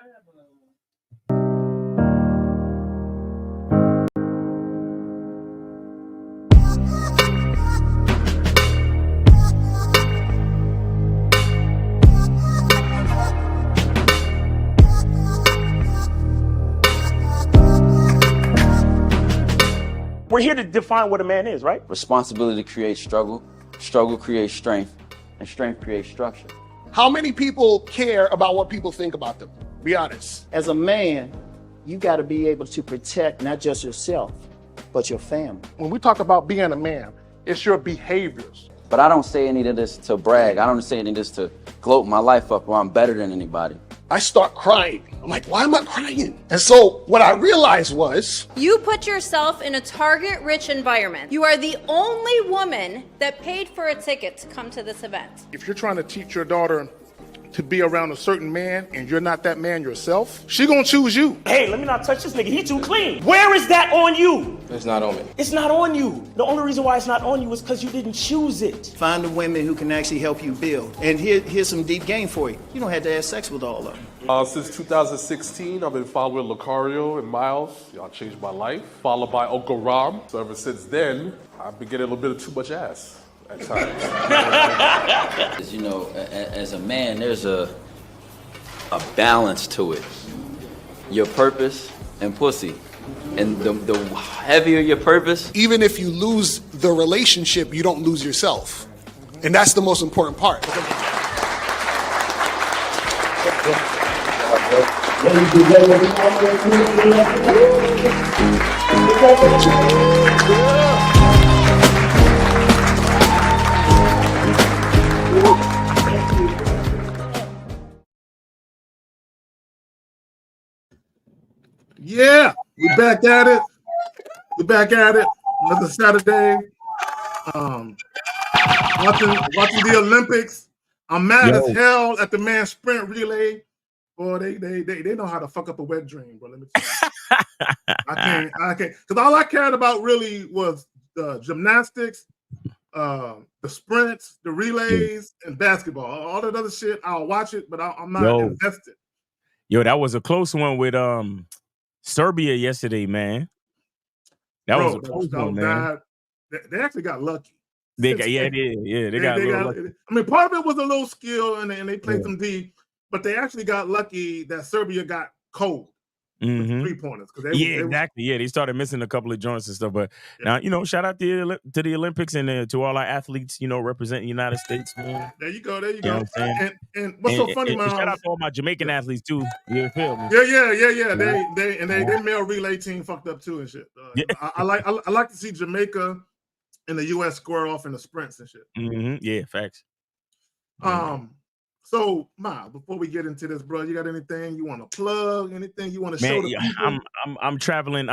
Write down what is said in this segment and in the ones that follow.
We're here to define what a man is, right? Responsibility creates struggle, struggle creates strength, and strength creates structure. How many people care about what people think about them? Be honest. As a man, you got to be able to protect not just yourself, but your family. When we talk about being a man, it's your behaviors. But I don't say any of this to brag. I don't say any of this to gloat my life up or I'm better than anybody. I start crying. I'm like, why am I crying? And so what I realized was, you put yourself in a target-rich environment. You are the only woman that paid for a ticket to come to this event. if you're trying to teach your daughter to be around a certain man and you're not that man yourself, she gonna choose you. Hey, let me not touch this nigga. He too clean. Where is that on you? It's not on me. It's not on you. The only reason why it's not on you is because you didn't choose it. Find the women who can actually help you build. And here's some deep game for you. You don't have to have sex with all of them. Since 2016, I've been following Lucario and Miles. Y'all changed my life. Followed by Uncle Ram. So ever since then, I've been getting a little bit of too much ass at times. You know, as a man, there's a balance to it. Your purpose and pussy. And the heavier your purpose. Even if you lose the relationship, you don't lose yourself. And that's the most important part. Yeah, we're back at it. We're back at it. Another Saturday. Watching the Olympics. I'm mad as hell at the man's sprint relay. Boy, they know how to fuck up a wet dream, bro. Let me tell you. I can't. Because all I cared about really was the gymnastics, the sprints, the relays, and basketball. All that other shit, I'll watch it, but I'm not invested. Yo, that was a close one with Serbia yesterday, man. That was a close one, man. They actually got lucky. They got lucky. I mean, part of it was a little skill, and they played some D, but they actually got lucky that Serbia got cold. With the 3-pointers. Exactly. Yeah, they started missing a couple of joints and stuff. But now, you know, shout out to the Olympics and to all our athletes, you know, representing the United States, man. There you go. You know what I'm saying? And what's so funny, man? Shout out to all my Jamaican athletes too. You feel me? Yeah. Their male relay team fucked up too and shit. I like to see Jamaica and the U.S. square off in the sprints and shit. Yeah, facts. So, Ma, before we get into this, bro, you got anything you want to plug? Anything you want to show the people? I'm traveling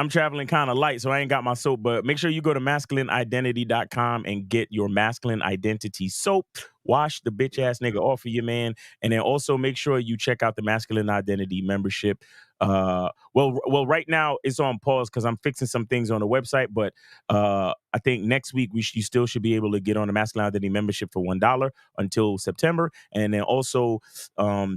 kind of light, so I ain't got my soap. But make sure you go to masculineidentity.com and get your masculine identity soap. Wash the bitch ass nigga off of you, man. And then also make sure you check out the Masculine Identity membership. Well, right now it's on pause because I'm fixing some things on the website, but I think next week you still should be able to get on the Masculine Identity membership for $1 until September. And then also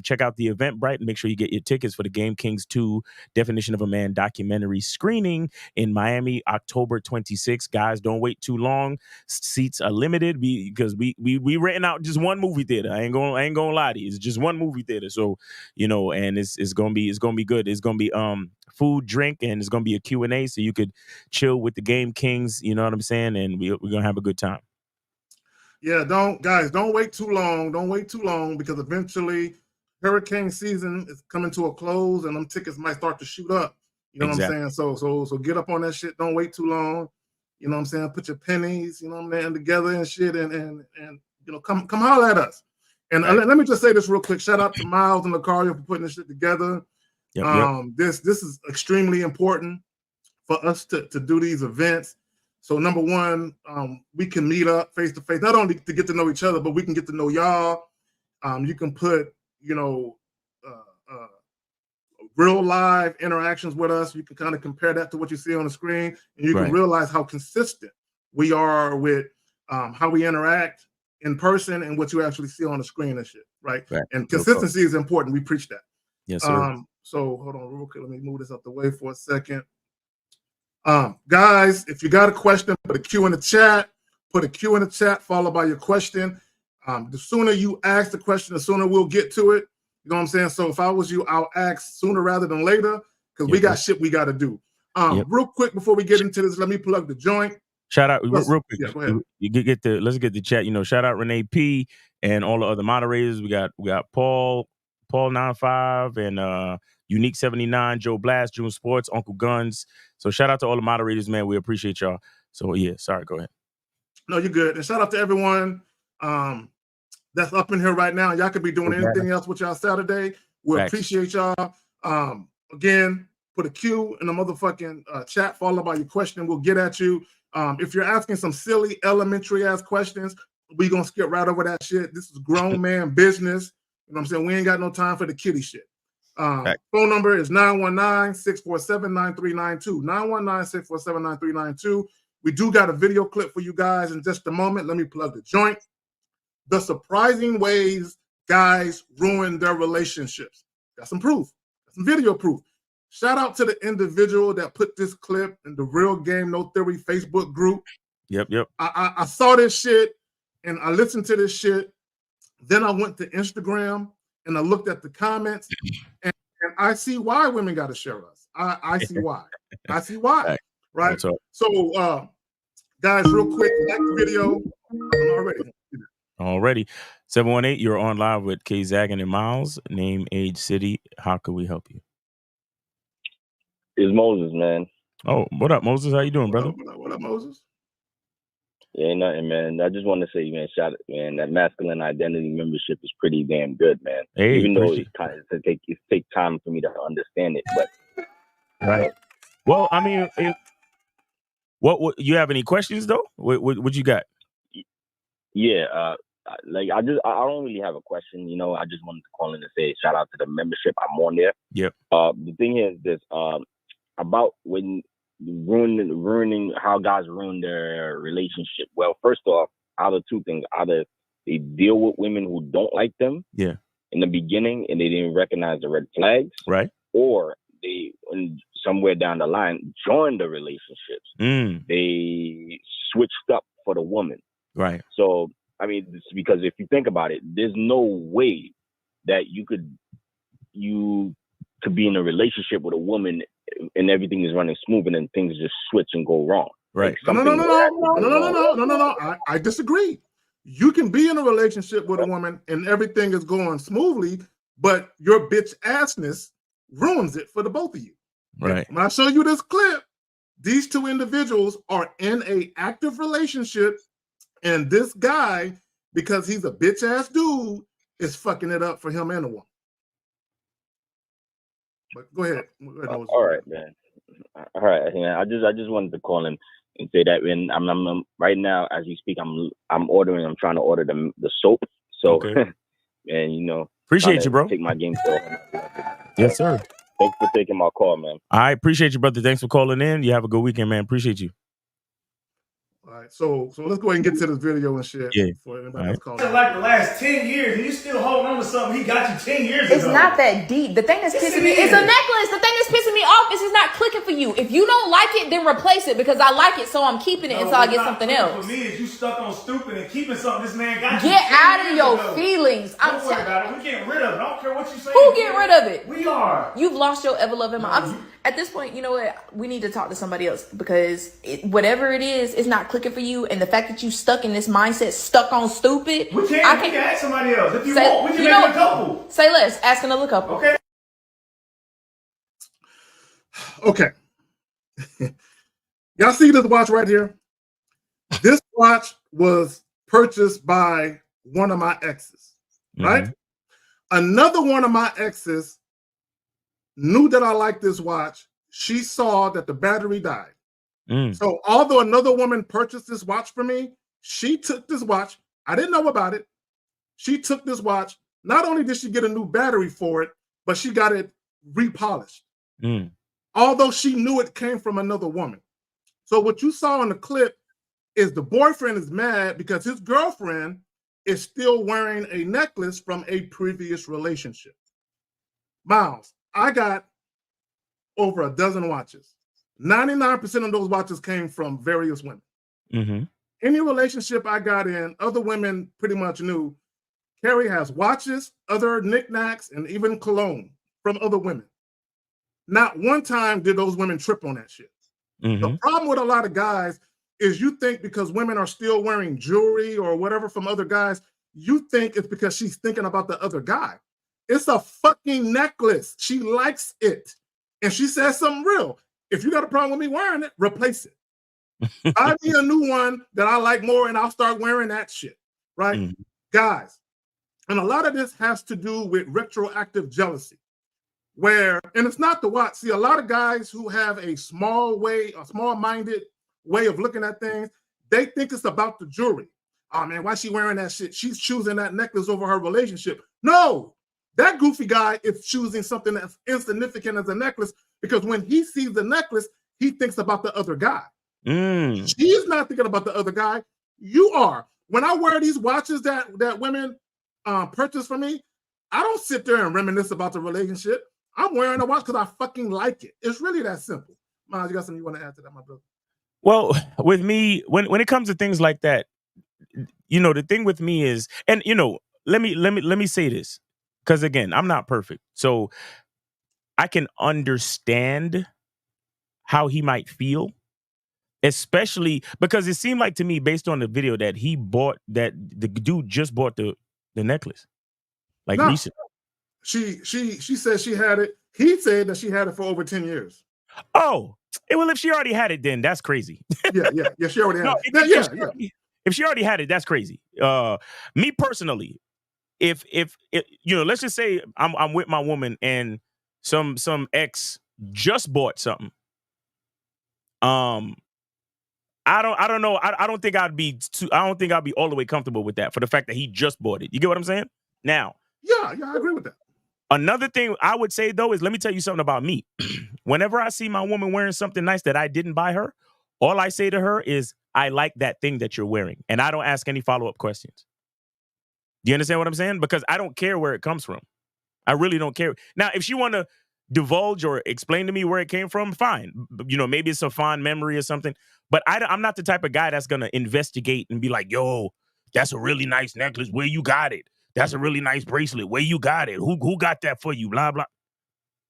check out the Eventbrite and make sure you get your tickets for the Game Kings 2 Definition of a Man documentary screening in Miami, October 26th. Guys, don't wait too long. Seats are limited because we renting out just one movie theater. I ain't gonna lie to you. It's just one movie theater. So, you know, and it's gonna be good. It's gonna be food, drink, and it's gonna be a Q&A, so you could chill with the Game Kings, you know what I'm saying? And we're gonna have a good time. Yeah, don't wait too long. Don't wait too long because eventually hurricane season is coming to a close and them tickets might start to shoot up. You know what I'm saying? So get up on that shit. Don't wait too long. You know what I'm saying? Put your pennies, you know what I'm saying, together and shit, and you know, come holler at us. And let me just say this real quick. Shout out to Miles and Lucario for putting this shit together. This is extremely important for us to do these events. So number one, we can meet up face to face, not only to get to know each other, but we can get to know y'all. You can put, you know, real live interactions with us. You can kind of compare that to what you see on the screen, and you can realize how consistent we are with how we interact in person and what you actually see on the screen and shit, right? And consistency is important. We preach that. Yes, sir. So hold on real quick. Let me move this up the way for a second. Guys, if you got a question, put a Q in the chat. Put a Q in the chat followed by your question. The sooner you ask the question, the sooner we'll get to it. You know what I'm saying? So if I was you, I'll ask sooner rather than later because we got shit we got to do. Real quick before we get into this, let me plug the joint. Shout out real quick. Yeah, go ahead. Let's get the chat. Shout out Renee P and all the other moderators. We got Paul 95 and Unique 79, Joe Blast, June Sports, Uncle Guns. So shout out to all the moderators, man. We appreciate y'all. So yeah, sorry, go ahead. No, you're good. And shout out to everyone that's up in here right now. Y'all could be doing anything else with y'all Saturday. We appreciate y'all. Again, put a Q in the motherfucking chat followed by your question. We'll get at you. If you're asking some silly elementary ass questions, we gonna skip right over that shit. This is grown man business. You know what I'm saying? We ain't got no time for the kitty shit. Phone number is 919-647-9392. 919-647-9392. We do got a video clip for you guys in just a moment. Let me plug the joint. The surprising ways guys ruin their relationships. Got some proof. Got some video proof. Shout out to the individual that put this clip in the Real Game No Theory Facebook group. Yep. I saw this shit and I listened to this shit. Then I went to Instagram and I looked at the comments and I see why women got to share us. I see why. I see why. Right? So, guys, real quick, like the video. Already. 718, you're on live with K Zaggin and Miles. Name, age, city. How could we help you? It's Moses, man. Oh, what up, Moses? How you doing, brother? What up, Moses? Yeah, ain't nothing, man. I just want to say, man, that masculine identity membership is pretty damn good, man. Hey, even though it take time for me to understand it, but right. Well, I mean, what you have any questions though? What you got? Yeah, I don't really have a question. I just wanted to call in to say shout out to the membership. I'm on there. Yep. The thing is this about when ruining how guys ruin their relationship. Well, first off, out of two things: either they deal with women who don't like them, in the beginning, and they didn't recognize the red flags, right? Or they, somewhere down the line, joined the relationships. They switched up for the woman. Right. So, I mean, because if you think about it, there's no way that you could be in a relationship with a woman and everything is running smooth and then things just switch and go wrong. Right. Like No. I disagree. You can be in a relationship with a woman and everything is going smoothly, but your bitch assness ruins it for the both of you. Right. When I show you this clip, these two individuals are in an active relationship, and this guy, because he's a bitch ass dude, is fucking it up for him and the woman. But go ahead. All right, man. All right, man. I just wanted to call in and say that when I'm right now as we speak, I'm trying to order the soap. So, and appreciate you, bro. Take my game forward. Yes, sir. Thanks for taking my call, man. I appreciate you, brother. Thanks for calling in. You have a good weekend, man. Appreciate you. All right, so let's go ahead and get to this video and shit. Yeah. Before anybody else calls. Like the last 10 years, and you still holding on to something he got you 10 years ago. It's not that deep. The thing that's pissing me is a necklace. The thing that's pissing me off is it's not clicking for you. If you don't like it, then replace it because I like it, so I'm keeping it until I get something else. For me, is you stuck on stupid and keeping something this man got you. Get out of your feelings. Don't worry about it. We getting rid of it. I don't care what you say. Who getting rid of it? We are. You've lost your ever loving mind. At this point, you know what? We need to talk to somebody else because whatever it is, it's not clicking for you. And the fact that you stuck in this mindset, stuck on stupid. We can ask somebody else. If you want, we can make a couple. Say less. Ask another couple. Okay. Y'all see this watch right here? This watch was purchased by one of my exes, right? Another one of my exes knew that I liked this watch. She saw that the battery died. So although another woman purchased this watch for me, she took this watch. I didn't know about it. She took this watch. Not only did she get a new battery for it, but she got it repolished. Although she knew it came from another woman. So what you saw in the clip is the boyfriend is mad because his girlfriend is still wearing a necklace from a previous relationship. Miles, I got over a dozen watches. 99% of those watches came from various women. Mm-hmm. Any relationship I got in, other women pretty much knew Carrie has watches, other knickknacks, and even cologne from other women. Not one time did those women trip on that shit. Mm-hmm. The problem with a lot of guys is you think because women are still wearing jewelry or whatever from other guys, you think it's because she's thinking about the other guy. It's a fucking necklace. She likes it. And she says something real. If you got a problem with me wearing it, replace it. Buy me a new one that I like more and I'll start wearing that shit, right? Mm-hmm. Guys, and a lot of this has to do with retroactive jealousy, where, and it's not the watch. See, a lot of guys who have a small-minded way of looking at things, they think it's about the jewelry. Oh man, why is she wearing that shit? She's choosing that necklace over her relationship. No, that goofy guy is choosing something that's insignificant as a necklace because when he sees the necklace, he thinks about the other guy. She's not thinking about the other guy. You are. When I wear these watches that women purchase for me, I don't sit there and reminisce about the relationship. I'm wearing a watch because I fucking like it. It's really that simple. Miles, you got something you want to add to that, my brother? Well, with me, when it comes to things like that, you know, the thing with me is, and you know, let me say this, because again, I'm not perfect, so I can understand how he might feel, especially because it seemed like to me, based on the video, that the dude just bought the necklace, like recently. She said she had it. He said that she had it for over 10 years. Oh, well, if she already had it, then that's crazy. Yeah, she already had it. If she already had it, that's crazy. Me personally, if you know, let's just say I'm with my woman and some ex just bought something. I don't know. I don't think I'd be all the way comfortable with that for the fact that he just bought it. You get what I'm saying? Now, yeah, I agree with that. Another thing I would say though is, let me tell you something about me. Whenever I see my woman wearing something nice that I didn't buy her, all I say to her is, I like that thing that you're wearing. And I don't ask any follow-up questions. Do you understand what I'm saying? Because I don't care where it comes from. I really don't care. Now, if she want to divulge or explain to me where it came from, fine. You know, maybe it's a fond memory or something. But I'm not the type of guy that's going to investigate and be like, yo, that's a really nice necklace. Where you got it? That's a really nice bracelet. Where you got it? Who got that for you? Blah, blah.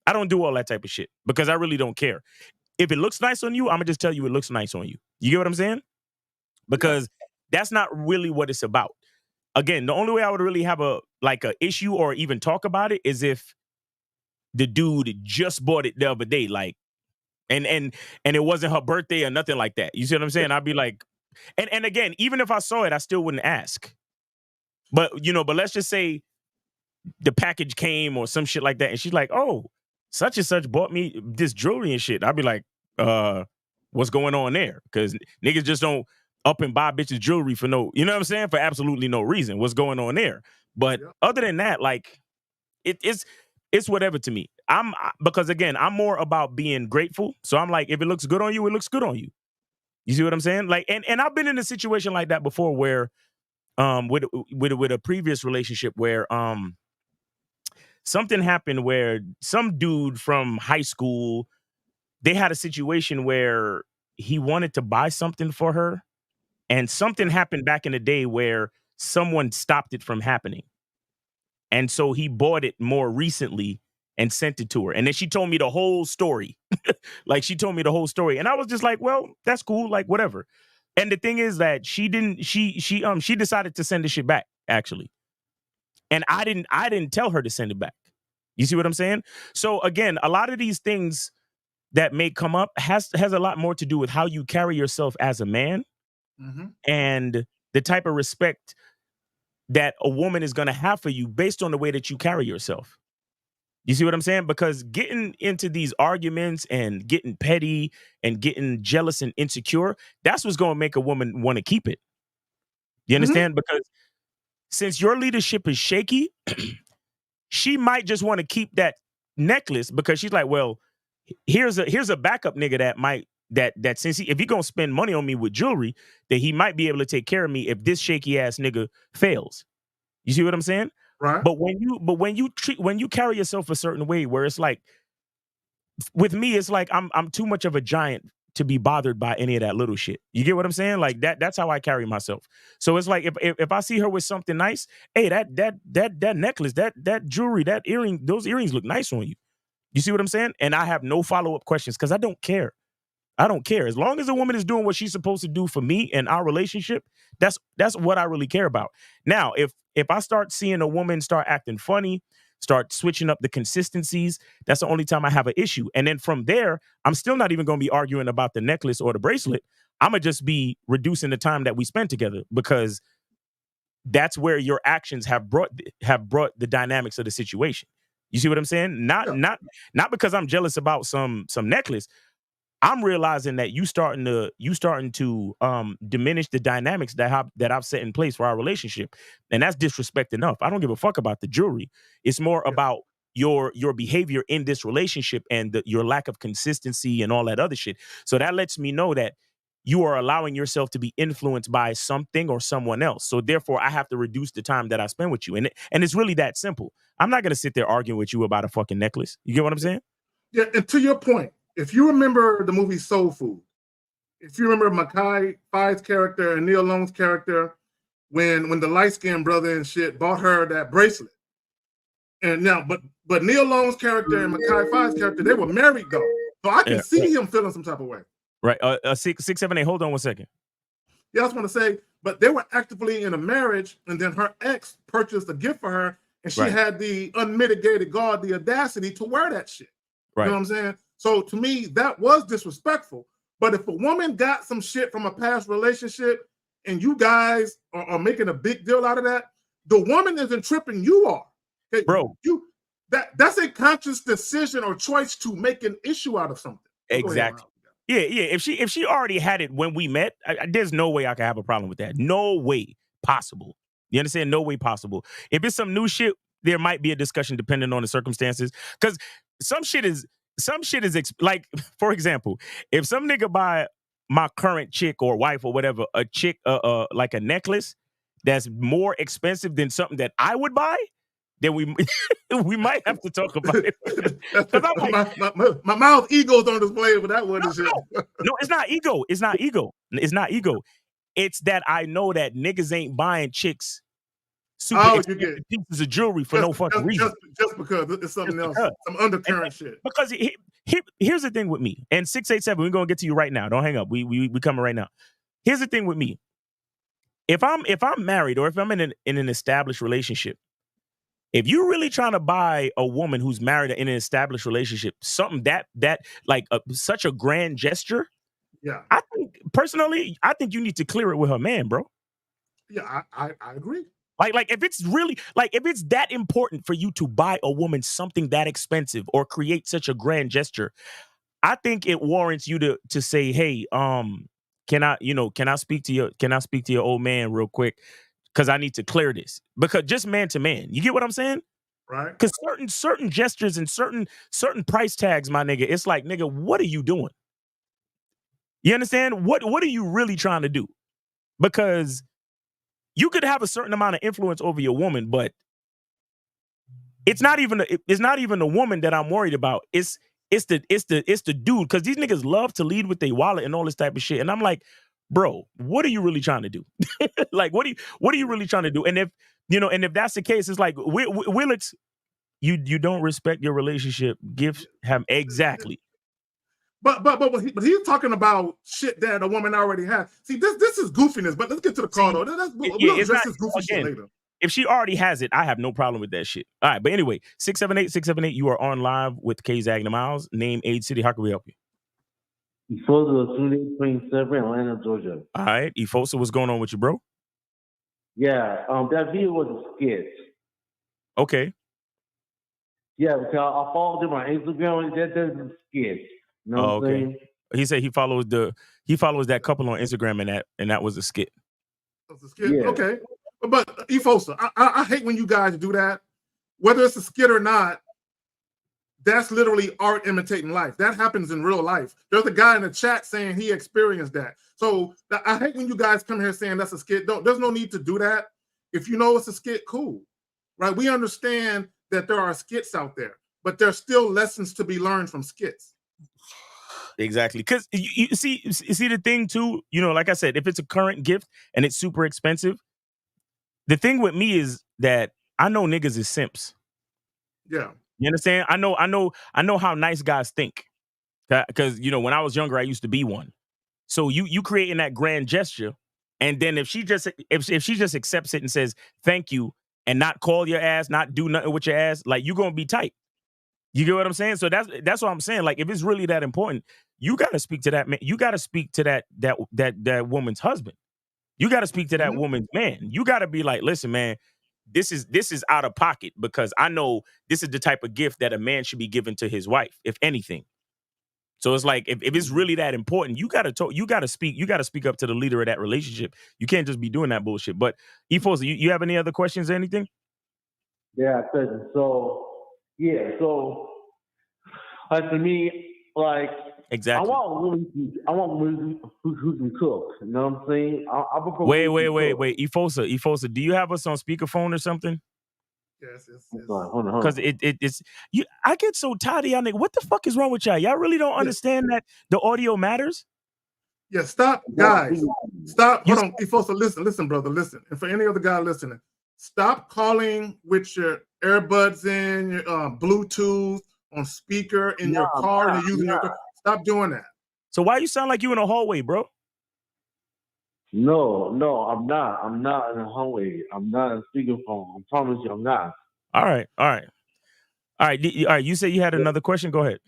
I don't do all that type of shit because I really don't care. If it looks nice on you, I'm going to just tell you it looks nice on you. You get what I'm saying? Because that's not really what it's about. Again, the only way I would really have a issue or even talk about it is if the dude just bought it the other day, like, and it wasn't her birthday or nothing like that. You see what I'm saying? I'd be like, and again, even if I saw it, I still wouldn't ask. But let's just say the package came or some shit like that, and she's like, oh, such and such bought me this jewelry and shit. I'd be like, what's going on there? Because niggas just don't up and buy bitches jewelry for no, you know what I'm saying? For absolutely no reason. What's going on there? But other than that, like, it's whatever to me. Because again, I'm more about being grateful. So I'm like, if it looks good on you, it looks good on you. You see what I'm saying? Like, and I've been in a situation like that before where, with a previous relationship where, something happened where some dude from high school, they had a situation where he wanted to buy something for her, and something happened back in the day where someone stopped it from happening. And so he bought it more recently and sent it to her. And then she told me the whole story. Like, she told me the whole story. And I was just like, well, that's cool, like, whatever. And the thing is that she decided to send the shit back, actually. And I didn't tell her to send it back. You see what I'm saying? So again, a lot of these things that may come up has a lot more to do with how you carry yourself as a man, and the type of respect that a woman is going to have for you based on the way that you carry yourself. You see what I'm saying? Because getting into these arguments and getting petty and getting jealous and insecure, that's what's going to make a woman want to keep it. You understand? Because since your leadership is shaky, she might just want to keep that necklace because she's like, well, here's a backup nigga that since if he gonna spend money on me with jewelry, that he might be able to take care of me if this shaky ass nigga fails. You see what I'm saying? Right. But when you carry yourself a certain way, where it's like, with me, it's like I'm too much of a giant to be bothered by any of that little shit. You get what I'm saying? Like that's how I carry myself. So it's like if I see her with something nice, hey, that necklace, that jewelry, that earring, those earrings look nice on you. You see what I'm saying? And I have no follow-up questions because I don't care. I don't care. As long as a woman is doing what she's supposed to do for me and our relationship, that's what I really care about. Now, if I start seeing a woman start acting funny, start switching up the consistencies, that's the only time I have an issue. And then from there, I'm still not even going to be arguing about the necklace or the bracelet. I'm going to just be reducing the time that we spend together, because that's where your actions have brought the dynamics of the situation. You see what I'm saying? Not because I'm jealous about some necklace. I'm realizing that you starting to diminish the dynamics that I've set in place for our relationship, and that's disrespect enough. I don't give a fuck about the jewelry. It's more about your behavior in this relationship and your lack of consistency and all that other shit. So that lets me know that you are allowing yourself to be influenced by something or someone else. So therefore, I have to reduce the time that I spend with you, and it's really that simple. I'm not gonna sit there arguing with you about a fucking necklace. You get what I'm saying? Yeah, and to your point, if you remember the movie Soul Food, if you remember Mekhi Phi's character and Neil Long's character, when the light-skinned brother and shit bought her that bracelet. And now, but Neil Long's character and Mekhi Phi's character, they were married though. So I can see him feeling some type of way. Right. 678. Hold on 1 second. Yeah, I was going to say, but they were actively in a marriage, and then her ex purchased a gift for her, and she had the unmitigated gall, the audacity to wear that shit. Right. You know what I'm saying? So to me, that was disrespectful. But if a woman got some shit from a past relationship and you guys are making a big deal out of that, the woman isn't tripping, you are. Okay? Bro. That's a conscious decision or choice to make an issue out of something. Exactly. Yeah. If she already had it when we met, there's no way I could have a problem with that. No way possible. You understand? No way possible. If it's some new shit, there might be a discussion depending on the circumstances. Because some shit is like, for example, if some nigga buy my current chick or wife or whatever a chick like a necklace that's more expensive than something that I would buy, then we might have to talk about it. Like, my mouth ego's on display with that one. No, it's not ego. It's not ego. It's not ego. It's that I know that niggas ain't buying chicks super expensive pieces of jewelry for no fucking reason. Just because it's something else, some undercurrent shit. Because here's the thing with me, and 687, we're gonna get to you right now. Don't hang up. We coming right now. Here's the thing with me. If I'm married or if I'm in an established relationship, if you're really trying to buy a woman who's married in an established relationship something that like such a grand gesture, I think you need to clear it with her man, bro. Yeah, I agree. Like if it's really if it's that important for you to buy a woman something that expensive or create such a grand gesture, I think it warrants you to say, hey, can I speak to your old man real quick? Because I need to clear this. Because just man to man. You get what I'm saying? Right. Because certain gestures and certain price tags, my nigga, it's like, nigga, what are you doing? You understand? What are you really trying to do? Because you could have a certain amount of influence over your woman, but it's not even the woman that I'm worried about. It's the dude, because these niggas love to lead with their wallet and all this type of shit. And I'm like, bro, what are you really trying to do? Like, what are you really trying to do? And if that's the case, it's like, Willix, you don't respect your relationship. Gifts have exactly. But he's talking about shit that a woman already has. See, this is goofiness. But let's get to the call though. We'll address this goofy shit later. If she already has it, I have no problem with that shit. All right, but anyway, 678, you are on live with K Zagna Miles. Name, age, city. How can we help you? Efosa 2827, Atlanta, Georgia. All right, Efosa, what's going on with you, bro? Yeah, that video was a skit. Okay. Yeah, because I followed him on Instagram. That's a skit. You know what I'm saying? He said he follows that couple on Instagram, and that was a skit. That's a skit. Yeah. Okay, but Efosa, I hate when you guys do that. Whether it's a skit or not, that's literally art imitating life. That happens in real life. There's a guy in the chat saying he experienced that. So I hate when you guys come here saying that's a skit. There's no need to do that. If you know it's a skit, cool. right? We understand that there are skits out there, but there's still lessons to be learned from skits. Exactly. Because you see the thing too, like I said, if it's a current gift and it's super expensive, the thing with me is that I know niggas is simps. Yeah. You understand? I know how nice guys think. Because when I was younger, I used to be one. So you creating that grand gesture, and then if she just accepts it and says thank you and not call your ass, not do nothing with your ass, like you gonna be tight. You get what I'm saying? So that's what I'm saying. Like if it's really that important, you gotta speak to that man. You gotta speak to that woman's husband. You gotta speak to that woman's man. You gotta be like, listen, man, this is out of pocket because I know this is the type of gift that a man should be giving to his wife, if anything. So it's like if it's really that important, you gotta speak up to the leader of that relationship. You can't just be doing that bullshit. But Efosa, you have any other questions or anything? Yeah, so like for me, like exactly. I want women who can cook. You know what I'm saying? I prefer Wait, Efosa, do you have us on speakerphone or something? Yes. Hold on. Because it's you. I get so tired of y'all niggas. What the fuck is wrong with y'all? Y'all really don't understand that the audio matters? Yeah, stop, guys. Stop. Hold on. Efosa, listen, brother, listen. And for any other guy listening, stop calling with your earbuds in, your Bluetooth on speaker in your car and you're using your car. Stop doing that. So why you sound like you in a hallway, bro? No, I'm not. I'm not in the hallway. I'm not in speakerphone. I promise you, I'm not. All right. You said you had another question. Go ahead.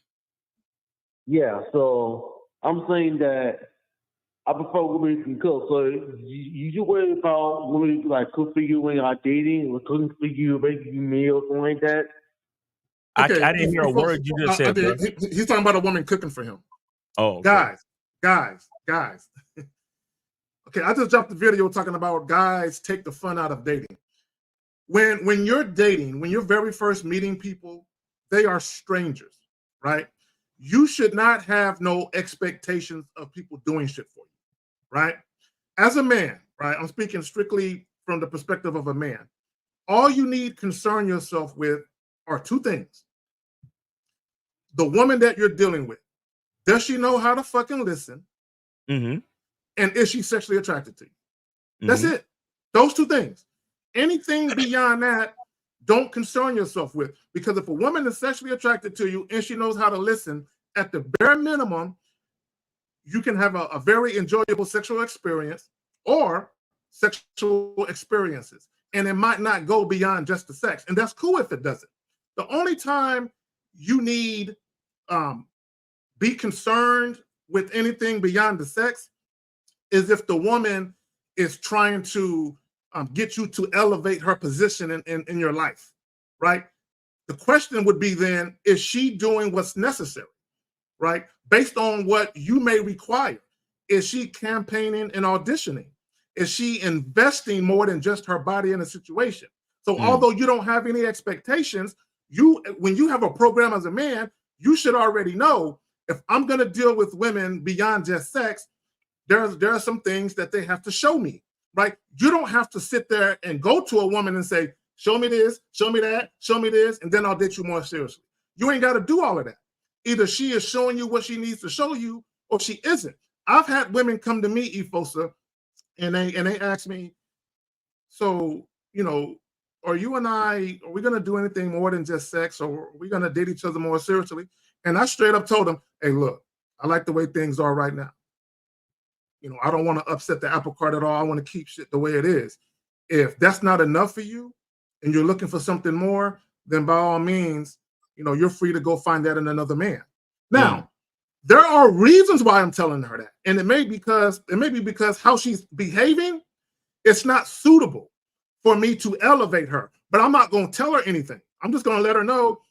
Yeah. So I'm saying that I prefer women who can cook. So you worry about women who like cook for you when you're dating, or cooking for you, making you meals, something like that? Okay, I didn't hear a word you just said, bro. He's talking about a woman cooking for him. Oh, okay. Guys. Okay, I just dropped the video talking about guys take the fun out of dating. When you're dating, when you're very first meeting people, they are strangers, right? You should not have no expectations of people doing shit for you, right? As a man, right? I'm speaking strictly from the perspective of a man. All you need concern yourself with are two things. The woman that you're dealing with, does she know how to fucking listen? Mm-hmm. And is she sexually attracted to you? That's it. Those two things. Anything beyond that, don't concern yourself with. Because if a woman is sexually attracted to you and she knows how to listen, at the bare minimum, you can have a very enjoyable sexual experience or sexual experiences. And it might not go beyond just the sex. And that's cool if it doesn't. The only time you need be concerned with anything beyond the sex is if the woman is trying to get you to elevate her position in your life, right? The question would be then, is she doing what's necessary, right? Based on what you may require. Is she campaigning and auditioning? Is she investing more than just her body in a situation? So although you don't have any expectations, when you have a program as a man, you should already know, if I'm going to deal with women beyond just sex, there are some things that they have to show me, right? You don't have to sit there and go to a woman and say, show me this, show me that, show me this, and then I'll date you more seriously. You ain't got to do all of that. Either she is showing you what she needs to show you, or she isn't. I've had women come to me, Efosa, and they ask me, so, are you and I, are we going to do anything more than just sex, or are we going to date each other more seriously? And I straight up told them, hey, look, I like the way things are right now. I don't want to upset the apple cart at all. I want to keep shit the way it is. If that's not enough for you and you're looking for something more, then by all means, you're free to go find that in another man. Now, there are reasons why I'm telling her that. And it may be because how she's behaving, it's not suitable for me to elevate her. But I'm not going to tell her anything. I'm just going to let her know,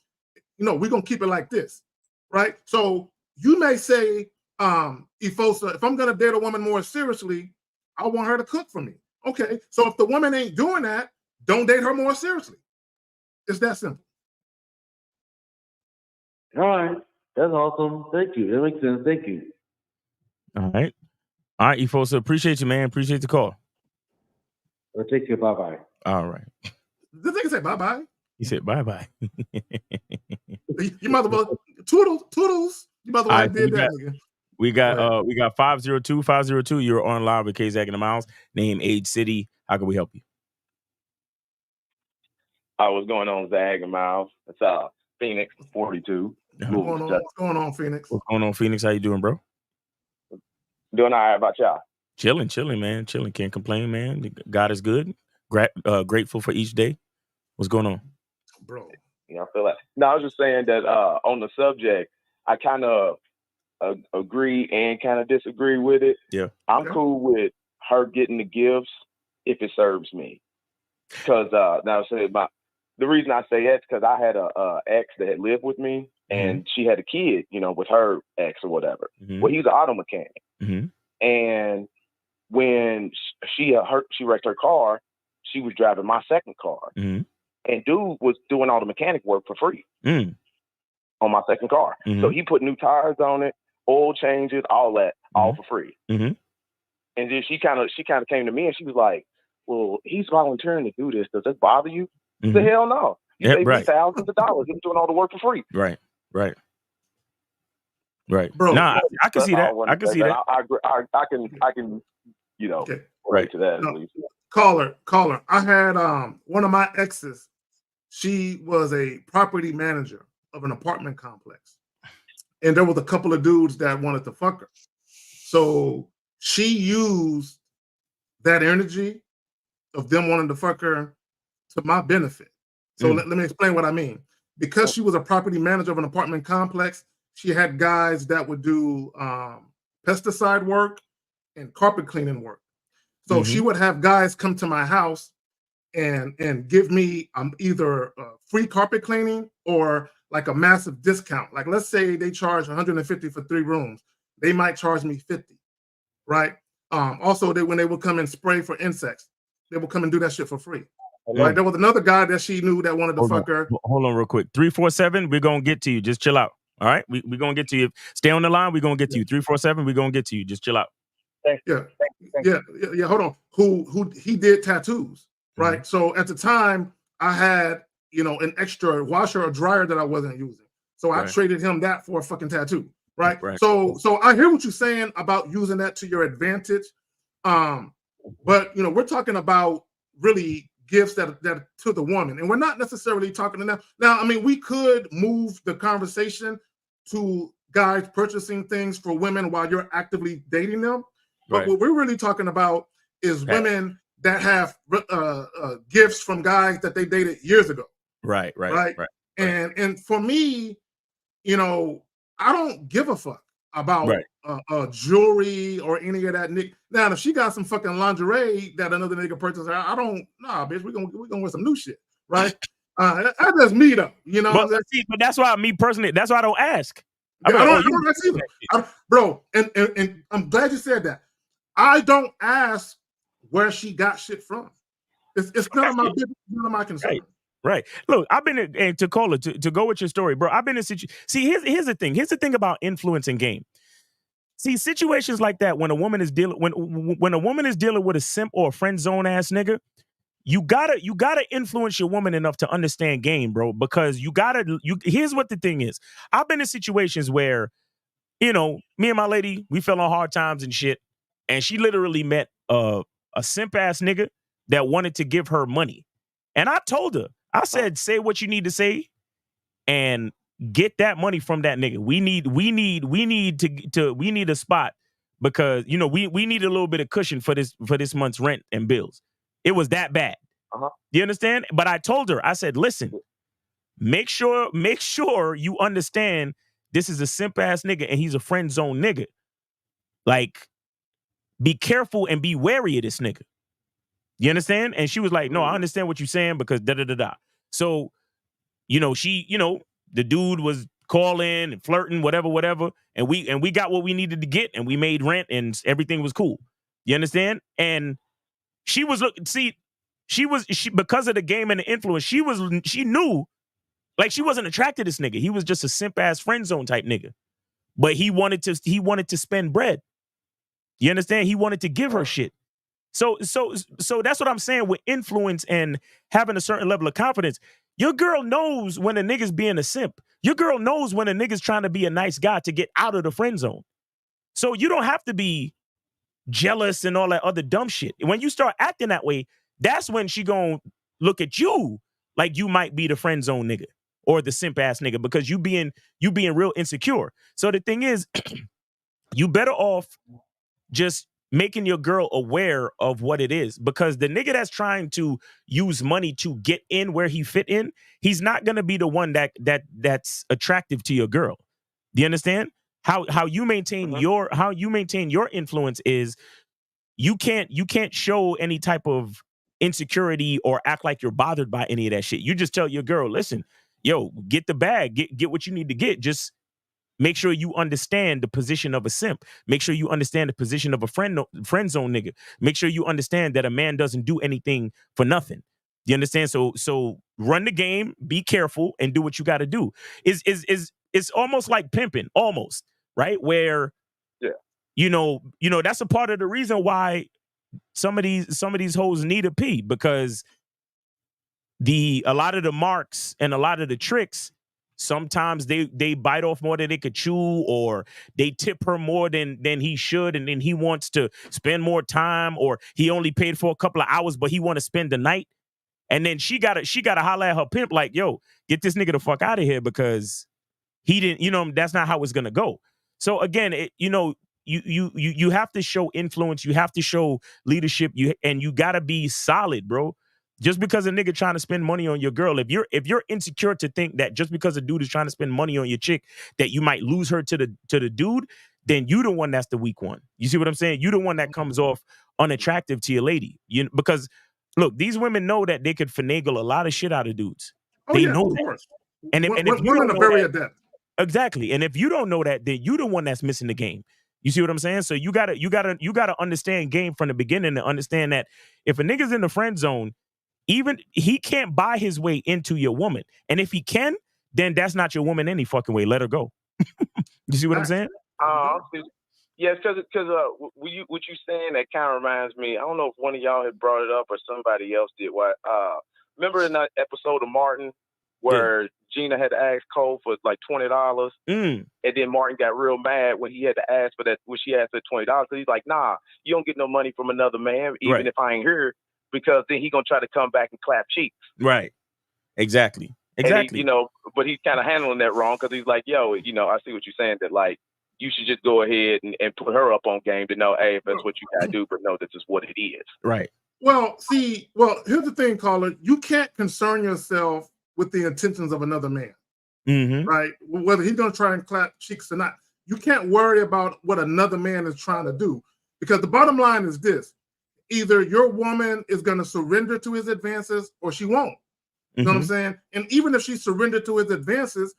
we're going to keep it like this, right? So you may say, Efosa, if I'm going to date a woman more seriously, I want her to cook for me. Okay, so if the woman ain't doing that, don't date her more seriously. It's that simple. All right. That's awesome. Thank you. That makes sense. Thank you. All right, Efosa, appreciate you, man. Appreciate the call. I'll take you. Bye-bye. All right. The nigga said bye-bye. He said bye-bye. You motherfucker, toodles. You motherfucker All right, so did that, nigga. we got 502. You're on live with K-Zach and the Miles. Name, age, city. How can we help you? What's going on, Zag and Miles? It's Phoenix 42. What's going on, Phoenix? What's going on, Phoenix? How you doing, bro? Doing all right. About y'all? Chilling, man. Chilling. Can't complain, man. God is good. Grateful for each day. What's going on, bro? Yeah, I feel like. No, I was just saying that on the subject, I kind of agree and kind of disagree with it. Yeah, I'm cool with her getting the gifts if it serves me. Because now, the reason I say that is because I had a ex that had lived with me, and she had a kid, with her ex or whatever. Well, he's an auto mechanic, and when she wrecked her car, she was driving my second car, and dude was doing all the mechanic work for free on my second car. So he put new tires on it, oil changes, all that, all for free. And then she kind of came to me and she was like, "Well, he's volunteering to do this. Does that bother you?" The hell no. You saved me thousands of dollars. He's doing all the work for free. Right. Bro, nah, I can see that. I can see that. I can, relate to that at least. Caller. I had one of my exes. She was a property manager of an apartment complex, and there was a couple of dudes that wanted to fuck her. So she used that energy of them wanting to fuck her to my benefit. So let me explain what I mean. Because she was a property manager of an apartment complex, she had guys that would do pesticide work and carpet cleaning work. So she would have guys come to my house and give me either free carpet cleaning or like a massive discount. Like, let's say they charge $150 for 3 rooms. They might charge me $50, right? Also, when they would come and spray for insects, they would come and do that shit for free. Right? There was another guy that she knew that wanted to fuck her. Hold on real quick. 347, we're going to get to you. Just chill out. All right? We're going to get to you. Stay on the line. We're going to get to you. 347, we're going to get to you. Just chill out. Yeah. Hold on. Who he did tattoos, right? So at the time, I had an extra washer or dryer that I wasn't using, so I traded him that for a fucking tattoo, right? So I hear what you're saying about using that to your advantage, but we're talking about really gifts that to the woman, and we're not necessarily talking to them. Now, I mean, we could move the conversation to guys purchasing things for women while you're actively dating them. But what we're really talking about is women that have gifts from guys that they dated years ago. Right. And for me, I don't give a fuck about jewelry or any of that. Now, if she got some fucking lingerie that another nigga purchased, I don't. Nah, bitch, we gonna wear some new shit, right? That's just me though. But that's why me personally. That's why I don't ask. I don't ask either, bro. And I'm glad you said that. I don't ask where she got shit from. It's none of my business, none of my concern. Right. Look, I've been and to call it to go with your story, bro. I've been in situation. See, here's the thing. Here's the thing about influence and game. See, situations like that when a woman is dealing when a woman is dealing with a simp or a friend zone ass nigga, you gotta influence your woman enough to understand game, bro. Because here's what the thing is. I've been in situations where, me and my lady, we fell on hard times and shit. And she literally met a simp ass nigga that wanted to give her money. And I told her, I said, say what you need to say and get that money from that nigga. We need a spot because, we need a little bit of cushion for this month's rent and bills. It was that bad. You understand? But I told her, I said, listen, make sure you understand this is a simp ass nigga and he's a friend zone nigga. Like, be careful and be wary of this nigga. You understand? And she was like, no, I understand what you're saying because da-da-da-da. So, the dude was calling and flirting, whatever. And we got what we needed to get and we made rent and everything was cool. You understand? And she was, because of the game and the influence, she knew, like, she wasn't attracted to this nigga. He was just a simp ass friend zone type nigga. But he wanted to spend bread. You understand? He wanted to give her shit. So that's what I'm saying with influence and having a certain level of confidence. Your girl knows when a nigga's being a simp. Your girl knows when a nigga's trying to be a nice guy to get out of the friend zone. So you don't have to be jealous and all that other dumb shit. When you start acting that way, that's when she gonna look at you like you might be the friend zone nigga or the simp ass nigga because you being real insecure. So the thing is, you better off just making your girl aware of what it is, because the nigga that's trying to use money to get in where he fit in, he's not gonna be the one that's attractive to your girl. Do you understand? How you maintain your influence is you can't show any type of insecurity or act like you're bothered by any of that shit. You just tell your girl, listen, yo, get the bag, get what you need to get. Just make sure you understand the position of a simp. Make sure you understand the position of a friend zone nigga. Make sure you understand that a man doesn't do anything for nothing. You understand? So run the game, be careful, and do what you got to do. It's almost like pimping, almost, right? Where you know that's a part of the reason why some of these hoes need a pee, because a lot of the marks and a lot of the tricks, sometimes they bite off more than they could chew, or they tip her more than he should, and then he wants to spend more time, or he only paid for a couple of hours but he want to spend the night, and then she gotta holler at her pimp like, yo, get this nigga the fuck out of here, because he didn't, that's not how it's gonna go. So again, you have to show influence, you have to show leadership, and you gotta be solid, bro. Just because a nigga trying to spend money on your girl, if you're insecure to think that just because a dude is trying to spend money on your chick that you might lose her to the dude, then you the one that's the weak one. You see what I'm saying? You the one that comes off unattractive to your lady. Because look, these women know that they could finagle a lot of shit out of dudes. They know of that. course. And if women are very adept. Exactly. And if you don't know that, then you the one that's missing the game. You see what I'm saying? So you gotta understand game from the beginning and understand that if a nigga's in the friend zone, even he can't buy his way into your woman. And if he can, then that's not your woman any fucking way. Let her go. You see what I'm saying? Yes, because what you saying, that kind of reminds me. I don't know if one of y'all had brought it up or somebody else did. Remember in that episode of Martin where Gina had to ask Cole for like $20, and then Martin got real mad when he had to ask for that, when she asked for $20, because he's like, nah, you don't get no money from another man, even if I ain't here, because then he gonna try to come back and clap cheeks. Right. Exactly. And he, but he's kind of handling that wrong, because he's like, yo, I see what you're saying, that like you should just go ahead and put her up on game to know, hey, if that's what you gotta do, but no, this is what it is. Right. Well, here's the thing, caller. You can't concern yourself with the intentions of another man, right? Whether he's going to try and clap cheeks or not. You can't worry about what another man is trying to do, because the bottom line is this: either your woman is going to surrender to his advances or she won't. You know what I'm saying? And even if she surrendered to his advances,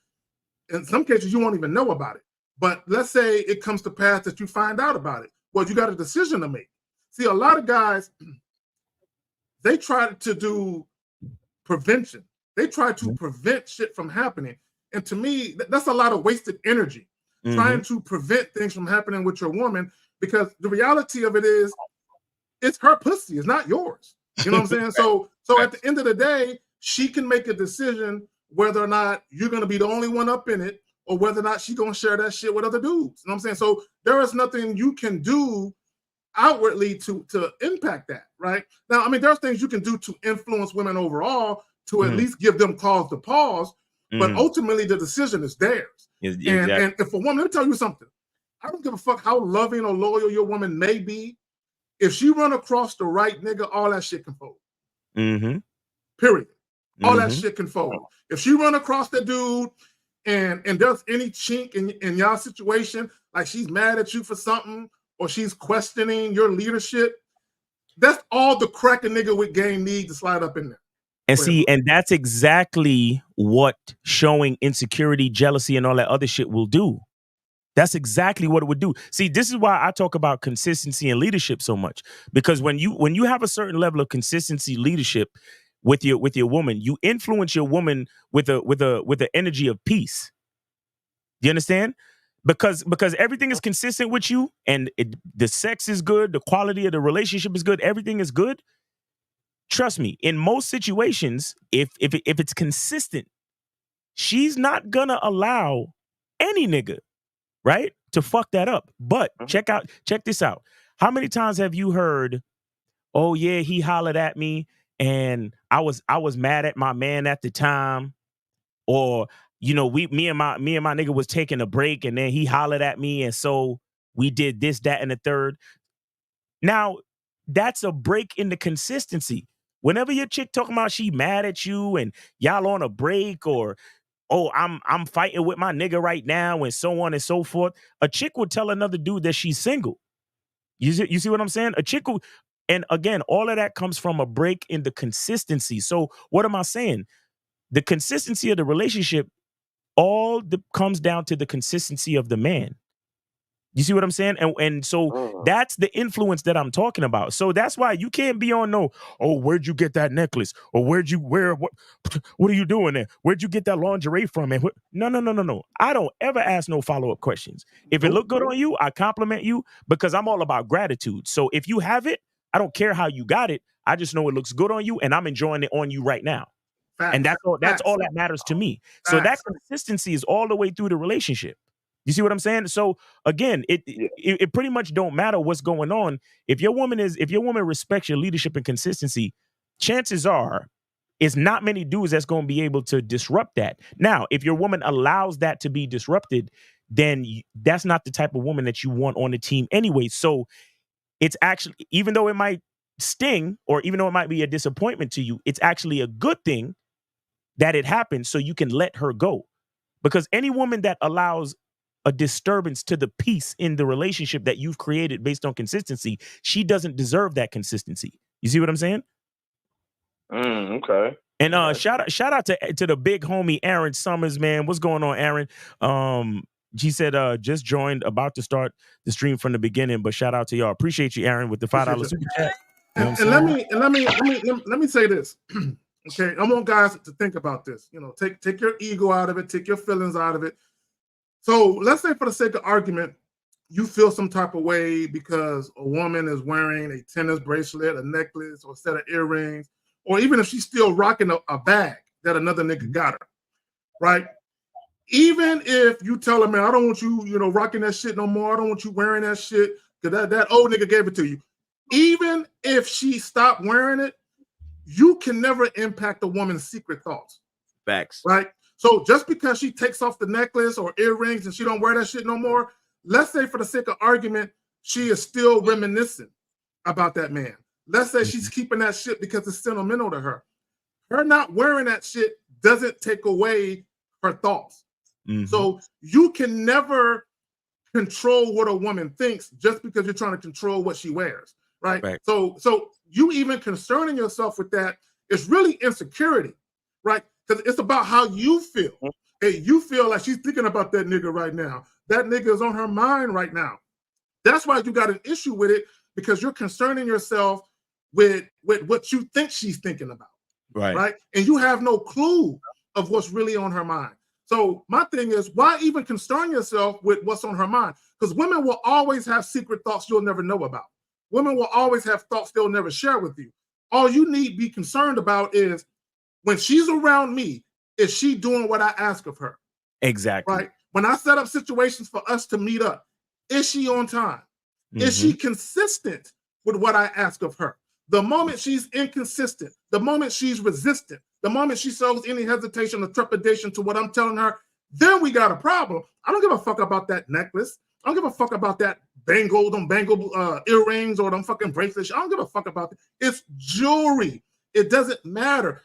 in some cases you won't even know about it. But let's say it comes to pass that you find out about it. Well, you got a decision to make. See, a lot of guys, they try to do prevention. They try to prevent shit from happening. And to me, that's a lot of wasted energy, trying to prevent things from happening with your woman, because the reality of it is, it's her pussy, it's not yours. You know what I'm saying? So at the end of the day, she can make a decision whether or not you're going to be the only one up in it, or whether or not she's going to share that shit with other dudes. You know what I'm saying? So there is nothing you can do outwardly to impact that, right? Now, I mean, there's things you can do to influence women overall, to at least give them cause to pause, but ultimately the decision is theirs. And if a woman, let me tell you something, I don't give a fuck how loving or loyal your woman may be. If she run across the right nigga, all that shit can fold. Period. All that shit can fold. If she run across the dude and there's any chink in y'all situation, like she's mad at you for something, or she's questioning your leadership, that's all the crack a nigga with game need to slide up in there. And see, and that's exactly what showing insecurity, jealousy, and all that other shit will do. That's exactly what it would do. See, this is why I talk about consistency and leadership so much, because when you have a certain level of consistency, leadership with your woman, you influence your woman with a energy of peace. Do you understand? because everything is consistent with you, and the sex is good, the quality of the relationship is good, everything is good. Trust me, in most situations, if it's consistent, she's not gonna allow any nigga, right, to fuck that up. But check this out. How many times have you heard, oh yeah, he hollered at me and I was mad at my man at the time, or me and my nigga was taking a break and then he hollered at me and so we did this, that, and the third. Now, that's a break in the consistency. Whenever your chick talking about she mad at you and y'all on a break, or oh, I'm fighting with my nigga right now, and so on and so forth, a chick would tell another dude that she's single. You see what I'm saying? A chick will, and again, all of that comes from a break in the consistency. So what am I saying? The consistency of the relationship comes down to the consistency of the man. You see what I'm saying? And so that's the influence that I'm talking about. So that's why you can't be on where'd you get that necklace? Or what are you doing there? Where'd you get that lingerie from? And no. I don't ever ask no follow-up questions. If it look good on you, I compliment you because I'm all about gratitude. So if you have it, I don't care how you got it. I just know it looks good on you and I'm enjoying it on you right now. Facts. And that's all that matters to me. So that consistency is all the way through the relationship. You see what I'm saying? So again, it pretty much don't matter what's going on. If your woman respects your leadership and consistency, chances are it's not many dudes that's going to be able to disrupt that. Now, if your woman allows that to be disrupted, then that's not the type of woman that you want on the team anyway. So it's actually, even though it might sting or even though it might be a disappointment to you, it's actually a good thing that it happened so you can let her go. Because any woman that allows a disturbance to the peace in the relationship that you've created based on consistency, she doesn't deserve that consistency. You see what I'm saying? Okay. And shout out to the big homie Aaron Summers, man. What's going on, Aaron? She said just joined, about to start the stream from the beginning, but shout out to y'all. Appreciate you, Aaron, with the $5 super chat. And let me say this. Okay, I want guys to think about this. Take your ego out of it, take your feelings out of it. So let's say, for the sake of argument, you feel some type of way because a woman is wearing a tennis bracelet, a necklace, or a set of earrings, or even if she's still rocking a bag that another nigga got her, right? Even if you tell her, man, I don't want you, rocking that shit no more. I don't want you wearing that shit because that old nigga gave it to you. Even if she stopped wearing it, you can never impact a woman's secret thoughts. Facts. Right? So just because she takes off the necklace or earrings and she don't wear that shit no more, let's say for the sake of argument, she is still reminiscing about that man. Let's say she's keeping that shit because it's sentimental to her. Her not wearing that shit doesn't take away her thoughts. Mm-hmm. So you can never control what a woman thinks just because you're trying to control what she wears, right? So you even concerning yourself with that is really insecurity, right? Because it's about how you feel. Hey, you feel like she's thinking about that nigga right now. That nigga is on her mind right now. That's why you got an issue with it, because you're concerning yourself with what you think she's thinking about. Right? And you have no clue of what's really on her mind. So my thing is, why even concern yourself with what's on her mind? Because women will always have secret thoughts you'll never know about. Women will always have thoughts they'll never share with you. All you need to be concerned about is, when she's around me, is she doing what I ask of her? Exactly. Right? When I set up situations for us to meet up, is she on time? Mm-hmm. Is she consistent with what I ask of her? The moment she's inconsistent, the moment she's resistant, the moment she shows any hesitation or trepidation to what I'm telling her, then we got a problem. I don't give a fuck about that necklace. I don't give a fuck about that bangle earrings or them fucking bracelets. I don't give a fuck about it. It's jewelry. It doesn't matter.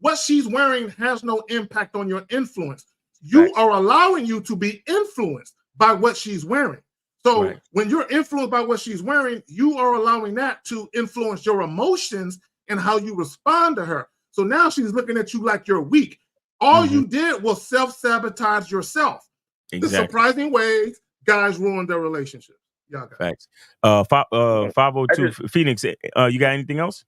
What she's wearing has no impact on your influence. You are allowing you to be influenced by what she's wearing. So when you're influenced by what she's wearing, you are allowing that to influence your emotions and how you respond to her. So now she's looking at you like you're weak. All you did was self-sabotage yourself. The surprising ways guys ruin their relationships. Y'all got facts. 502 Phoenix, you got anything else?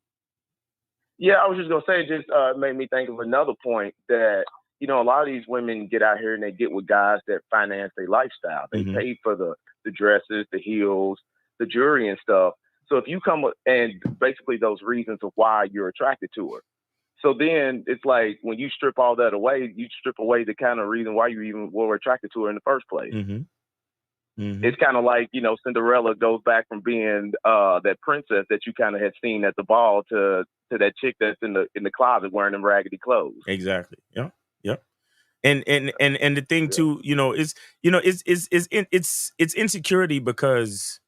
Yeah, I was just gonna say, just made me think of another point that, you know, a lot of these women get out here and they get with guys that finance their lifestyle. They pay for the dresses, the heels, the jewelry and stuff. So if you come with, and basically those reasons of why you're attracted to her. So then it's like when you strip all that away, you strip away the kind of reason why you even were attracted to her in the first place. It's kind of like, you know, Cinderella goes back from being that princess that you kind of had seen at the ball to that chick that's in the closet wearing them raggedy clothes. Exactly. Yeah. Yep. And the thing too, you know, is, you know, it's insecurity because,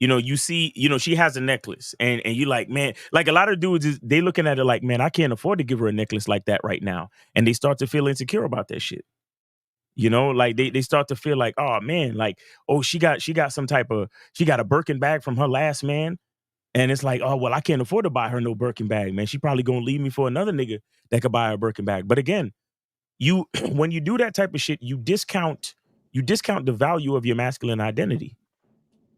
you know, you see, you know, she has a necklace and you like, man, like a lot of dudes, they looking at it like, man, I can't afford to give her a necklace like that right now. And they start to feel insecure about that shit. You know, like they start to feel like, oh man, like, oh, she got some type of, she got a Birkin bag from her last man. And it's like, oh, well, I can't afford to buy her no Birkin bag, man. She probably gonna leave me for another nigga that could buy her a Birkin bag. But again, when you do that type of shit, you discount the value of your masculine identity.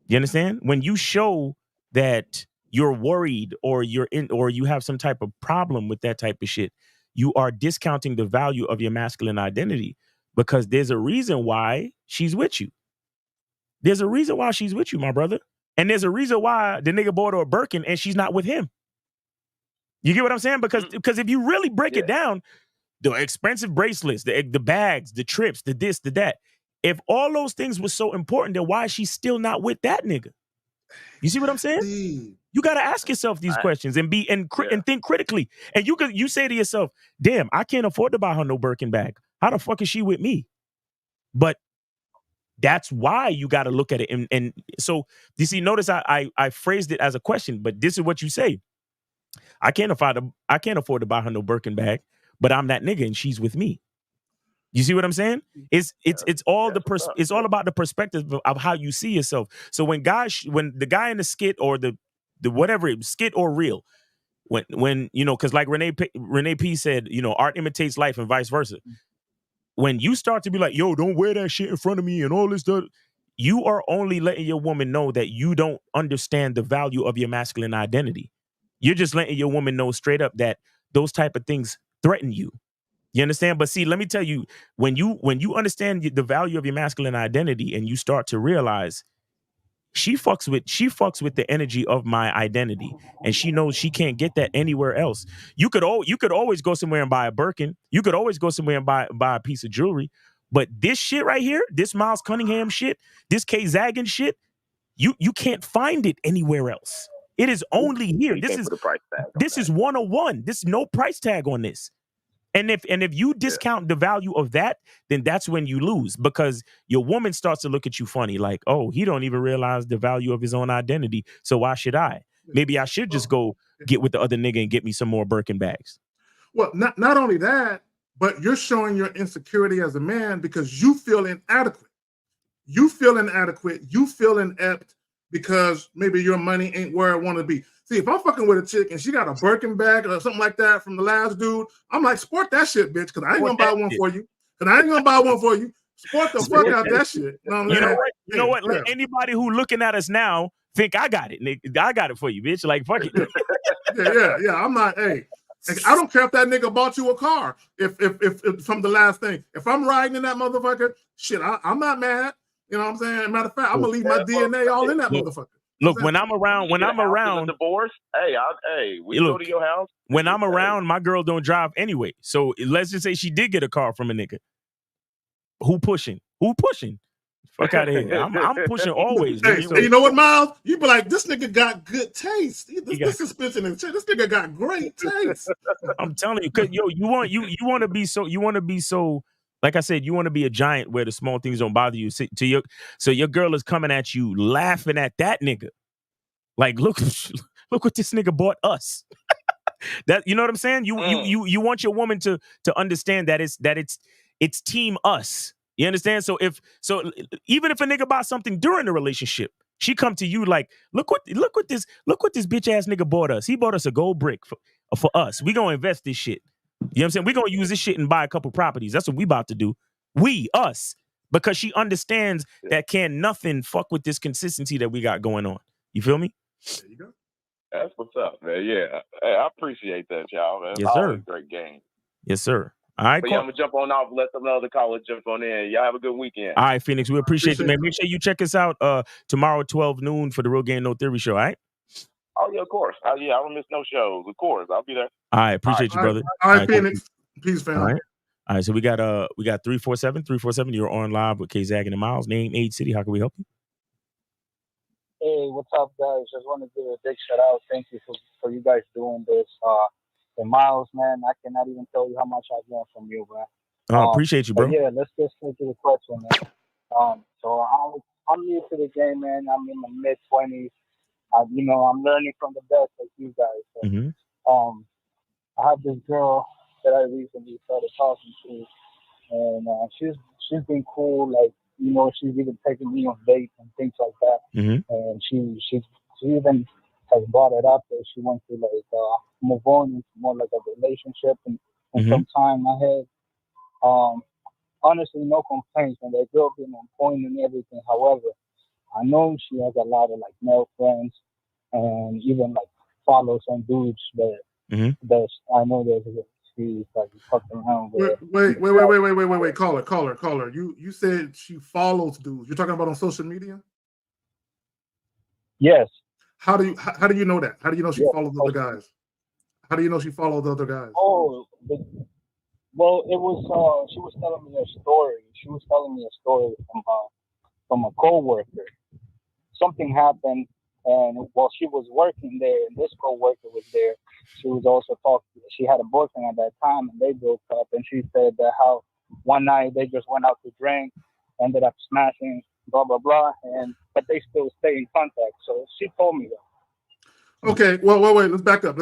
You understand? When you show that you're worried or you have some type of problem with that type of shit, you are discounting the value of your masculine identity because there's a reason why she's with you. There's a reason why she's with you, my brother. And there's a reason why the nigga bought her a Birkin and she's not with him. You get what I'm saying? Because if you really break it down, the expensive bracelets, the bags, the trips, the this, the that, if all those things were so important, then why is she still not with that nigga? You see what I'm saying? You got to ask yourself these questions and think critically. And you say to yourself, damn, I can't afford to buy her no Birkin bag. How the fuck is she with me? But that's why you got to look at it. And so, you see, notice I phrased it as a question, but this is what you say. I can't afford to buy her no Birkin bag, but I'm that nigga and she's with me. You see what I'm saying? It's all about the perspective of how you see yourself. So when the guy in the skit or the whatever skit or reel, when you know, because like Renee P said, you know, art imitates life and vice versa. When you start to be like, yo, don't wear that shit in front of me and all this stuff, you are only letting your woman know that you don't understand the value of your masculine identity. You're just letting your woman know straight up that those type of things threaten you. You understand? But see, let me tell you, when you understand the value of your masculine identity and you start to realize she fucks with the energy of my identity, and she knows she can't get that anywhere else. You could always go somewhere and buy a Birkin. You could always go somewhere and buy a piece of jewelry. But this shit right here, this Miles Cunningham shit, this Kay Zagan shit, you can't find it anywhere else. It is only here. This is 101. There's no price tag on this. And if you discount the value of that, then that's when you lose, because your woman starts to look at you funny, like, oh, he don't even realize the value of his own identity. So why should I? Maybe I should just go get with the other nigga and get me some more Birkin bags. Well, not only that, but you're showing your insecurity as a man because you feel inadequate. You feel inadequate. You feel inept because maybe your money ain't where it want to be. See, if I'm fucking with a chick and she got a Birkin bag or something like that from the last dude, I'm like, sport that shit, bitch, because I ain't gonna buy one for you. Sport the fuck out that shit. You know what? Let anybody who looking at us now think I got it, nigga. I got it for you, bitch. Like, fuck it. Yeah. I'm not, hey. I don't care if that nigga bought you a car. If from the last thing, if I'm riding in that motherfucker, shit, I'm not mad. You know what I'm saying? Matter of fact, I'm gonna leave my DNA all in that motherfucker. Look, when I'm around, divorce. We go to your house. When I'm around, my girl don't drive anyway. So let's just say she did get a car from a nigga. Who pushing? Fuck out of here. I'm pushing always. Hey, you know what, Miles? You be like, this nigga got good taste. This suspension and shit. This nigga got great taste. I'm telling you, cause you want to be so. Like I said, you want to be a giant where the small things don't bother you. So your girl is coming at you laughing at that nigga. Like, look what this nigga bought us. That, you know what I'm saying? You want your woman to understand that it's team us. You understand? So even if a nigga buys something during the relationship, she come to you like, look what this bitch ass nigga bought us. He bought us a gold brick for us. We gonna invest this shit. You know what I'm saying? We're going to use this shit and buy a couple properties. That's what we about to do. Us. Because she understands that can nothing fuck with this consistency that we got going on. You feel me? There you go. That's what's up, man. Yeah. Hey, I appreciate that, y'all, man. Yes, sir. Great game. Yes, sir. All right, But yeah, I'm gonna jump on off and let some other callers jump on in. Y'all have a good weekend. All right, Phoenix, we appreciate you, man. Make sure you check us out tomorrow, 12 noon for the Real Game No Theory show. All right. Oh yeah, of course. Yeah, I don't miss no shows. Of course, I'll be there. All right, appreciate you, brother. All right, Phoenix. Peace, fam. All right. All right, so we got 347. You're on live with K-Zag and the Miles. Name, age, city. How can we help you? Hey, what's up, guys? Just want to give a big shout out. Thank you for you guys doing this. And Miles, man, I cannot even tell you how much I've learned from you, man. Appreciate you, bro. Yeah, let's just get to the question, man. So I'm new to the game, man. I'm in my mid-20s. I'm learning from the best like you guys. So, I have this girl that I recently started talking to, and she's been cool. Like, she's even taking me on dates and things like that. And she even has brought it up that she wants to move on into more like a relationship and some time ahead. Honestly, no complaints, and that girl being on point and everything. However, I know she has a lot of like male friends and even like follow some dudes that I know that she's like fucking around with. Wait. Caller. You said she follows dudes. You're talking about on social media? Yes. How do you know that? How do you know she follows other guys? How do you know she follows other guys? Well, it was she was telling me a story. She was telling me a story from a coworker. Something happened, and while she was working there, and this coworker was there, she was also talking. She had a boyfriend at that time, and they broke up. And she said that how one night they just went out to drink, ended up smashing, blah blah blah, but they still stay in contact. So she told me that. Okay, well, wait. Let's back up.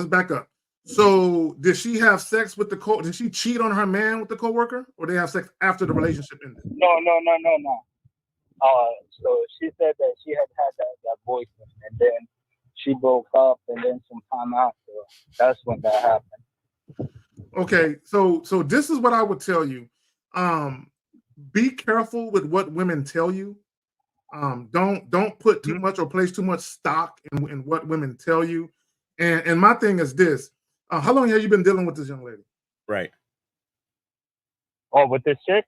So, did she have sex with did she cheat on her man with the coworker, or did they have sex after the relationship ended? No. So she said that she had that boyfriend, and then she broke up, and then some time after, that's when that happened. Okay, so this is what I would tell you. Be careful with what women tell you. Don't put too much or place too much stock in what women tell you. And my thing is this. How long have you been dealing with this young lady? Right. Oh, with this chick?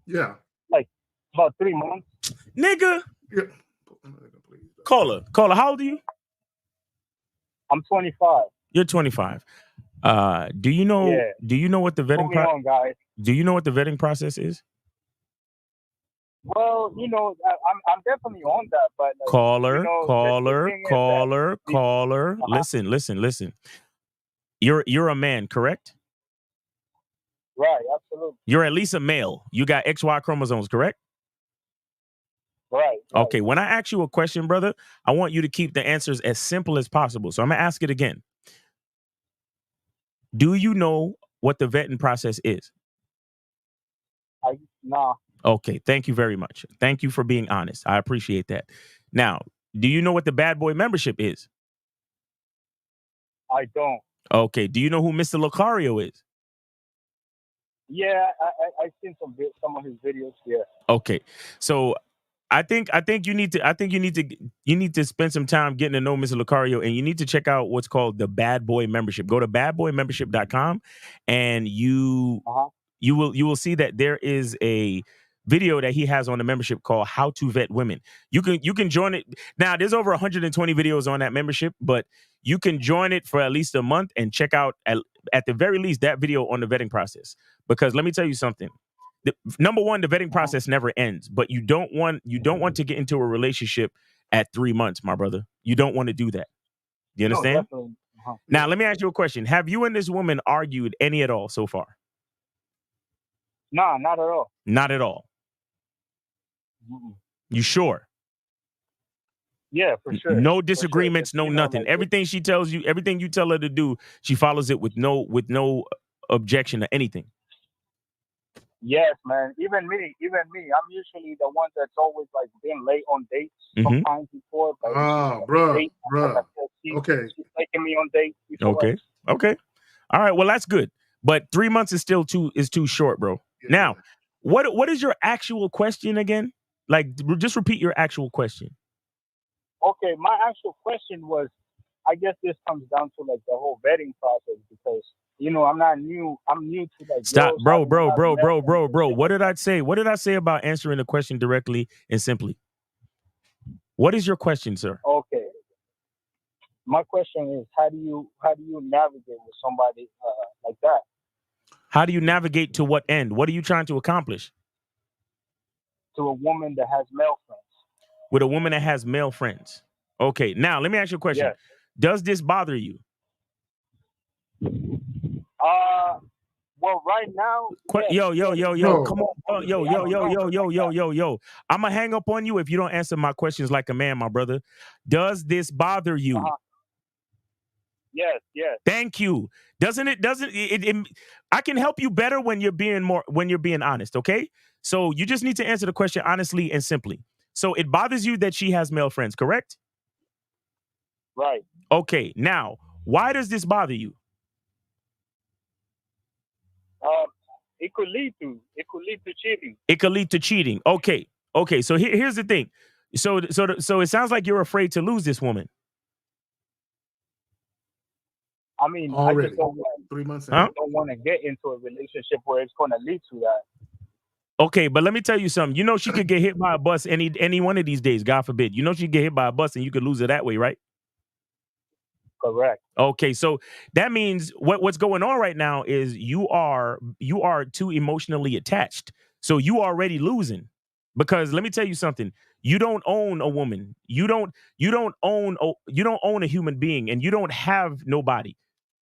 Yeah. Like about 3 months. Nigga. Yeah. Caller, how old are you? I'm 25. You're 25. Do you know what the vetting guys. Do you know what the vetting process is? Well, I'm definitely on that, but like, caller. Listen. You're a man, correct? Right, absolutely. You're at least a male. You got XY chromosomes, correct? Right. Okay, when I ask you a question, brother, I want you to keep the answers as simple as possible. So I'm going to ask it again. Do you know what the vetting process is? Nah. Okay, thank you very much. Thank you for being honest. I appreciate that. Now, do you know what the bad boy membership is? I don't. Okay, do you know who Mr. Lucario is? Yeah, I've seen some of his videos. Yeah. Okay, so I think you need to spend some time getting to know Mr. Lucario, and you need to check out what's called the Bad Boy Membership. Go to badboymembership.com, and you will see that there is a video that he has on the membership called How to Vet Women. You can join it. Now, there's over 120 videos on that membership, but you can join it for at least a month and check out at the very least that video on the vetting process. Because let me tell you something. Number one, the vetting process never ends, but you don't want to get into a relationship at 3 months, my brother. You don't want to do that. You understand? No, Now, let me ask you a question. Have you and this woman argued any at all so far? Nah, not at all. Not at all. You sure? Yeah, for sure. No disagreements, no nothing. Everything she tells you, everything you tell her to do, she follows it with no objection to anything. Yes, man. Even me. I'm usually the one that's always like being late on dates sometimes before. Bruh. Okay. She's taking me on dates. Okay. All right. Well, that's good. But 3 months is still too short, bro. Yeah. Now, what is your actual question again? Like, just repeat your actual question. Okay, my actual question was, I guess this comes down to like the whole vetting process, because you know, I'm not new. I'm new to like Stop, girls bro. having a lot of male friends. What did I say? What did I say about answering the question directly and simply? What is your question, sir? Okay. My question is, how do you navigate with somebody like that? How do you navigate to what end? What are you trying to accomplish? To a woman that has male friends. With a woman that has male friends. Okay, now let me ask you a question. Yes. Does this bother you? Well, right now, yes, Yo, No. come on. Yo. I'm going to hang up on you if you don't answer my questions like a man, my brother. Does this bother you? Yes. Thank you. Doesn't it I can help you better when you're being honest, okay? So you just need to answer the question honestly and simply. So it bothers you that she has male friends, correct? Right. Okay. Now, why does this bother you? It could lead to cheating. It could lead to cheating. Okay. So here's the thing. So it sounds like you're afraid to lose this woman. I mean, Already. I just don't want, 3 months in. I don't want to get into a relationship where it's going to lead to that. Okay, but let me tell you something. You know she could get hit by a bus any one of these days, God forbid. You know she could get hit by a bus and you could lose her that way, right? Correct. Okay, so that means what's going on right now is you are too emotionally attached. So you are already losing. Because let me tell you something. You don't own a woman. You don't own a human being, and you don't have nobody.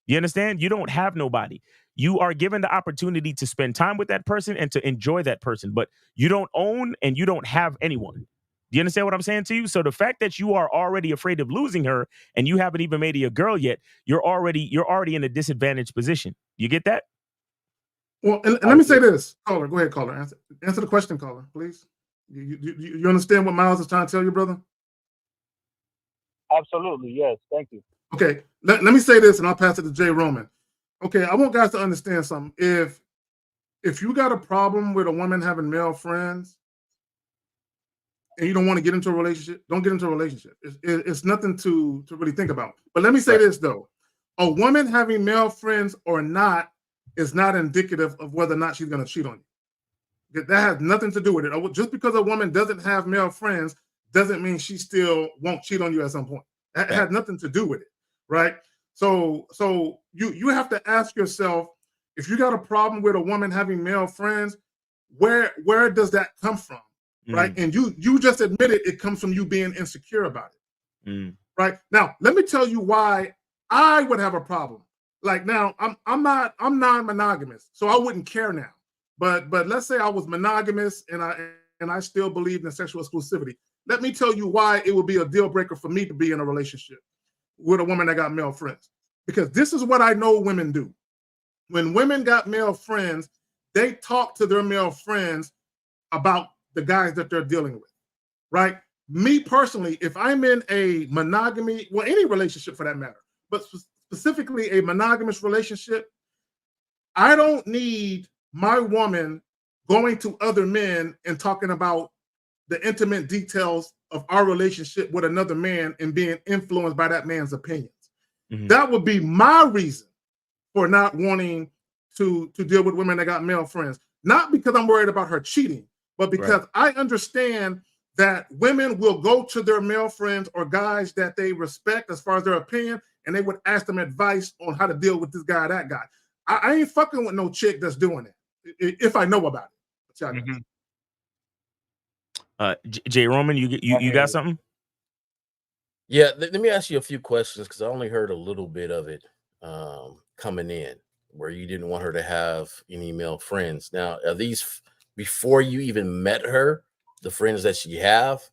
You understand? You don't have nobody. You are given the opportunity to spend time with that person and to enjoy that person, but you don't own and you don't have anyone. Do you understand what I'm saying to you? So the fact that you are already afraid of losing her and you haven't even made her a girl yet, you're already in a disadvantaged position. You get that? Well, and let me say this, caller. Go ahead, caller. Answer the question, caller, please. You understand what Miles is trying to tell you, brother? Absolutely, yes. Thank you. Okay, let me say this, and I'll pass it to Jay Roman. Okay, I want guys to understand something. If you got a problem with a woman having male friends, and you don't want to get into a relationship, don't get into a relationship. It's nothing to really think about. But let me say this though: a woman having male friends or not is not indicative of whether or not she's going to cheat on you. That has nothing to do with it. Just because a woman doesn't have male friends doesn't mean she still won't cheat on you at some point. That has nothing to do with it, right? So you have to ask yourself, if you got a problem with a woman having male friends, where does that come from, right? And you just admitted it comes from you being insecure about it, right? Now let me tell you why I would have a problem. Like now, I'm non-monogamous, so I wouldn't care now. But let's say I was monogamous and I still believed in sexual exclusivity. Let me tell you why it would be a deal breaker for me to be in a relationship with a woman that got male friends. Because this is what I know women do. When women got male friends, they talk to their male friends about the guys that they're dealing with, right? Me personally, if I'm in a monogamy, well, any relationship for that matter, but specifically a monogamous relationship, I don't need my woman going to other men and talking about the intimate details of our relationship with another man and being influenced by that man's opinions. That would be my reason for not wanting to deal with women that got male friends. Not because I'm worried about her cheating, but because I understand that women will go to their male friends or guys that they respect as far as their opinion, and they would ask them advice on how to deal with this guy or that guy. I ain't fucking with no chick that's doing it if I know about it. Jay Roman, you got something? Yeah, let me ask you a few questions because I only heard a little bit of it coming in, where you didn't want her to have any male friends. Now, are these before you even met her, the friends that she have,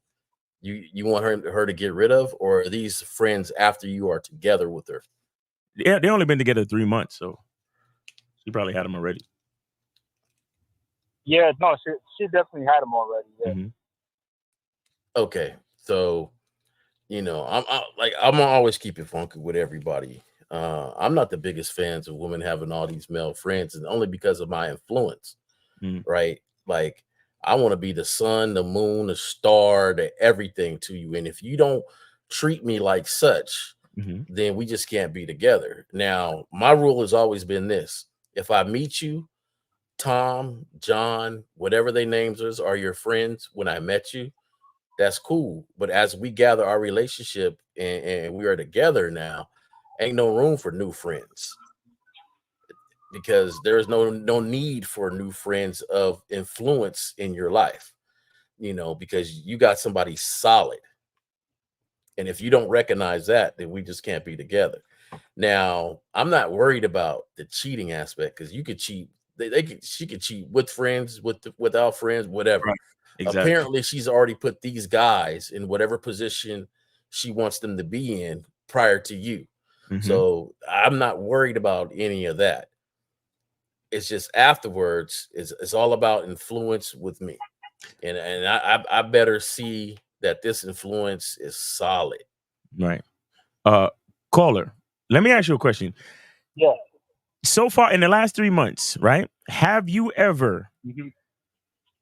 you want her to get rid of, or are these friends after you are together with her? Yeah, they only been together 3 months, so she probably had them already. Yeah, no, she definitely had them already. Yeah. Okay, so I'm always keep it funky with everybody. I'm not the biggest fans of women having all these male friends, and only because of my influence, right? Like, I want to be the sun, the moon, the star, the everything to you. And if you don't treat me like such, then we just can't be together. Now, my rule has always been this: if I meet you, Tom, John, whatever their names is, are your friends when I met you, that's cool. But as we gather our relationship and we are together now, ain't no room for new friends, because there's no need for new friends of influence in your life, you know, because you got somebody solid. And if you don't recognize that, then we just can't be together. Now, I'm not worried about the cheating aspect, because you could cheat. She could cheat with friends, without friends, whatever. Right. Exactly. Apparently, she's already put these guys in whatever position she wants them to be in prior to you. So I'm not worried about any of that. It's just afterwards, it's all about influence with me. And I better see that this influence is solid. Right. Caller, let me ask you a question. Yeah. So far in the last 3 months, right? Have you ever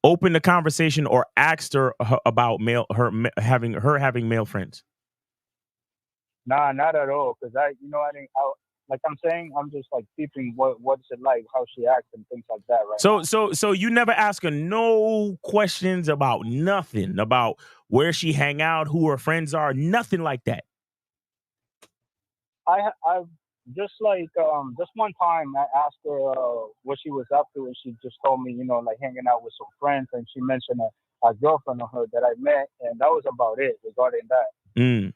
opened a conversation or asked her about having male friends? Nah, not at all. Because I didn't. Like I'm saying, I'm just like keeping what's it like, how she acts and things like that, right? So you never ask her no questions about nothing, about where she hang out, who her friends are, nothing like that. I've just like just one time I asked her what she was up to, and she just told me, like hanging out with some friends, and she mentioned a girlfriend of her that I met, and that was about it regarding that.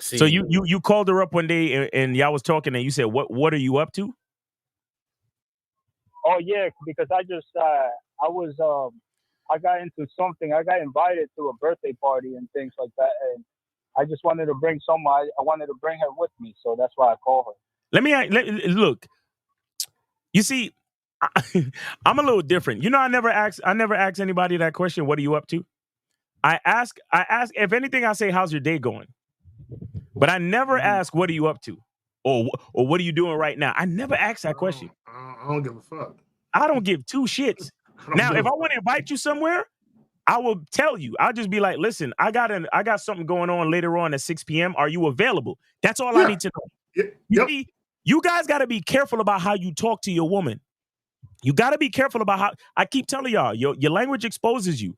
So you called her up one day and y'all was talking, and you said, what are you up to? Oh yeah, because I just I got into something. I got invited to a birthday party and things like that, and I just wanted to bring somebody. I wanted to bring her with me, so that's why I called her. Look. You see, I'm a little different. I never ask anybody that question. What are you up to? I ask. If anything, I say, how's your day going? But I never ask, what are you up to, or what are you doing right now? I never ask that question. I don't give a fuck. I don't give two shits. Now, if I want to invite you somewhere, I will tell you. I'll just be like, listen, I got something going on later on at 6 p.m. Are you available? That's all I need to know. You see, you guys got to be careful about how you talk to your woman. You got to be careful about how, I keep telling y'all, your language exposes you.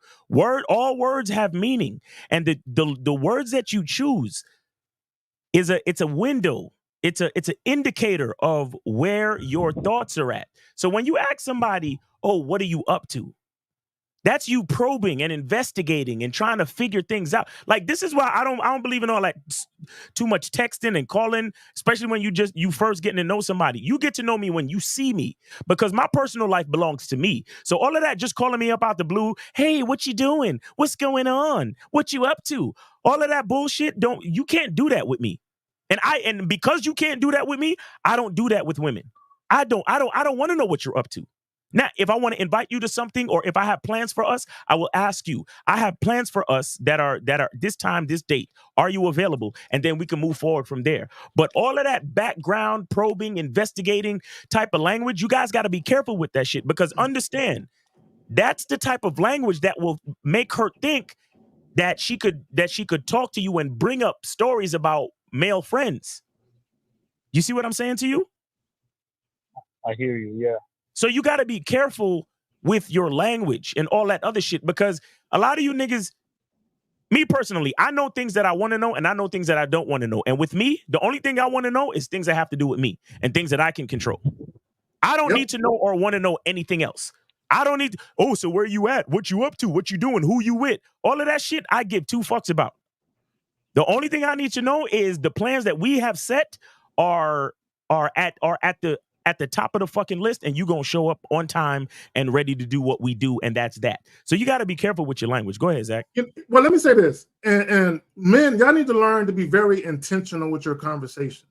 All words have meaning. And the words that you choose it's a window. It's an indicator of where your thoughts are at. So when you ask somebody, oh, what are you up to? That's you probing and investigating and trying to figure things out. Like, this is why I don't believe in all that too much texting and calling, especially when you first getting to know somebody. You get to know me when you see me, because my personal life belongs to me. So all of that just calling me up out the blue, hey, what you doing? What's going on? What you up to? All of that bullshit, you can't do that with me. And because you can't do that with me, I don't do that with women. I don't want to know what you're up to. Now, if I want to invite you to something, or if I have plans for us, I will ask you. I have plans for us that are this time, this date. Are you available? And then we can move forward from there. But all of that background probing, investigating type of language, you guys got to be careful with that shit, because understand, that's the type of language that will make her think that she could talk to you and bring up stories about male friends. You see what I'm saying to you? I hear you, yeah. So you got to be careful with your language and all that other shit, because a lot of you niggas, me personally, I know things that I want to know, and I know things that I don't want to know. And with me, the only thing I want to know is things that have to do with me and things that I can control. I don't need to know or want to know anything else. I don't need, so where you at? What you up to? What you doing? Who you with? All of that shit, I give two fucks about. The only thing I need to know is the plans that we have set are at the top of the fucking list, and you gonna show up on time and ready to do what we do, and that's that. So you got to be careful with your language. Go ahead, Zach. Well, let me say this, and men, y'all need to learn to be very intentional with your conversations.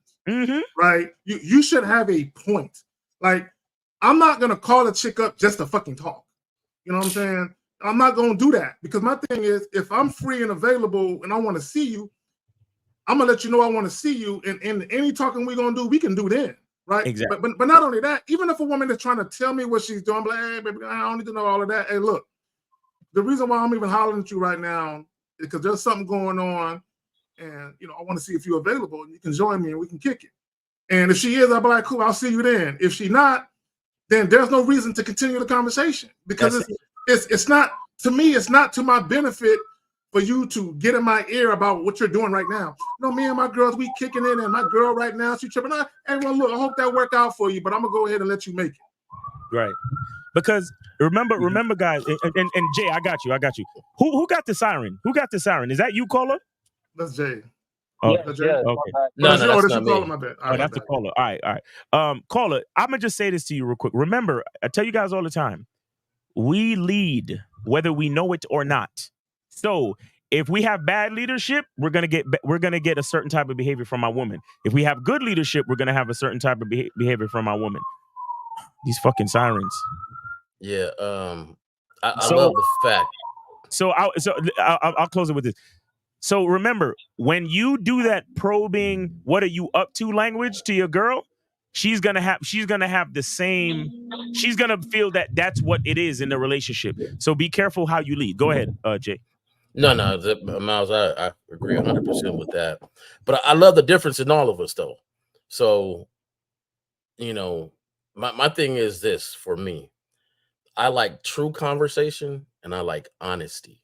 Right? You should have a point. Like, I'm not gonna call a chick up just to fucking talk. You know what I'm saying? I'm not gonna do that, because my thing is, if I'm free and available and I want to see you, I'm gonna let you know I want to see you, and any talking we're gonna do, we can do then. Right. Exactly. But not only that, even if a woman is trying to tell me what she's doing, I'm like, hey, baby, I don't need to know all of that. Hey, look, the reason why I'm even hollering at you right now is because there's something going on, and I want to see if you're available and you can join me and we can kick it. And if she is, I'll be like, cool, I'll see you then. If she not, then there's no reason to continue the conversation because it's not, to me, it's not to my benefit for you to get in my ear about what you're doing right now. Me and my girls, we kicking it, and my girl right now, she tripping. Hey, well, look, I hope that worked out for you, but I'm gonna go ahead and let you make it. Right. Because remember, guys, and Jay, I got you. Who got the siren? Who got the siren? Is that you, caller? That's Jay. Oh, that's Jay. Okay. No, that's not me. Caller, my bad. Oh, that's the caller. All right. Caller, I'm gonna just say this to you real quick. Remember, I tell you guys all the time, we lead whether we know it or not. So if we have bad leadership, we're gonna get a certain type of behavior from our woman. If we have good leadership, we're gonna have a certain type of behavior from our woman. These fucking sirens. Yeah. I love the fact. So I'll close it with this. So remember, when you do that probing, what are you up to language to your girl, she's gonna have the same. She's gonna feel that that's what it is in the relationship. So be careful how you lead. Go ahead, Jay. No, Miles, I agree 100% with that. But I love the difference in all of us, though. So, my thing is this for me. I like true conversation and I like honesty.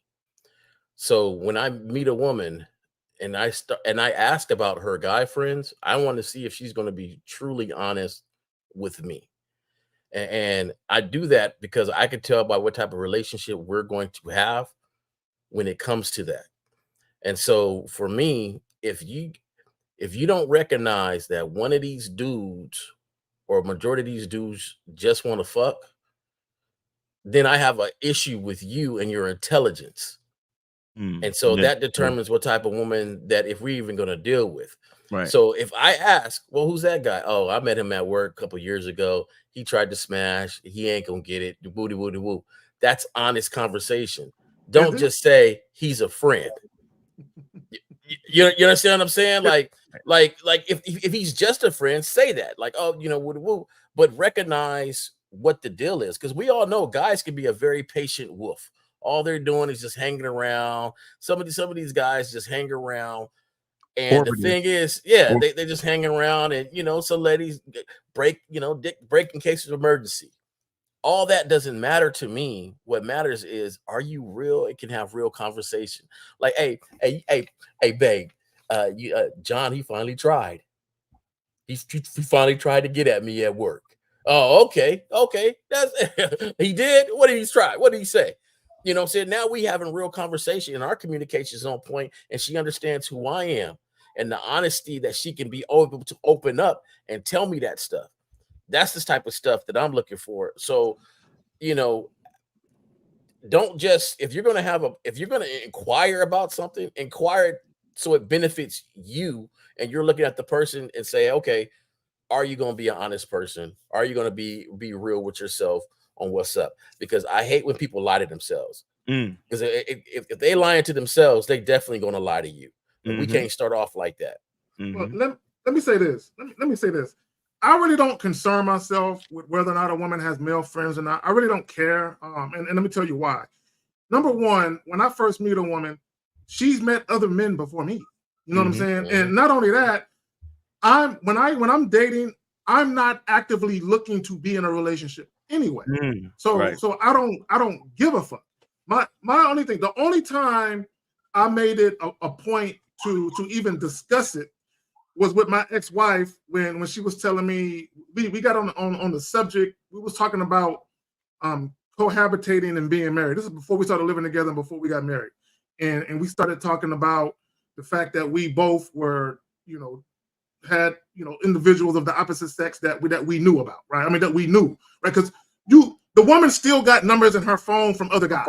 So when I meet a woman and I ask about her guy friends, I want to see if she's going to be truly honest with me. And I do that because I can tell by what type of relationship we're going to have when it comes to that. And so for me, if you don't recognize that one of these dudes or a majority of these dudes just want to fuck, then I have an issue with you and your intelligence. And so that determines what type of woman that if we're even going to deal with. Right. So if I ask, well, who's that guy? Oh, I met him at work a couple years ago. He tried to smash. He ain't going to get it. Woo, woo, woo. That's honest conversation. Don't just say he's a friend. You understand what I'm saying? Like if he's just a friend, say that. Like, oh, woo, woo. But recognize what the deal is. Because we all know guys can be a very patient wolf. All they're doing is just hanging around. Some of these guys just hang around. And the thing is, they just hang around and, some ladies break in case of emergency. All that doesn't matter to me. What matters is, are you real? It can have real conversation. Like, hey, babe, John, he finally tried. He finally tried to get at me at work. Oh, okay. That's he did. What did he try? What did he say? Now we having real conversation and our communication is on point and she understands who I am and the honesty that she can be able to open up and tell me that stuff. That's the type of stuff that I'm looking for. So, don't just, if you're going to inquire about something, inquire so it benefits you and you're looking at the person and say, okay, are you going to be an honest person? Are you going to be real with yourself on what's up? Because I hate when people lie to themselves. Because if they lying to themselves, they definitely going to lie to you. And we can't start off like that. Well, let me say this. Let me say this. I really don't concern myself with whether or not a woman has male friends or not. I really don't care. And let me tell you why. Number one, when I first meet a woman, she's met other men before me. You know what I'm saying? And not only that, when I'm dating, I'm not actively looking to be in a relationship anyway. So I don't give a fuck. My only thing, the only time I made it a point to even discuss it was with my ex-wife when she was telling me we got on the subject. We was talking about cohabitating and being married. This is before we started living together and before we got married. And we started talking about the fact that we both were, had individuals of the opposite sex that we knew about, right? I mean, that we knew, right? Because the woman still got numbers in her phone from other guys.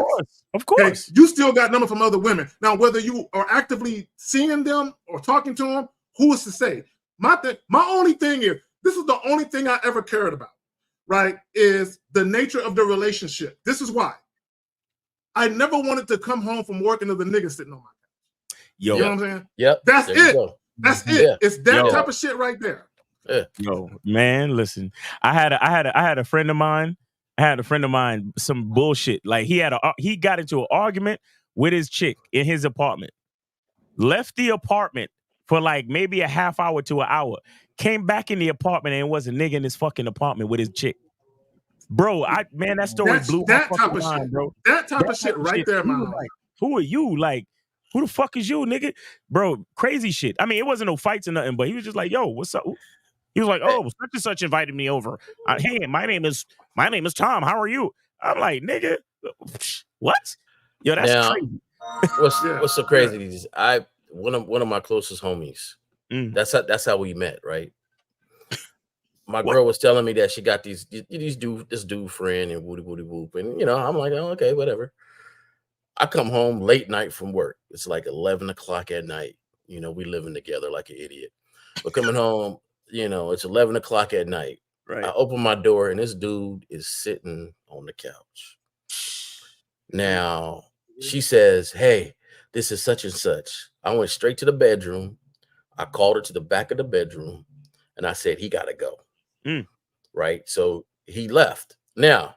Of course. Okay? You still got numbers from other women. Now, whether you are actively seeing them or talking to them, who is to say? My only thing is, this is the only thing I ever cared about, right? Is the nature of the relationship. This is why. I never wanted to come home from work and there's a nigga sitting on my couch. You know what I'm saying? Yep. That's it. That's it. Yeah. It's that type of shit right there. Yeah. Yo, man, listen. I had a friend of mine. Some bullshit. Like he got into an argument with his chick in his apartment. left the apartment for like maybe a half hour to an hour, came back in the apartment and it was a nigga in his fucking apartment with his chick. Bro, that story blew my that type fucking of mind, shit. bro. That type of shit right there, He was Miles. like, who are you? Like, who the fuck is you, nigga? Bro, crazy shit. I mean, it wasn't no fights or nothing, but he was just like, yo, what's up? He was like, oh, such and such invited me over. Hey, my name is Tom. How are you? I'm like, nigga, what? Yo, that's Now, crazy. What's so crazy is one of my closest homies. That's how we met, right? My girl was telling me that she got this dude friend and woody whoop, and I'm like, oh, okay, whatever. I come home late night from work. It's like 11 o'clock at night. We living together like an idiot. But coming home, it's 11 o'clock at night. Right. I open my door and this dude is sitting on the couch. Now she says, hey, this is such and such. I went straight to the bedroom. I called her to the back of the bedroom and I said, he got to go. Right. So he left. Now,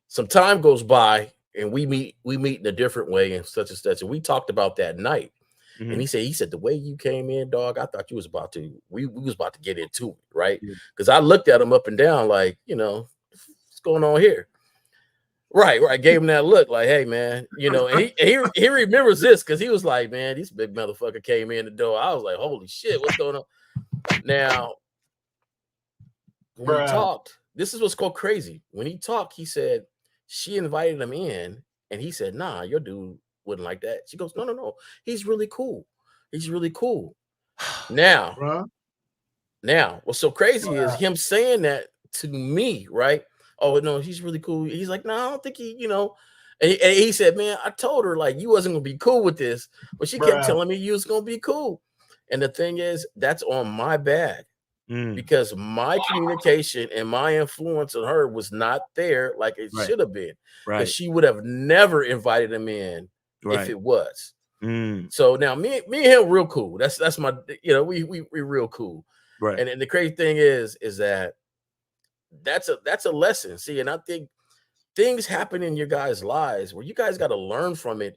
some time goes by and we meet in a different way and such and such. And we talked about that night. And he said, the way you came in, dog, I thought you was about to, we was about to get into it. Right. Because I looked at him up and down like, what's going on here? Right. I gave him that look like, hey, man, and he remembers this because he was like, man, this big motherfucker came in the door. I was like, holy shit, what's going on? Now, when he talked, this is what's called crazy. When he talked, he said she invited him in and he said, nah, your dude wouldn't like that. She goes, no. He's really cool. Now, what's so crazy is him saying that to me, right? Oh, no, he's really cool. He's like, no, I don't think he, and he said, man, I told her like you wasn't gonna be cool with this, but she kept telling me you was gonna be cool. And the thing is, that's on my bad. Because my communication and my influence on her was not there like it should have been. Because she would have never invited him in if it was. So now me and him real cool. That's my we real cool. Right. And the crazy thing is that that's a lesson. See, and I think things happen in your guys' lives where you guys got to learn from it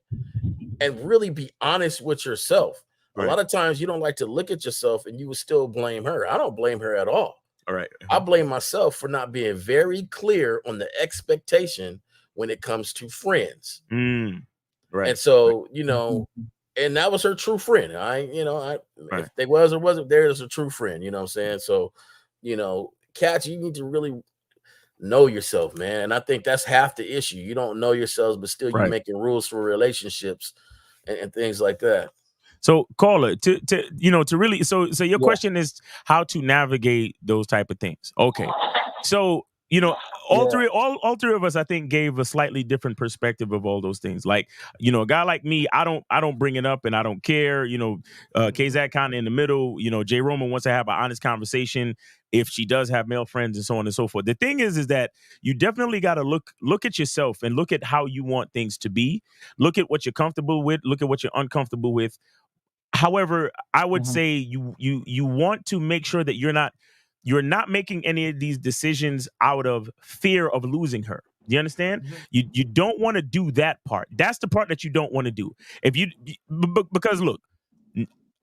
and really be honest with yourself. A lot of times you don't like to look at yourself and you would still blame her. I don't blame her at all. All right. I blame myself for not being very clear on the expectation when it comes to friends. Right. And so, and that was her true friend. If they was or wasn't there, there's a true friend, you know what I'm saying? So, cats, you need to really know yourself, man. And I think that's half the issue. You don't know yourselves, but still you're making rules for relationships and things like that. So, caller, to really, so your question is how to navigate those type of things. Okay, so all three of us, I think, gave a slightly different perspective of all those things. Like, a guy like me, I don't bring it up and I don't care. Kzak kind of in the middle. J Roman wants to have an honest conversation if she does have male friends and so on and so forth. The thing is that you definitely got to look at yourself and look at how you want things to be. Look at what you're comfortable with. Look at what you're uncomfortable with. However, I would say you want to make sure that you're not making any of these decisions out of fear of losing her. Do you understand? You don't want to do that part. That's the part that you don't want to do. Because look,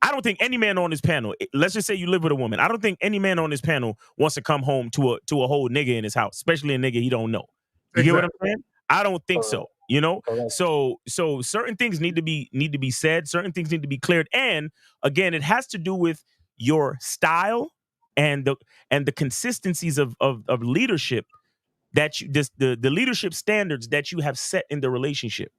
I don't think any man on this panel, let's just say you live with a woman, I don't think any man on this panel wants to come home to a whole nigga in his house, especially a nigga he don't know. You get what I'm saying? I don't think so. So certain things need to be said, certain things need to be cleared. And again, it has to do with your style and the consistencies of leadership that the leadership standards that you have set in the relationship.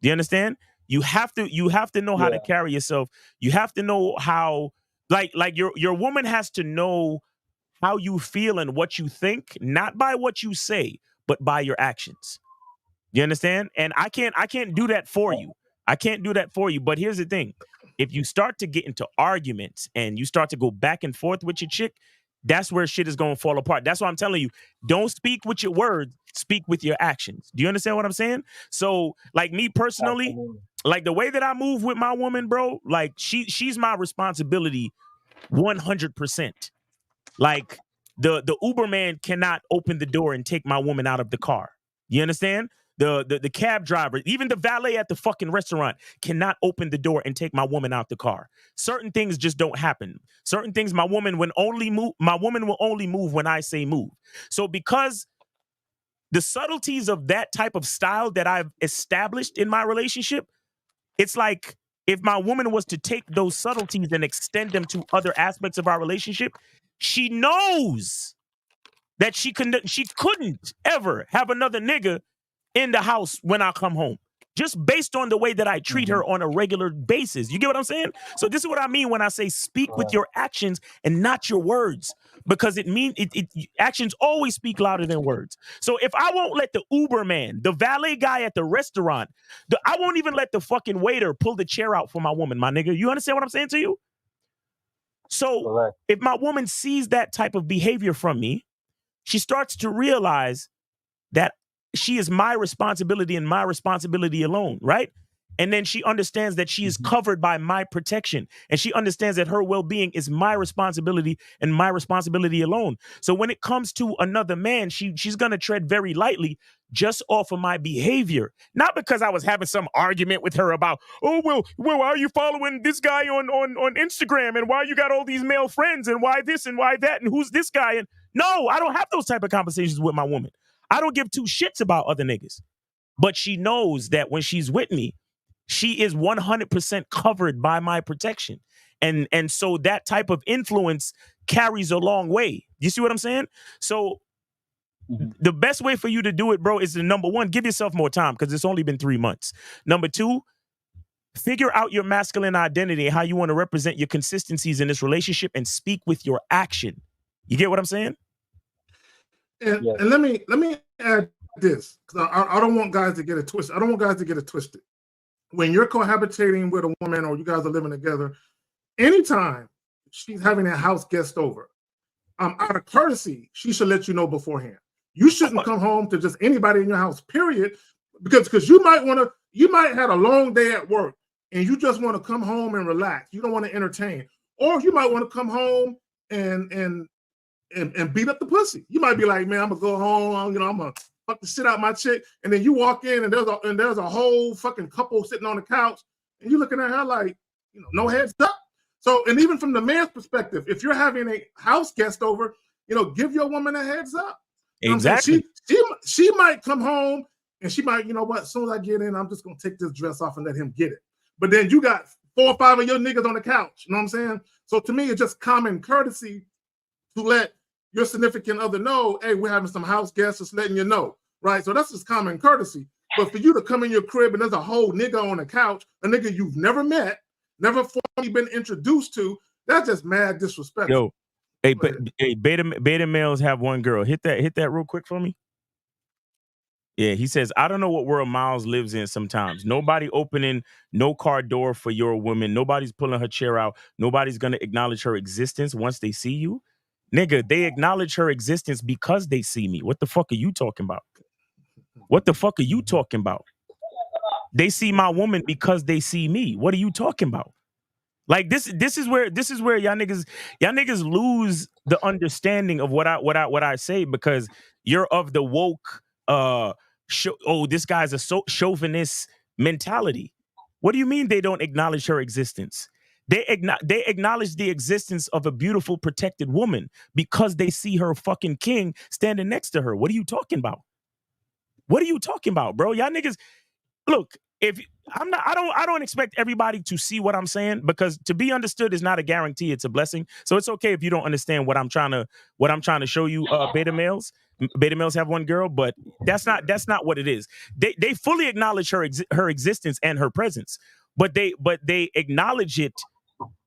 Do you understand? You have to know how to carry yourself. You have to know how, like your woman has to know how you feel and what you think, not by what you say, but by your actions. You understand? And I can't do that for you. I can't do that for you. But here's the thing. If you start to get into arguments and you start to go back and forth with your chick, that's where shit is going to fall apart. That's why I'm telling you, don't speak with your words, speak with your actions. Do you understand what I'm saying? So, like me personally, like the way that I move with my woman, bro, like she's my responsibility 100%. Like the Uber man cannot open the door and take my woman out of the car. You understand? the cab driver, even the valet at the fucking restaurant cannot open the door and take my woman out the car. Certain things just don't happen. Certain things my woman will only move when I say move. So because the subtleties of that type of style that I've established in my relationship, it's like if my woman was to take those subtleties and extend them to other aspects of our relationship, she knows that she couldn't ever have another nigga in the house when I come home, just based on the way that I treat her on a regular basis. You get what I'm saying? So this is what I mean when I say speak with your actions and not your words, because actions always speak louder than words. So if I won't let the Uber man, the valet guy at the restaurant, I won't even let the fucking waiter pull the chair out for my woman, my nigga. You understand what I'm saying to you? So if my woman sees that type of behavior from me, she starts to realize that she is my responsibility and my responsibility alone, right? And then she understands that she is covered by my protection. And she understands that her well-being is my responsibility and my responsibility alone. So when it comes to another man, she's going to tread very lightly just off of my behavior. Not because I was having some argument with her about, oh, well, why are you following this guy on Instagram? And why you got all these male friends? And why this and why that? And who's this guy? And no, I don't have those type of conversations with my woman. I don't give two shits about other niggas. But she knows that when she's with me, she is 100% covered by my protection. And so that type of influence carries a long way. You see what I'm saying? So the best way for you to do it, bro, is to, number one, give yourself more time because it's only been 3 months. Number two, figure out your masculine identity and how you want to represent your consistencies in this relationship and speak with your action. You get what I'm saying? And let me add this, because I don't want guys to get it twisted. I don't want guys to get it twisted. When you're cohabitating with a woman or you guys are living together, anytime she's having a house guest over, out of courtesy, she should let you know beforehand. You shouldn't come home to just anybody in your house, period, because you might have a long day at work and you just want to come home and relax. You don't want to entertain, or you might want to come home and beat up the pussy. You might be like, man, I'm gonna go home. I'm gonna fuck the shit out my chick, and then you walk in and there's a whole fucking couple sitting on the couch, and you looking at her like, no heads up. So, and even from the man's perspective, if you're having a house guest over, give your woman a heads up. Exactly. She might come home and she might, as soon as I get in, I'm just gonna take this dress off and let him get it. But then you got 4 or 5 of your niggas on the couch. You know what I'm saying? So to me, it's just common courtesy to let your significant other know, hey, we're having some house guests, just letting you know, right? So that's just common courtesy. But for you to come in your crib and there's a whole nigga on the couch, a nigga you've never met, never formally been introduced to, that's just mad disrespect. Yo, hey, beta males have one girl. Hit that real quick for me. Yeah, he says, I don't know what world Miles lives in sometimes. Nobody opening no car door for your woman. Nobody's pulling her chair out. Nobody's going to acknowledge her existence once they see you. Nigga, they acknowledge her existence because they see me. What the fuck are you talking about? What the fuck are you talking about? They see my woman because they see me. What are you talking about? Like this is where y'all niggas lose the understanding of what I say, because you're of the woke this guy's a chauvinist mentality. What do you mean they don't acknowledge her existence? They acknowledge the existence of a beautiful, protected woman because they see her fucking king standing next to her. What are you talking about? What are you talking about, bro? Y'all niggas, look, I don't expect everybody to see what I'm saying, because to be understood is not a guarantee, it's a blessing. So it's okay if you don't understand what I'm trying to show you, beta males. Beta males have one girl, but that's not what it is. They fully acknowledge her existence and her presence, but they acknowledge it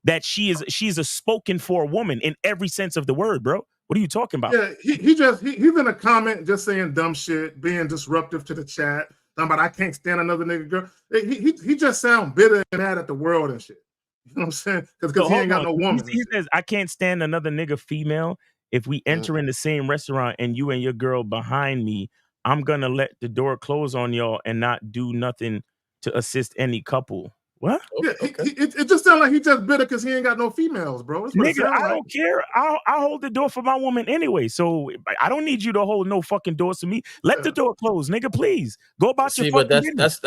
that she's a spoken for woman in every sense of the word, bro. What are you talking about? Yeah, he's in a comment just saying dumb shit, being disruptive to the chat. Talking about I can't stand another nigga girl. He just sound bitter and mad at the world and shit. You know what I'm saying? Because he ain't got no woman. He says, I can't stand another nigga female. If we enter in the same restaurant and you and your girl behind me, I'm gonna let the door close on y'all and not do nothing to assist any couple. What? Yeah, it just sounds like he just bitter because he ain't got no females, bro. That's what it Nigga, sounds I like. don't care. I'll hold the door for my woman anyway. So I don't need you to hold no fucking doors to me. Let the door close, nigga. Please go about your fucking business.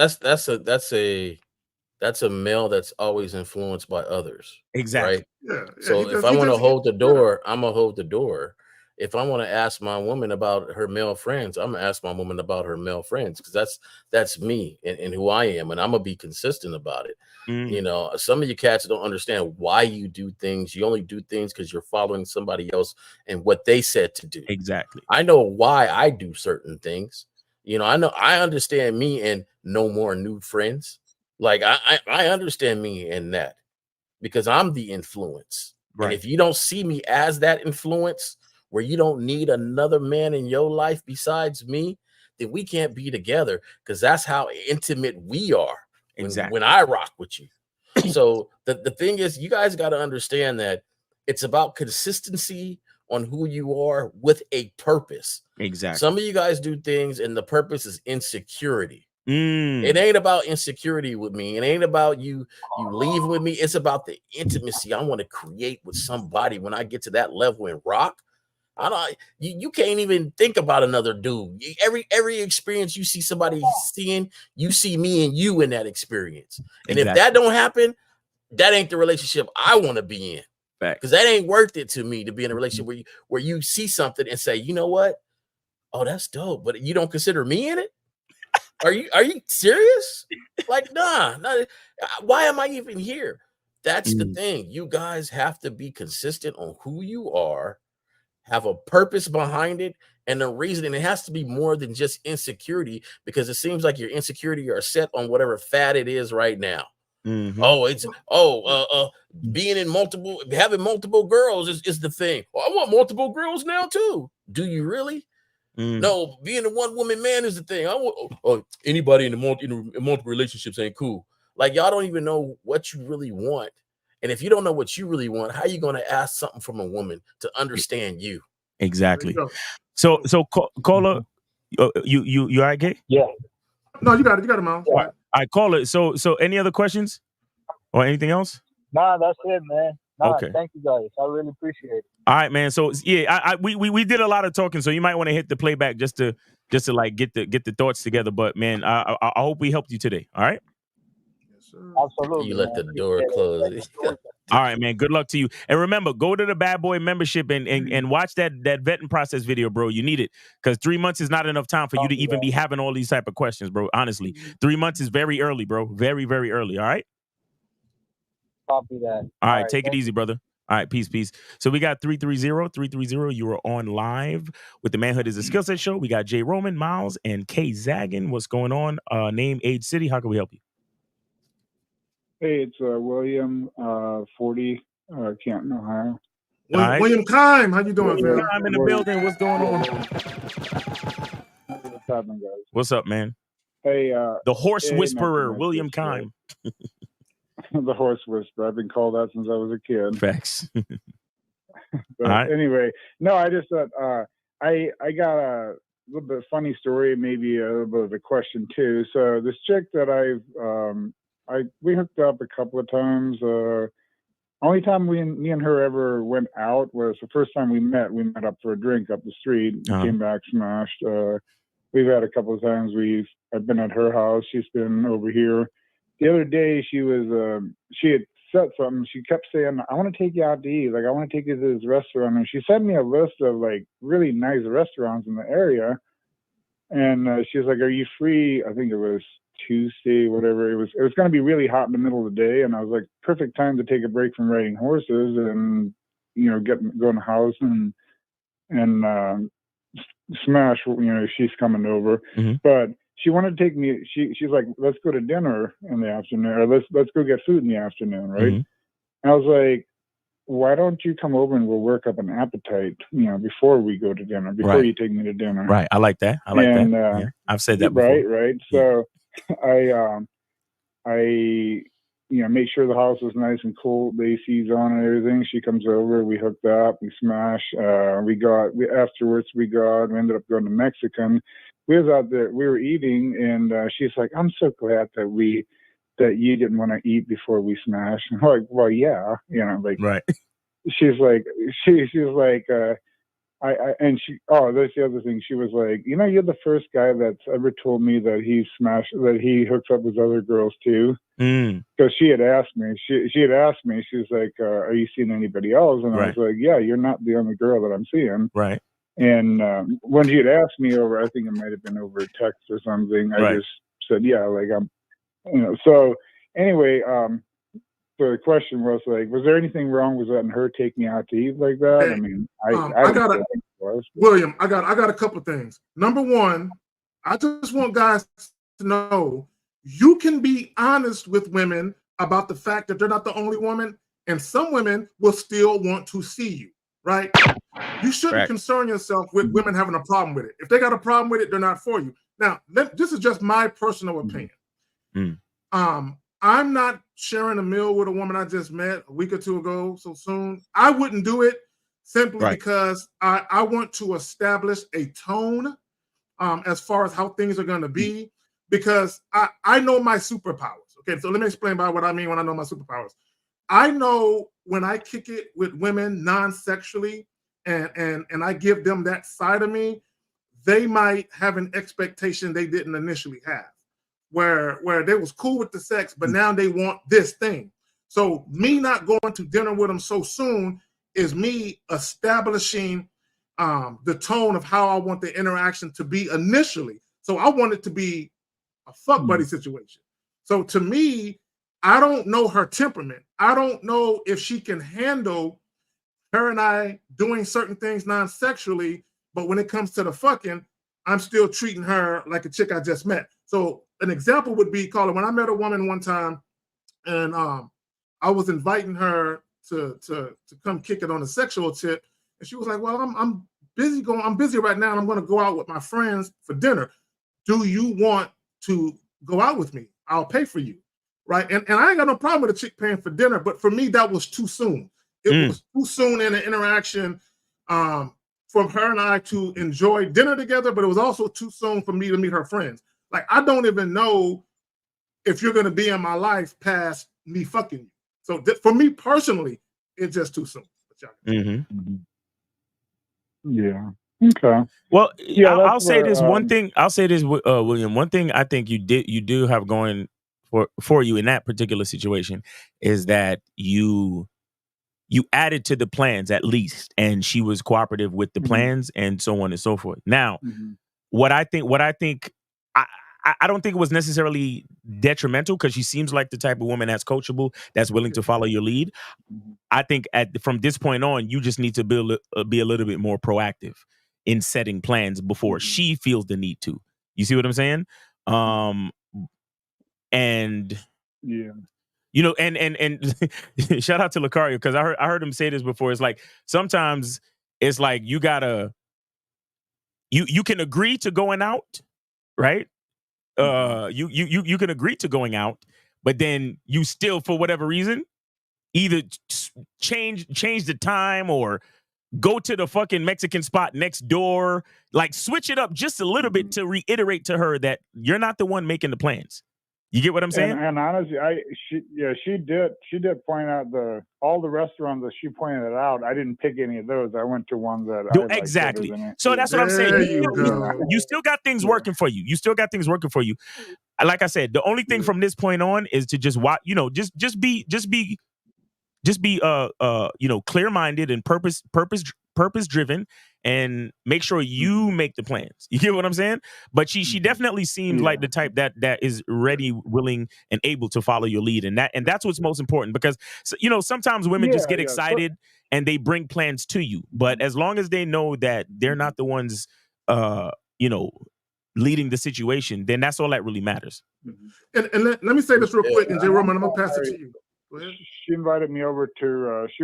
That's a male that's always influenced by others. Exactly. Right. Yeah. So if I want to hold the door, I'm gonna hold the door. If I want to ask my woman about her male friends, I'm gonna ask my woman about her male friends because that's me and who I am, and I'm gonna be consistent about it. You know, some of you cats don't understand why you do things. You only do things because you're following somebody else and what they said to do. Exactly. I know why I do certain things. You know, I understand me and no more new friends. Like I understand me in that because I'm the influence. Right. And if you don't see me as that influence, where you don't need another man in your life besides me, then we can't be together because that's how intimate we are when I rock with you. So the thing is, you guys got to understand that it's about consistency on who you are with a purpose. Exactly. Some of you guys do things and the purpose is insecurity. It ain't about insecurity with me. It ain't about you leaving with me. It's about the intimacy I want to create with somebody when I get to that level in rock. You can't even think about another dude. Every experience you see somebody seeing, you see me and you in that experience. And if that don't happen, that ain't the relationship I want to be in. Because that ain't worth it to me to be in a relationship where you see something and say, you know what? Oh, that's dope. But you don't consider me in it? Are you serious? Like, nah. Why am I even here? That's the thing. You guys have to be consistent on who you are, have a purpose behind it, and the reason. And it has to be more than just insecurity, because it seems like your insecurity are set on whatever fad it is right now. Oh, it's being in having multiple girls is the thing. Oh, I want multiple girls now too. Do you really? No, being a one woman man is the thing. I want anybody in multiple relationships ain't cool. Like, y'all don't even know what you really want. And if you don't know what you really want, how are you going to ask something from a woman to understand you? Exactly. So Cola, you all right, Gay? Yeah. No, you got it, Miles. All right, Cola. So any other questions or anything else? Nah, that's it, man. Nah, Okay. Thank you guys. I really appreciate it. All right, man. So yeah, we did a lot of talking, so you might want to hit the playback just to like get the thoughts together. But man, I hope we helped you today. All right. Absolutely. You let the door close. All right, man. Good luck to you. And remember, go to the Bad Boy membership and watch that vetting process video, bro. You need it because 3 months is not enough time for you to even be having all these type of questions, bro. Honestly, 3 months is very early, bro. Very, very early. All right. Copy that. All right, take it easy, brother. All right, peace. So we got 330. You are on live with the Manhood is a Skill Set show. We got Jay Roman, Miles, and Kay Zaggin. What's going on? Name, age, city. How can we help you? Hey, it's William, 40, Canton, Ohio. William Kime, how you doing, William fam? Kime in the building. What's going on? What's happening, guys? What's up, man? Hey, the horse hey, whisperer, William Kime. The horse whisperer. I've been called that since I was a kid. Facts. But anyway, no, I just thought I got a little bit funny story, maybe a little bit of a question too. So this chick that we hooked up a couple of times. Only time me and her ever went out was the first time we met. We met up for a drink up the street. Came back smashed. We've had a couple of times. I've been at her house. She's been over here. The other day she had said something. She kept saying, "I want to take you out to eat. Like, I want to take you to this restaurant." And she sent me a list of like really nice restaurants in the area. And she was like, "Are you free?" I think it was Tuesday, whatever. It was going to be really hot in the middle of the day, and I was like, perfect time to take a break from riding horses and go in the house and smash. She's coming over, but she wanted to take me. She's like, let's go to dinner in the afternoon, or let's go get food in the afternoon, right? And I was like, why don't you come over and we'll work up an appetite, before we go to dinner, before you take me to dinner. Right. I like that. Yeah. I've said that before. Right. So I make sure the house was nice and cool, the AC's on and everything. She comes over, we hooked up, we smash. Afterwards we ended up going to Mexican. We was out there, we were eating, and she's like, I'm so glad that we that you didn't want to eat before we smashed. And I'm like, well, yeah, you know, like, right. She's like, she's like, and she, oh, that's the other thing. She was like, you know, you're the first guy that's ever told me that he hooks up with other girls too. Because she had asked me, she had asked me, she was like, are you seeing anybody else? And I was like, yeah, you're not the only girl that I'm seeing. Right. And when she had asked me over, I think it might have been over text or something, I just said, yeah, like I'm, you know, so anyway, so the question was like, was there anything wrong with letting her take me out to eat like that? Hey, I mean, I got William, I got a couple of things. Number one, I just want guys to know you can be honest with women about the fact that they're not the only woman, and some women will still want to see you, right? You shouldn't concern yourself with women having a problem with it. If they got a problem with it, they're not for you. Now, this is just my personal opinion. I'm not sharing a meal with a woman I just met a week or two ago so soon. I wouldn't do it simply because I want to establish a tone as far as how things are going to be, because I know my superpowers. Okay, so let me explain by what I mean when I know my superpowers. I know when I kick it with women non-sexually and I give them that side of me, they might have an expectation they didn't initially have, where they was cool with the sex, but now they want this thing. So me not going to dinner with them so soon is me establishing the tone of how I want the interaction to be initially. So I want it to be a fuck buddy situation. So to me, I don't know her temperament. I don't know if she can handle her and I doing certain things non-sexually, but when it comes to the fucking, I'm still treating her like a chick I just met. So an example would be, Carla, when I met a woman one time and I was inviting her to come kick it on a sexual tip, and she was like, well, I'm busy right now, and I'm going to go out with my friends for dinner. Do you want to go out with me? I'll pay for you, right? And I ain't got no problem with a chick paying for dinner, but for me, that was too soon. It was too soon in an interaction from her and I to enjoy dinner together, but it was also too soon for me to meet her friends. Like, I don't even know if you're going to be in my life past me fucking you. So for me personally, it's just too soon. Yeah. Okay. Well, yeah, I'll say this one thing. I'll say this, William. One thing I think you do have going for you in that particular situation is that you added to the plans at least, and she was cooperative with the plans and so on and so forth. Now, what I think, I don't think it was necessarily detrimental, because she seems like the type of woman that's coachable, that's willing to follow your lead. I think from this point on, you just need to be a little bit more proactive in setting plans before she feels the need to. You see what I'm saying? And yeah. You know, and shout out to Lucario, because I heard him say this before. It's like sometimes it's like you gotta you can agree to going out, right? You can agree to going out, but then you still, for whatever reason, either change the time or go to the fucking Mexican spot next door, like switch it up just a little bit to reiterate to her that you're not the one making the plans. You get what I'm saying? And honestly, she did point out all the restaurants that she pointed out. I didn't pick any of those. I went to one that I liked exactly. better than it. So that's what I'm saying. You You still got things working for you. You still got things working for you. Like I said, the only thing from this point on is to just watch. You know, just be clear-minded and purpose driven, and make sure you make the plans. You get what I'm saying? But she definitely seems like the type that is ready, willing, and able to follow your lead, and that's what's most important, because sometimes women just get excited and they bring plans to you, but as long as they know that they're not the ones leading the situation, then that's all that really matters. And let me say this real quick, and J. Roman, I'm gonna pass it to you. Go ahead. She invited me over to she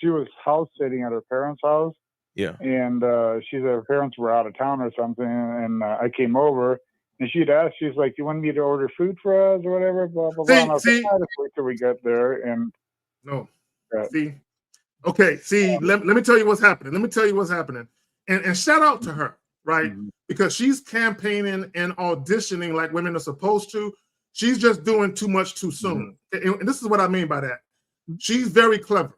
was house sitting at her parents' house. Yeah. And she said her parents were out of town or something, and I came over, and she'd asked, she's like, "You want me to order food for us or whatever?" Blah blah blah. And I was like, "I'll just wait till we get there." And let me tell you what's happening. And shout out to her, right? Because she's campaigning and auditioning like women are supposed to. She's just doing too much too soon. And this is what I mean by that. She's very clever.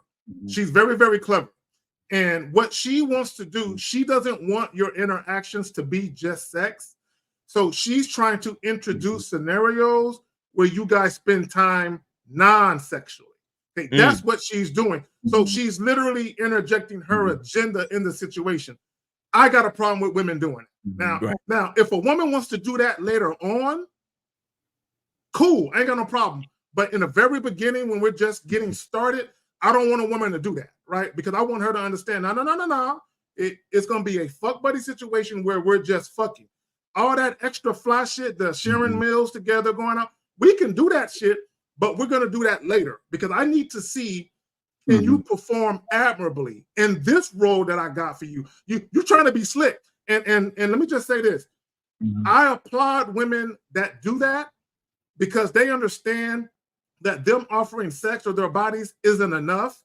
She's very, very clever. And what she wants to do, she doesn't want your interactions to be just sex. So she's trying to introduce scenarios where you guys spend time non-sexually. Okay, that's what she's doing. So she's literally interjecting her agenda in the situation. I got a problem with women doing it. Now, if a woman wants to do that later on, cool, I ain't got no problem. But in the very beginning, when we're just getting started, I don't want a woman to do that, right? Because I want her to understand, no. It's going to be a fuck buddy situation where we're just fucking. All that extra fly shit, the sharing meals together going out, we can do that shit, but we're going to do that later because I need to see, can you perform admirably in this role that I got for you? You're trying to be slick. And let me just say this. I applaud women that do that because they understand that them offering sex or their bodies isn't enough.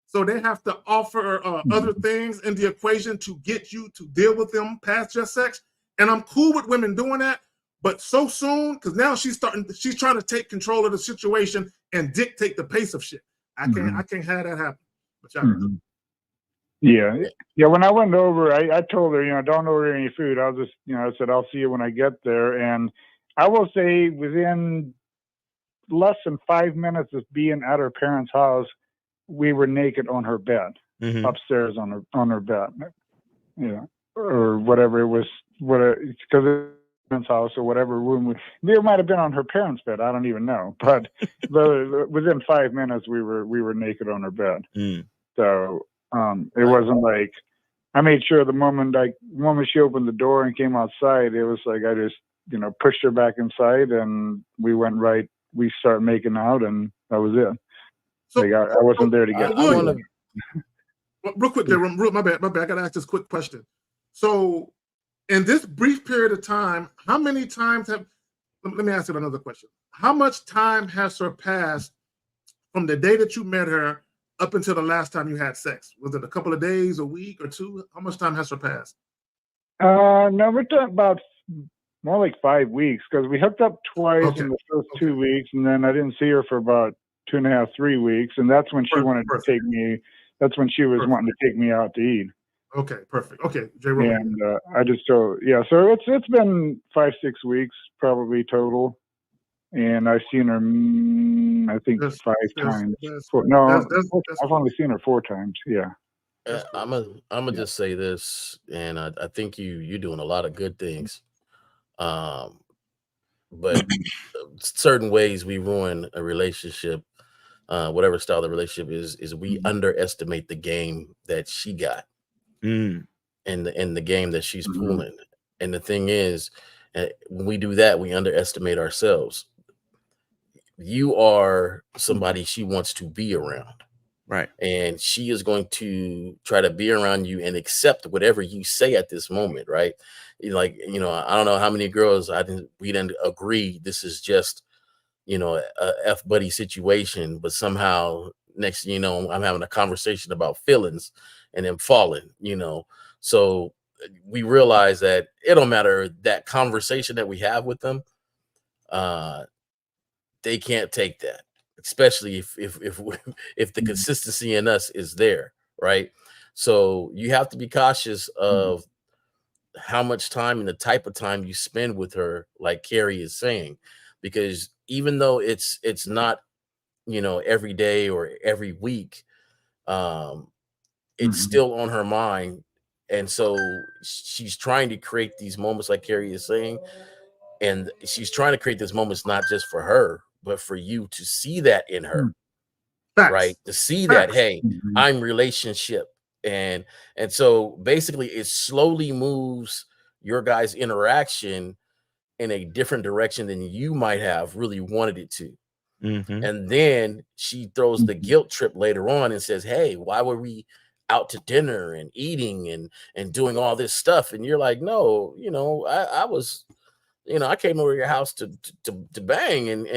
So they have to offer other things in the equation to get you to deal with them past just sex. And I'm cool with women doing that, but so soon, because now she's trying to take control of the situation and dictate the pace of shit. I can't have that happen. But yeah. When I went over, I told her, don't order any food. I'll just, I said, I'll see you when I get there. And I will say within less than 5 minutes of being at her parents' house, we were naked on her bed, upstairs on her bed, or whatever it was, because her parents' house or whatever room. It might have been on her parents' bed. I don't even know, but within 5 minutes we were naked on her bed. So it wasn't like I made sure the moment she opened the door and came outside, it was like I just pushed her back inside and we went right. We started making out and that was it. So, like I wasn't there to get. Real quick, there, my bad. I gotta ask this quick question. So, in this brief period of time, how many times have? Let me ask you another question. How much time has surpassed from the day that you met her up until the last time you had sex? Was it a couple of days, a week, or two? How much time has surpassed? No, we're talking about more like 5 weeks because we hooked up twice in the first 2 weeks, and then I didn't see her for about 2.5, 3 weeks, and that's when she wanted to take me. That's when she was wanting to take me out to eat. Okay, perfect. Okay, Jay. And I just told, so it's been 5-6 weeks probably total, and I've seen her, I think 5 times. I've only seen her 4 times. Yeah. I'm gonna just say this, and I think you're doing a lot of good things. But certain ways we ruin a relationship, whatever style the relationship is we underestimate the game that she got and the game that she's pulling. And the thing is, when we do that, we underestimate ourselves. You are somebody she wants to be around. Right. And she is going to try to be around you and accept whatever you say at this moment, right? Like, I don't know how many girls we didn't agree this is just, a F buddy situation, but somehow next thing you know, I'm having a conversation about feelings and then falling, So we realize that it don't matter that conversation that we have with them, they can't take that. Especially if the consistency in us is there, right? So you have to be cautious of how much time and the type of time you spend with her, like Carrie is saying, because even though it's not every day or every week, it's still on her mind, and so she's trying to create these moments, like Carrie is saying, and she's trying to create these moments not just for her, but for you to see that in her, right? To see that, hey, I'm relationship. And so basically it slowly moves your guys' interaction in a different direction than you might have really wanted it to. And then she throws the guilt trip later on and says, hey, why were we out to dinner and eating and doing all this stuff? And you're like, no, I was, I came over your house to bang and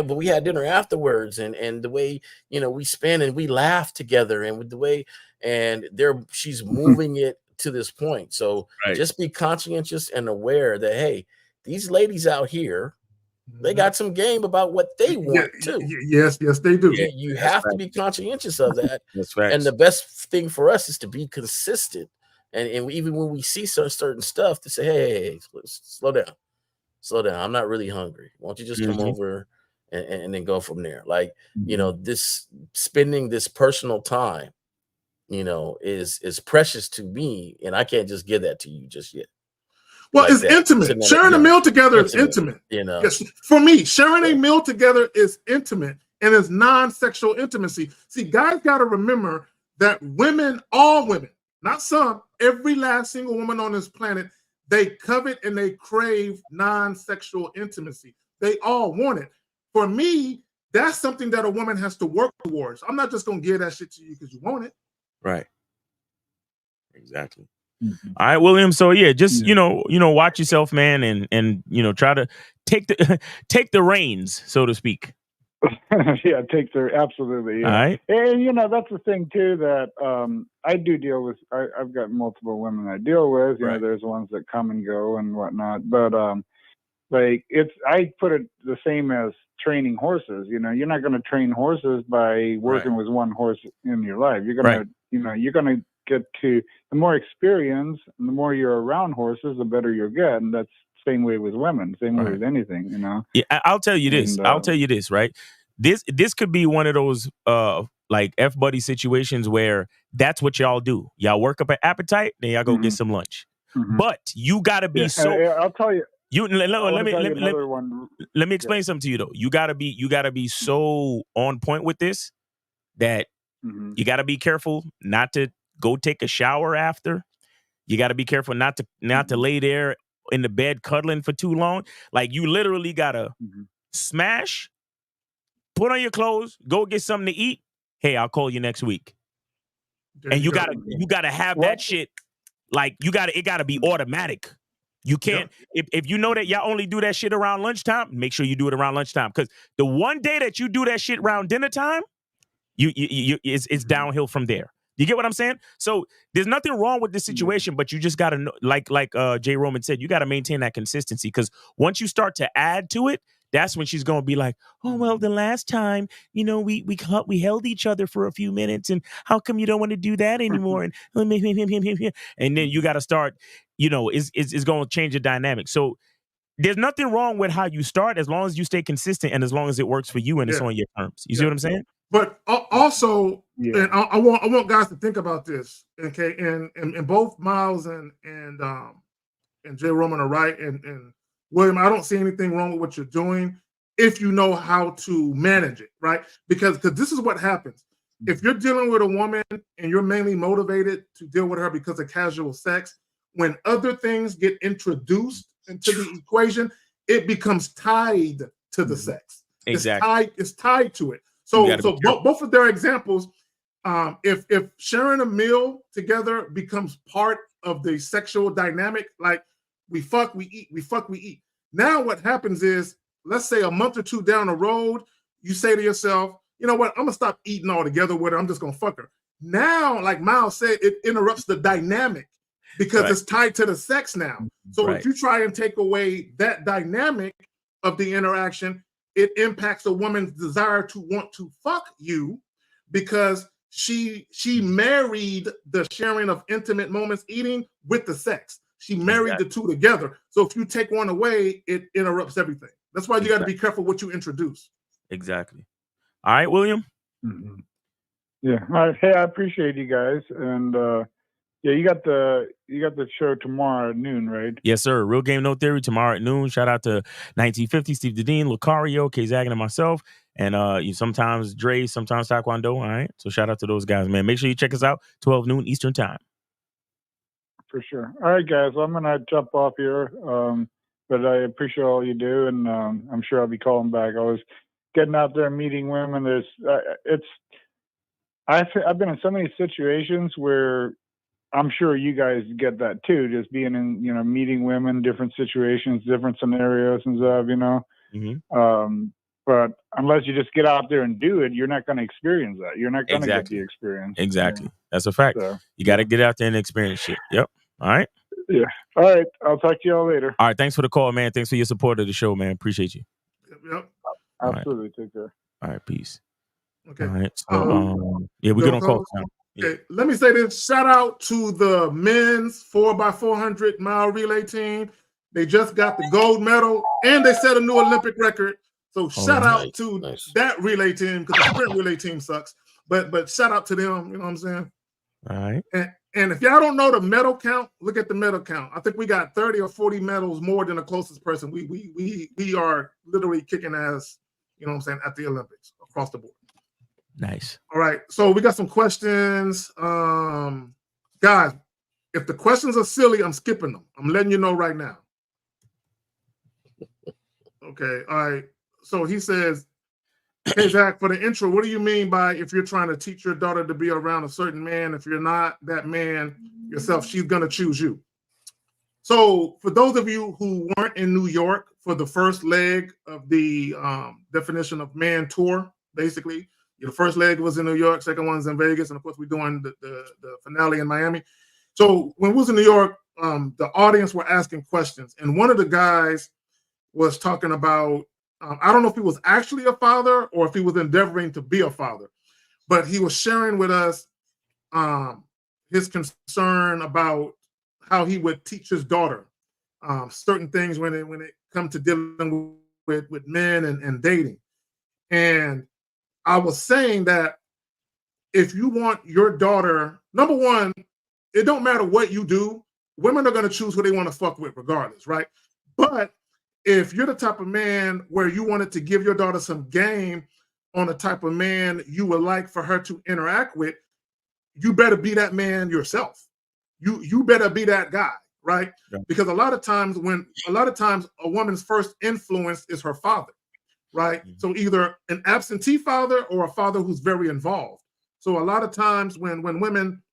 but we had dinner afterwards and the way, we spend and we laugh together and with the way, and she's moving it to this point. So just be conscientious and aware that, hey, these ladies out here They got some game about what they want too. Yes, they do. You have to be conscientious of that. That's right. And the best thing for us is to be consistent. And even when we see certain stuff, to say, hey, slow down. Slow down. I'm not really hungry. Why don't you just come over and then go from there? Like, this spending this personal time, is precious to me. And I can't just give that to you just yet. Well, Like it's that. intimate. Sharing a meal together is intimate. Yes, for me, sharing a meal together is intimate and it's non-sexual intimacy. See, guys got to remember that women, all women, not some, every last single woman on this planet, they covet and they crave non-sexual intimacy. They all want it. For me, that's something that a woman has to work towards. I'm not just going to give that shit to you because you want it. Right. Exactly. All right, William. So yeah, just watch yourself, man, and try to take the reins, so to speak. Yeah, absolutely. Yeah. All right. And that's the thing too that I do deal with. I've got multiple women I deal with. There's ones that come and go and whatnot, but I put it the same as training horses. You're not going to train horses by working with one horse in your life. You're going to you're going to get to the more experience and the more you're around horses, the better you'll get. And that's the same way with women, same way with anything, Yeah, I'll tell you this. I'll tell you this, right? This could be one of those like F buddy situations where that's what y'all do. Y'all work up an appetite, then y'all go get some lunch. But you gotta be I'll tell you. Let me explain something to you though. You gotta be so on point with this that you gotta be careful not to go take a shower after. You got to be careful not to lay there in the bed cuddling for too long. Like you literally got to smash, put on your clothes, go get something to eat. Hey, I'll call you next week. And you gotta have that shit. Like it gotta be automatic. You can't if you know that y'all only do that shit around lunchtime, make sure you do it around lunchtime. Because the one day that you do that shit around dinner time, it's downhill from there. You get what I'm saying? So there's nothing wrong with this situation, but you just got to know, like Jay Roman said, you got to maintain that consistency, because once you start to add to it, that's when she's going to be like, oh, well, the last time, we held each other for a few minutes, and how come you don't want to do that anymore? And then you got to start, it's going to change the dynamic. So there's nothing wrong with how you start as long as you stay consistent and as long as it works for you and it's on your terms. You see what I'm saying? But also, and I want guys to think about this, okay? And both Miles and Jay Roman are right, and William, I don't see anything wrong with what you're doing if you know how to manage it, right? Because this is what happens. If you're dealing with a woman and you're mainly motivated to deal with her because of casual sex, when other things get introduced into the equation, it becomes tied to the sex. Exactly. It's tied to it. So both of their examples, if sharing a meal together becomes part of the sexual dynamic, like we fuck, we eat, we fuck, we eat. Now what happens is, let's say a month or two down the road, you say to yourself, you know what, I'm gonna stop eating altogether with her, I'm just gonna fuck her. Now, like Miles said, it interrupts the dynamic because it's tied to the sex now. So if you try and take away that dynamic of the interaction, it impacts a woman's desire to want to fuck you, because she married the sharing of intimate moments, eating, with the sex. She married the two together. So if you take one away, it interrupts everything. That's why you got to be careful what you introduce. Exactly. All right, William. Yeah. All right. Hey, I appreciate you guys, and you got the show tomorrow at noon, right? Yes, sir. Real Game No Theory tomorrow at noon. Shout out to 1950, Steve Dedeen, Lucario, K Zagan, and myself. And sometimes Dre, sometimes Taekwondo. All right. So shout out to those guys, man. Make sure you check us out 12 noon Eastern time. For sure. All right, guys. Well, I'm gonna jump off here, but I appreciate all you do, and I'm sure I'll be calling back. I was getting out there and meeting women. I've been in so many situations where I'm sure you guys get that too, just being in, meeting women, different situations, different scenarios and stuff, but unless you just get out there and do it, you're not going to experience that. You're not going to get the experience. Exactly. That's a fact. So, you got to get out there and experience shit. Yep. All right. Yeah. All right. I'll talk to y'all later. All right. Thanks for the call, man. Thanks for your support of the show, man. Appreciate you. Yep. Absolutely. Take care. All right, peace. Okay. All right. So, yeah, we're Go gonna call. close? Okay. Let me say this. Shout out to the men's 4x400 mile relay team. They just got the gold medal and they set a new Olympic record. So shout out to that relay team because the sprint relay team sucks. But shout out to them. You know what I'm saying? All right. And if y'all don't know the medal count, look at the medal count. I think we got 30 or 40 medals more than the closest person. We are literally kicking ass, you know what I'm saying, at the Olympics across the board. Nice. All right. So we got some questions. Guys, if the questions are silly, I'm skipping them. I'm letting you know right now. Okay. All right. So he says, hey, Zach, for the intro, what do you mean by if you're trying to teach your daughter to be around a certain man, if you're not that man yourself, she's going to choose you? So for those of you who weren't in New York for the first leg of the definition of man tour, basically, the first leg was in New York, second one's in Vegas, and of course we're doing the finale in Miami. So when we was in New York, the audience were asking questions, and one of the guys was talking about, I don't know if he was actually a father or if he was endeavoring to be a father, but he was sharing with us his concern about how he would teach his daughter certain things when it comes to dealing with men and dating. And I was saying that if you want your daughter, number one, it don't matter what you do, women are going to choose who they want to fuck with regardless, right? But if you're the type of man where you wanted to give your daughter some game on the type of man you would like for her to interact with, you better be that man yourself. You better be that guy, right? Yeah. Because a lot of times a woman's first influence is her father, right? Mm-hmm. So either an absentee father or a father who's very involved. So a lot of times when women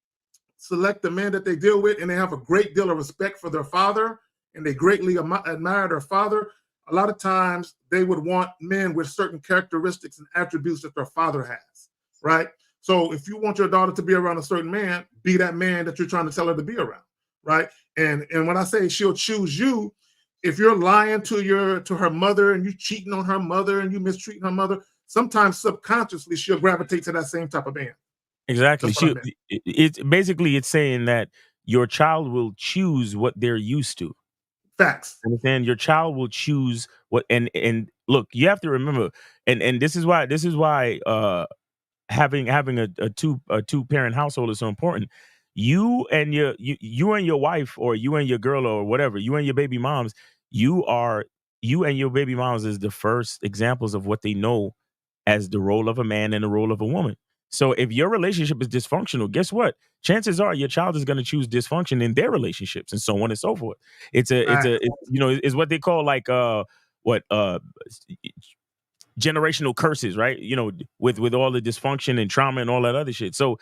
select the man that they deal with and they have a great deal of respect for their father and they greatly admire their father, a lot of times they would want men with certain characteristics and attributes that their father has, right? So if you want your daughter to be around a certain man, be that man that you're trying to tell her to be around, right? And when I say she'll choose you, if you're lying to her mother and you cheating on her mother and you mistreating her mother, sometimes subconsciously she'll gravitate to that same type of man. Exactly. It's basically saying that your child will choose what they're used to. Facts. Understand? Your child will choose what and look, you have to remember, and this is why having a two parent household is so important. You and your wife, or you and your girl, or whatever, you and your baby moms, you and your baby moms is the first examples of what they know as the role of a man and the role of a woman. So if your relationship is dysfunctional, guess what? Chances are your child is going to choose dysfunction in their relationships, and so on and so forth. It's what they call like generational curses, right? With all the dysfunction and trauma and all that other shit. So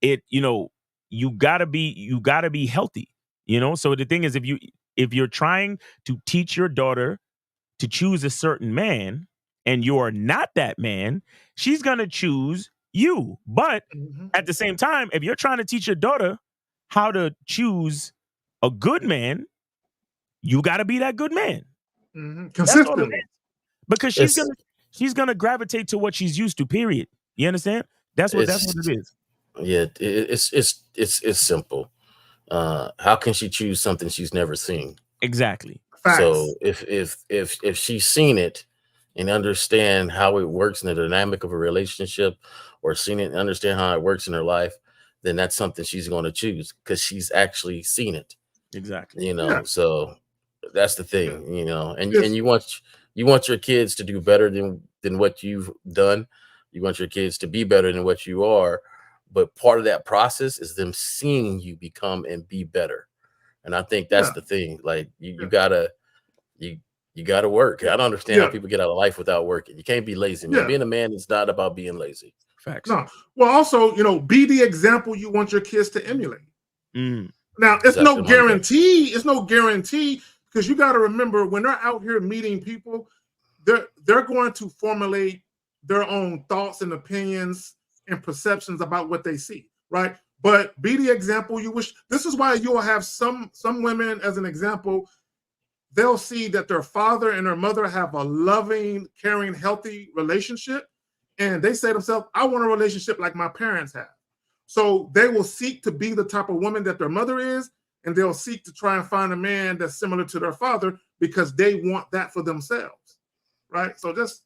you gotta be healthy. So the thing is, if you're trying to teach your daughter to choose a certain man and you're not that man, she's gonna choose you. But at the same time, if you're trying to teach your daughter how to choose a good man, you got to be that good man. Consistent. Because she's gonna gravitate to what she's used to. Period. You understand? That's what it is. Yeah, it's simple. How can she choose something she's never seen? Exactly. Facts. So if she's seen it and understand how it works in the dynamic of a relationship, or seen it and understand how it works in her life, then that's something she's going to choose because she's actually seen it. Exactly. So that's the thing, and you want your kids to do better than what you've done. You want your kids to be better than what you are, but part of that process is them seeing you become and be better. And I think that's the thing. Like you gotta work. I don't understand how people get out of life without working. You can't be lazy. Man. Being a man is not about being lazy. Facts. No. Well, also, be the example you want your kids to emulate. Now, it's no guarantee. It's no guarantee, because you got to remember, when they're out here meeting people, they're going to formulate their own thoughts and opinions and perceptions about what they see, right? But be the example you wish. This is why you will have some women, as an example, they'll see that their father and their mother have a loving, caring, healthy relationship. And they say to themselves, I want a relationship like my parents have. So they will seek to be the type of woman that their mother is, and they'll seek to try and find a man that's similar to their father because they want that for themselves, right? So just,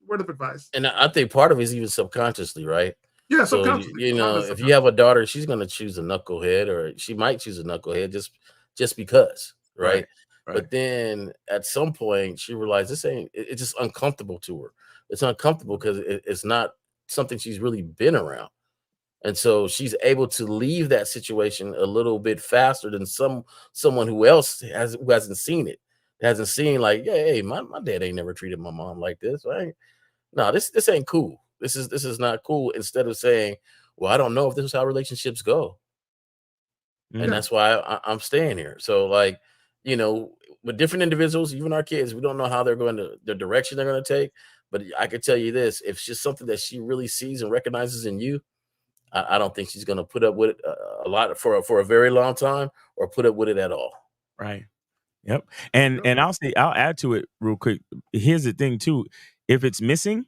word of advice. And I think part of it is even subconsciously, right? Yeah, So, subconsciously. if you have a daughter, she's going to choose a knucklehead, or she might choose a knucklehead just because, right? But then at some point she realized it's just uncomfortable to her. It's uncomfortable because it's not something she's really been around. And so she's able to leave that situation a little bit faster than someone who hasn't seen it, hasn't seen like, yeah, hey, my dad ain't never treated my mom like this, right? No, this ain't cool. This is not cool. Instead of saying, well, I don't know if this is how relationships go, and that's why I'm staying here. So like, with different individuals, even our kids, we don't know how the direction they're going to take. But I can tell you this: if it's just something that she really sees and recognizes in you, I don't think she's going to put up with it a lot for a very long time, or put up with it at all. Right. Yep. And I'll add to it real quick. Here's the thing too: if it's missing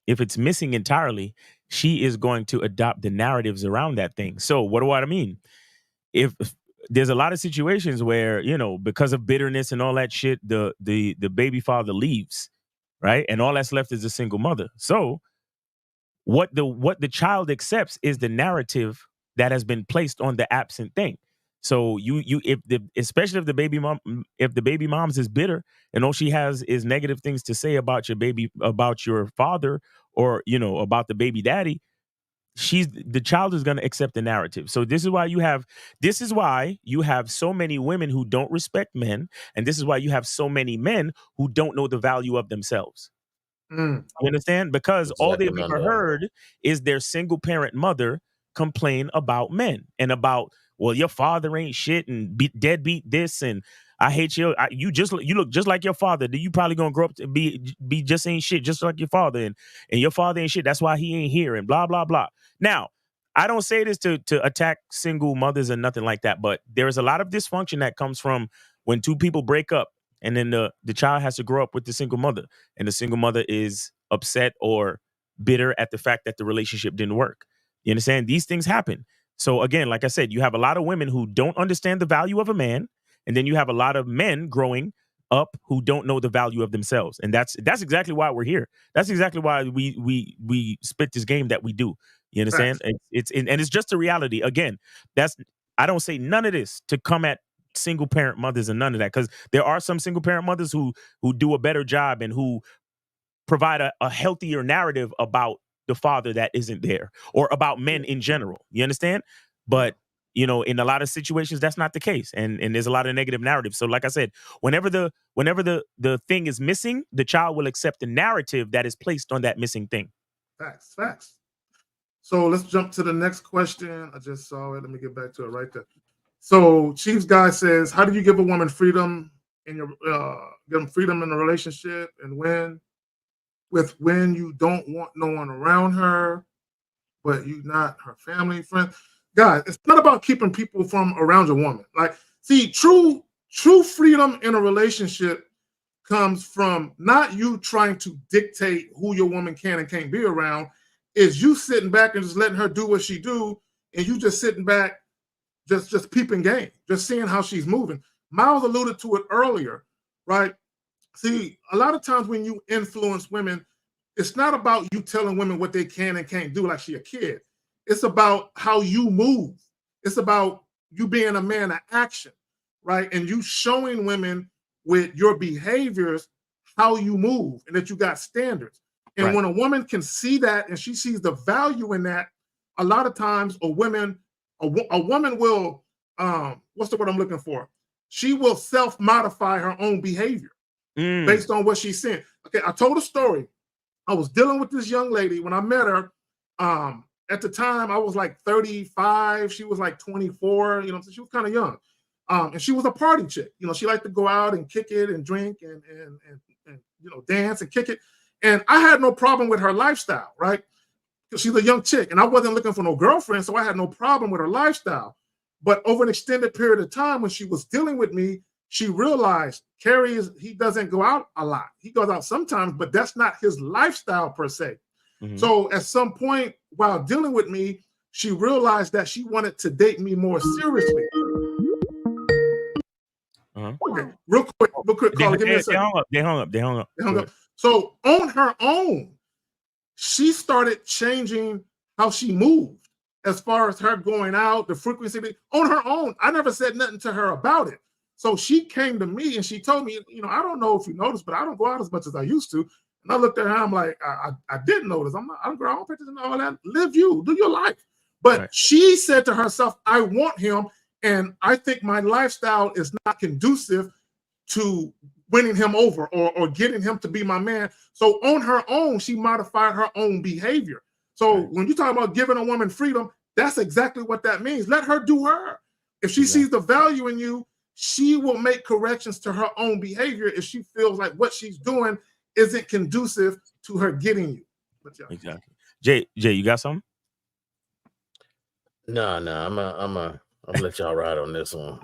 entirely, she is going to adopt the narratives around that thing. So what do I mean? If there's a lot of situations where, because of bitterness and all that shit, the baby father leaves, right? And all that's left is a single mother. So what the child accepts is the narrative that has been placed on the absent thing. So especially if the baby mom's is bitter and all she has is negative things to say about your father, or about the baby daddy, the child is going to accept the narrative. So this is why you have so many women who don't respect men, and this is why you have so many men who don't know the value of themselves. You understand? Because all they've ever heard is their single parent mother complain about men and about, well, your father ain't shit and deadbeat this, and I hate you. You look just like your father. You probably gonna grow up to be just ain't shit, just like your father, and your father ain't shit. That's why he ain't here, and blah blah blah. Now, I don't say this to attack single mothers and nothing like that, but there is a lot of dysfunction that comes from when two people break up, and then the child has to grow up with the single mother, and the single mother is upset or bitter at the fact that the relationship didn't work. You understand? These things happen. So again, like I said, you have a lot of women who don't understand the value of a man, and then you have a lot of men growing up who don't know the value of themselves. And that's exactly why we're here. That's exactly why we spit this game that we do. You understand? It's just a reality. Again, I don't say none of this to come at single parent mothers and none of that, because there are some single parent mothers who do a better job and who provide a healthier narrative about the father that isn't there, or about men in general. You understand? But in a lot of situations, that's not the case, and there's a lot of negative narratives. So like I said, whenever the thing is missing, the child will accept the narrative that is placed on that missing thing. Facts. So let's jump to the next question. I just saw it. Let me get back to it right there. So Chief's guy says, how do you give a woman freedom in your give them freedom in a relationship, and when you don't want no one around her, but you not her family friend? Guys, it's not about keeping people from around your woman. Like, see, true freedom in a relationship comes from not you trying to dictate who your woman can and can't be around. Is you sitting back and just letting her do what she do, and you just sitting back, just peeping game, just seeing how she's moving. Miles alluded to it earlier, right? See, a lot of times when you influence women, it's not about you telling women what they can and can't do like she a kid. It's about how you move. It's about you being a man of action, right? And you showing women with your behaviors how you move and that you got standards. And when a woman can see that and she sees the value in that, a lot of times a woman will, what's the word I'm looking for? She will self-modify her own behavior based on what she's seeing. Okay, I told a story. I was dealing with this young lady when I met her. At the time, I was like 35. She was like 24. So she was kind of young. And she was a party chick. She liked to go out and kick it and drink and dance and kick it. And I had no problem with her lifestyle, right? Because she's a young chick, and I wasn't looking for no girlfriend, so I had no problem with her lifestyle. But over an extended period of time, when she was dealing with me, she realized he doesn't go out a lot. He goes out sometimes, but that's not his lifestyle per se. So at some point while dealing with me, she realized that she wanted to date me more seriously. Okay, real quick, caller, give me a second. They hung up. So on her own, she started changing how she moved as far as her going out, the frequency on her own. I never said nothing to her about it. So she came to me and she told me, I don't know if you noticed, but I don't go out as much as I used to. And I looked at her, I'm like, I didn't notice. I don't go out pictures and all that. Live you, do your life. But she said to herself, I want him. And I think my lifestyle is not conducive to winning him over or getting him to be my man. So on her own, she modified her own behavior. So when you talk about giving a woman freedom, that's exactly what that means. Let her do her. If she sees the value in you, she will make corrections to her own behavior if she feels like what she's doing isn't conducive to her getting you. Exactly. Jay, you got something? No, I'm gonna let y'all ride on this one.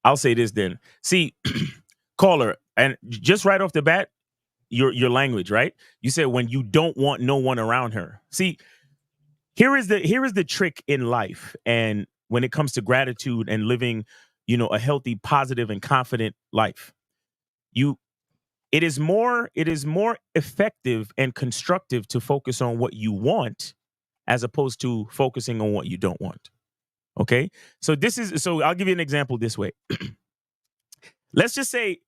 I'll say this then. See, caller, and just right off the bat, your language, right? You said when you don't want no one around her. See, here is the trick in life, and when it comes to gratitude and living, a healthy, positive, and confident life, it is more effective and constructive to focus on what you want as opposed to focusing on what you don't want. Okay, so I'll give you an example this way. Let's just say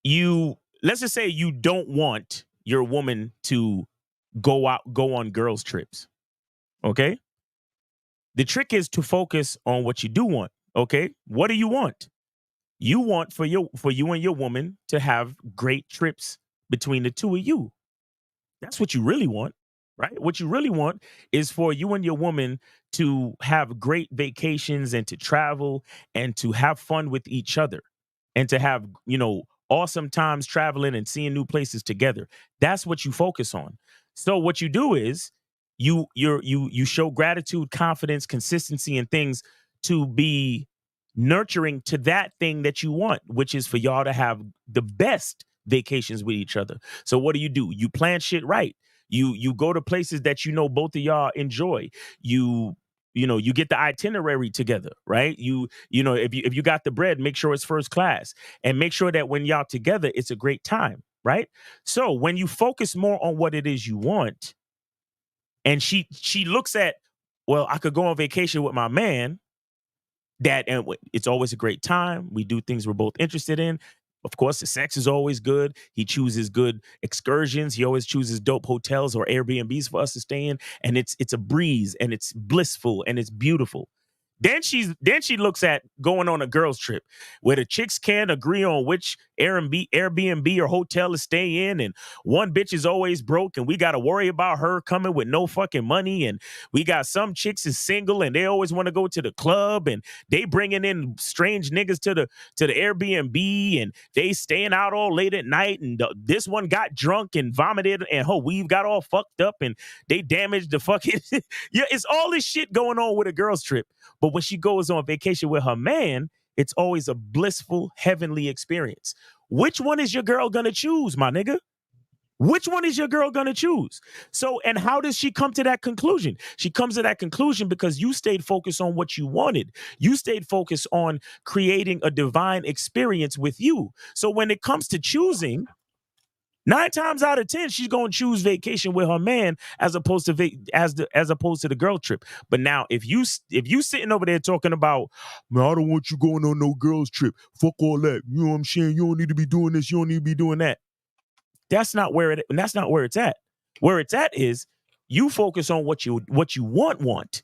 you don't want your woman to go on girls' trips. Okay, the trick is to focus on what you do want. Okay, what do you want? You want for you and your woman to have great trips between the two of you. That's what you really want, right? What you really want is for you and your woman to have great vacations and to travel and to have fun with each other and to have, awesome times traveling and seeing new places together. That's what you focus on. So what you do is you show gratitude, confidence, consistency, and things to be nurturing to that thing that you want, which is for y'all to have the best vacations with each other. So what do? You plan shit right. You go to places that both of y'all enjoy. You get the itinerary together, right? If you got the bread, make sure it's first class and make sure that when y'all together, it's a great time, right? So when you focus more on what it is you want, and she looks at, well, I could go on vacation with my man, and it's always a great time. We do things we're both interested in. Of course, the sex is always good. He chooses good excursions. He always chooses dope hotels or Airbnbs for us to stay in. And it's a breeze and it's blissful and it's beautiful. Then she looks at going on a girls' trip where the chicks can't agree on which Airbnb or hotel to stay in, and one bitch is always broke, and we got to worry about her coming with no fucking money, and we got some chicks is single and they always want to go to the club, and they bringing in strange niggas to the Airbnb, and they staying out all late at night, and this one got drunk and vomited, and her weave got all fucked up, and they damaged the fucking yeah. It's all this shit going on with a girls' trip. But when she goes on vacation with her man, it's always a blissful, heavenly experience. Which one is your girl gonna choose, my nigga? Which one is your girl gonna choose? So, and how does she come to that conclusion? She comes to that conclusion because you stayed focused on what you wanted. You stayed focused on creating a divine experience with you. So when it comes to choosing, 9 times out of 10, she's gonna choose vacation with her man as opposed to the girl trip. But now, if you sitting over there talking about, man, I don't want you going on no girls trip. Fuck all that. You know what I'm saying? You don't need to be doing this. You don't need to be doing that. That's not where it's at. Where it's at is you focus on what you want.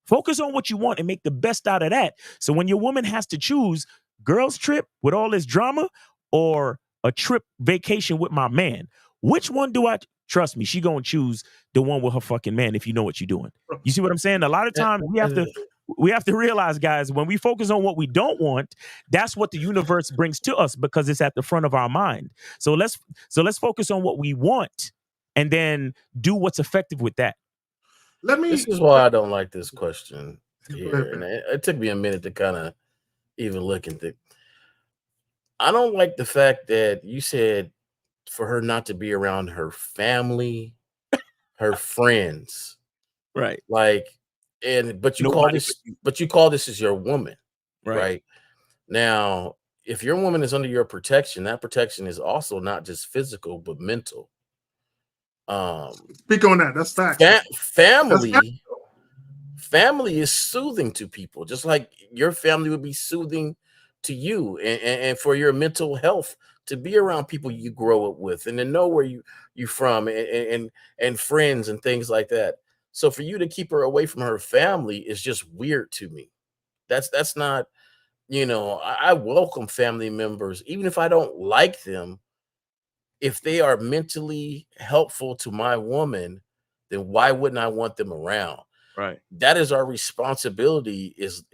Focus on what you want and make the best out of that. So when your woman has to choose girls trip with all this drama or a trip vacation with my man, which one do I trust me? She gonna choose the one with her fucking man if you know what you're doing. You see what I'm saying? A lot of times we have to realize, guys, when we focus on what we don't want, that's what the universe brings to us because it's at the front of our mind. So let's focus on what we want and then do what's effective with that. This is why I don't like this question here. And it took me a minute to kind of, even looking. I don't like the fact that you said for her not to be around her family, her friends, right? Like, but you call this as your woman, right? Now, if your woman is under your protection, that protection is also not just physical but mental. Speak on that. That's fact. Family is soothing to people, just like your family would be soothing to you, and for your mental health to be around people you grow up with and to know where you from and friends and things like that. So for you to keep her away from her family is just weird to me. That's not, I welcome family members, even if I don't like them. If they are mentally helpful to my woman, then why wouldn't I want them around? Right. That is our responsibility. Is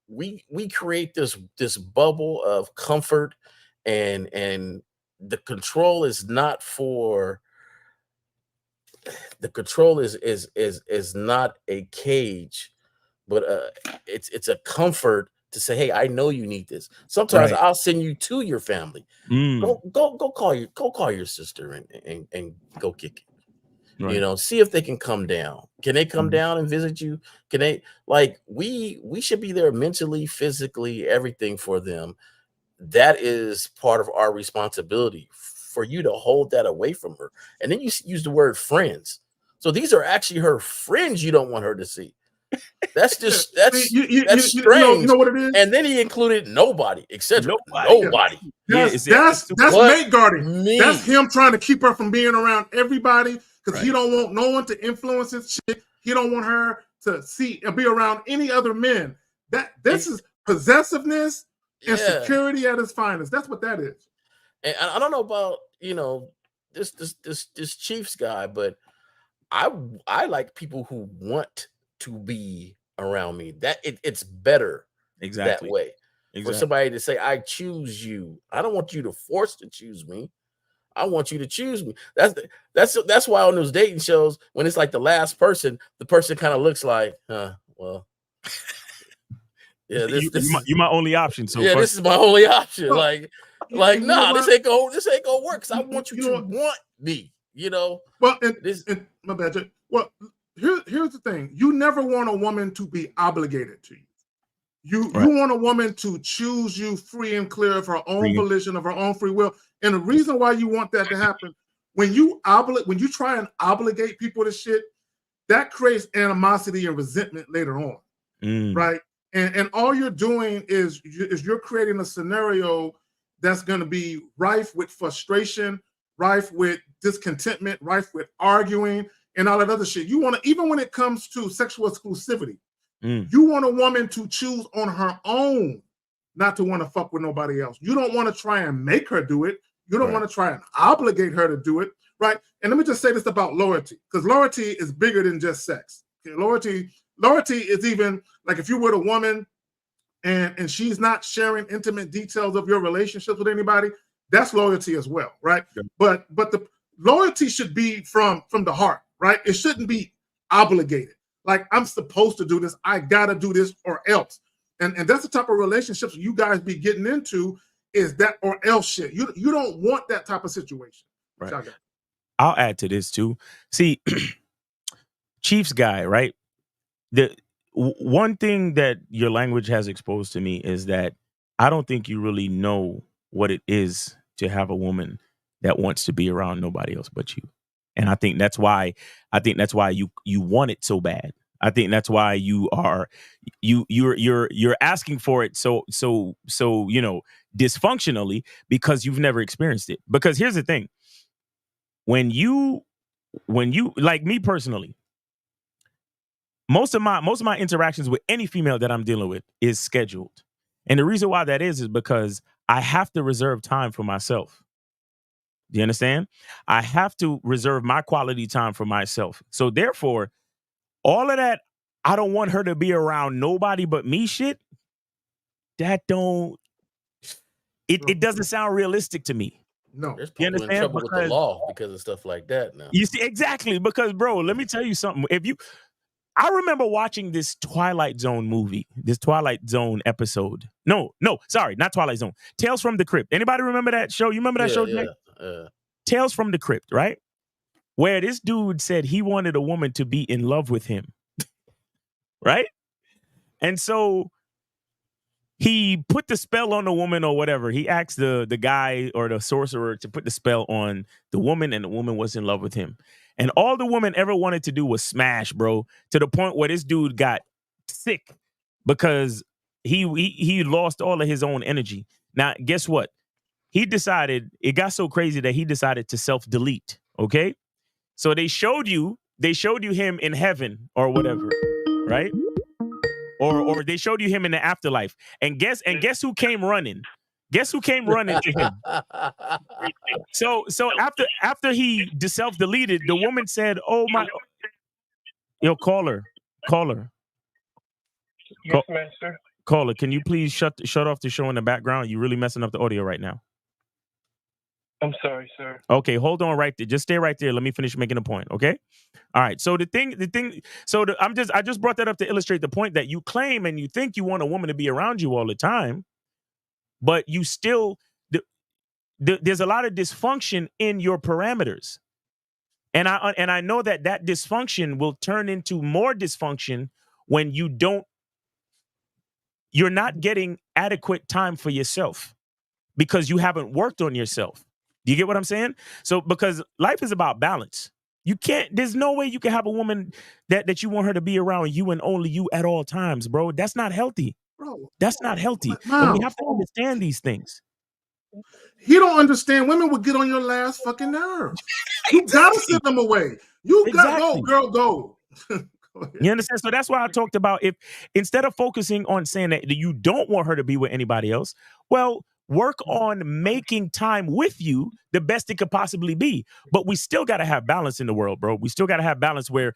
we create this bubble of comfort, and the control is not for. The control is not a cage, but it's a comfort to say, hey, I know you need this. Sometimes I'll send you to your family. Go call your sister and go kick it. See if they can come down. Can they come down and visit you? Can they, we should be there mentally, physically, everything for them. That is part of our responsibility, for you to hold that away from her. And then you use the word friends. So these are actually her friends you don't want her to see. That's just that's strange. You know what it is? And then he included nobody, etc. Nobody. That's mate guarding. That's him trying to keep her from being around everybody, because he don't want no one to influence his shit. He don't want her to see and be around any other men. This is possessiveness and security at its finest. That's what that is. And I don't know about this Chiefs guy, but I like people who want to be around me. That it's better that way. For somebody to say, I choose you. I don't want you to force to choose me. I want you to choose me. That's why on those dating shows, when it's like the last person, the person kind of looks like, well, yeah, you're my only option. So this is my only option. This ain't gonna work, because I want you to want me. Well, my bad, Jay. Well, here's the thing: you never want a woman to be obligated to you. You want a woman to choose you free and clear of her own volition, of her own free will. And the reason why you want that to happen, when you try and obligate people to shit, that creates animosity and resentment later on, right? And all you're doing is you're creating a scenario that's going to be rife with frustration, rife with discontentment, rife with arguing, and all that other shit. You want to, even when it comes to sexual exclusivity, you want a woman to choose on her own, not to want to fuck with nobody else. You don't want to try and make her do it. You don't want to try and obligate her to do it, right? And let me just say this about loyalty, because loyalty is bigger than just sex. Okay? Loyalty is even like if you're with a woman and she's not sharing intimate details of your relationship with anybody, that's loyalty as well, right? Yeah. But the loyalty should be from the heart, right? It shouldn't be obligated. Like, I'm supposed to do this, I gotta do this or else. And that's the type of relationships you guys be getting into, is that or else shit. You don't want that type of situation. Right. I'll add to this too. See, Chiefs guy, right? The one thing that your language has exposed to me is that I don't think you really know what it is to have a woman that wants to be around nobody else but you. And I think that's why you want it so bad. I think that's why you're asking for it so dysfunctionally, because you've never experienced it. Because here's the thing. When you like me personally, most of my interactions with any female that I'm dealing with is scheduled. And the reason why that is because I have to reserve time for myself. Do you understand? I have to reserve my quality time for myself. So therefore, all of that, I don't want her to be around nobody but me shit, it doesn't sound realistic to me. No. There's people in trouble with the law because of stuff like that now. You see, exactly. Because, bro, let me tell you something. I remember watching this Twilight Zone movie, this Twilight Zone episode. No, sorry, not Twilight Zone. Tales from the Crypt. Anybody remember that show? You remember that show, Jake? Tales from the Crypt, right? Where this dude said he wanted a woman to be in love with him, right? And so he put the spell on the woman or whatever. He asked the guy or the sorcerer to put the spell on the woman, and the woman was in love with him. And all the woman ever wanted to do was smash, bro, to the point where this dude got sick because he lost all of his own energy. Now, guess what? He decided, it got so crazy that he decided to self-delete, okay? So they showed you him in heaven or whatever, right? Or they showed you him in the afterlife. And guess who came running? Guess who came running to him? So after he self-deleted, the woman said, "Oh my, yo, caller. Yes, master. Caller, can you please shut off the show in the background? You're really messing up the audio right now." I'm sorry, sir. Okay, hold on right there. Just stay right there. Let me finish making a point, okay? All right. So I just brought that up to illustrate the point that you claim and you think you want a woman to be around you all the time, but you still there's a lot of dysfunction in your parameters. And I know that dysfunction will turn into more dysfunction when you're not getting adequate time for yourself because you haven't worked on yourself. Do you get what I'm saying? So because life is about balance. There's no way you can have a woman that you want her to be around you and only you at all times, bro. That's not healthy. Bro, that's not healthy. Wow. And we have to understand these things. He don't understand. Women will get on your last fucking nerve. You gotta send them away. You gotta go, girl, go. You understand? So that's why I talked about, if instead of focusing on saying that you don't want her to be with anybody else, well, work on making time with you the best it could possibly be. But we still got to have balance in the world, bro. We still got to have balance where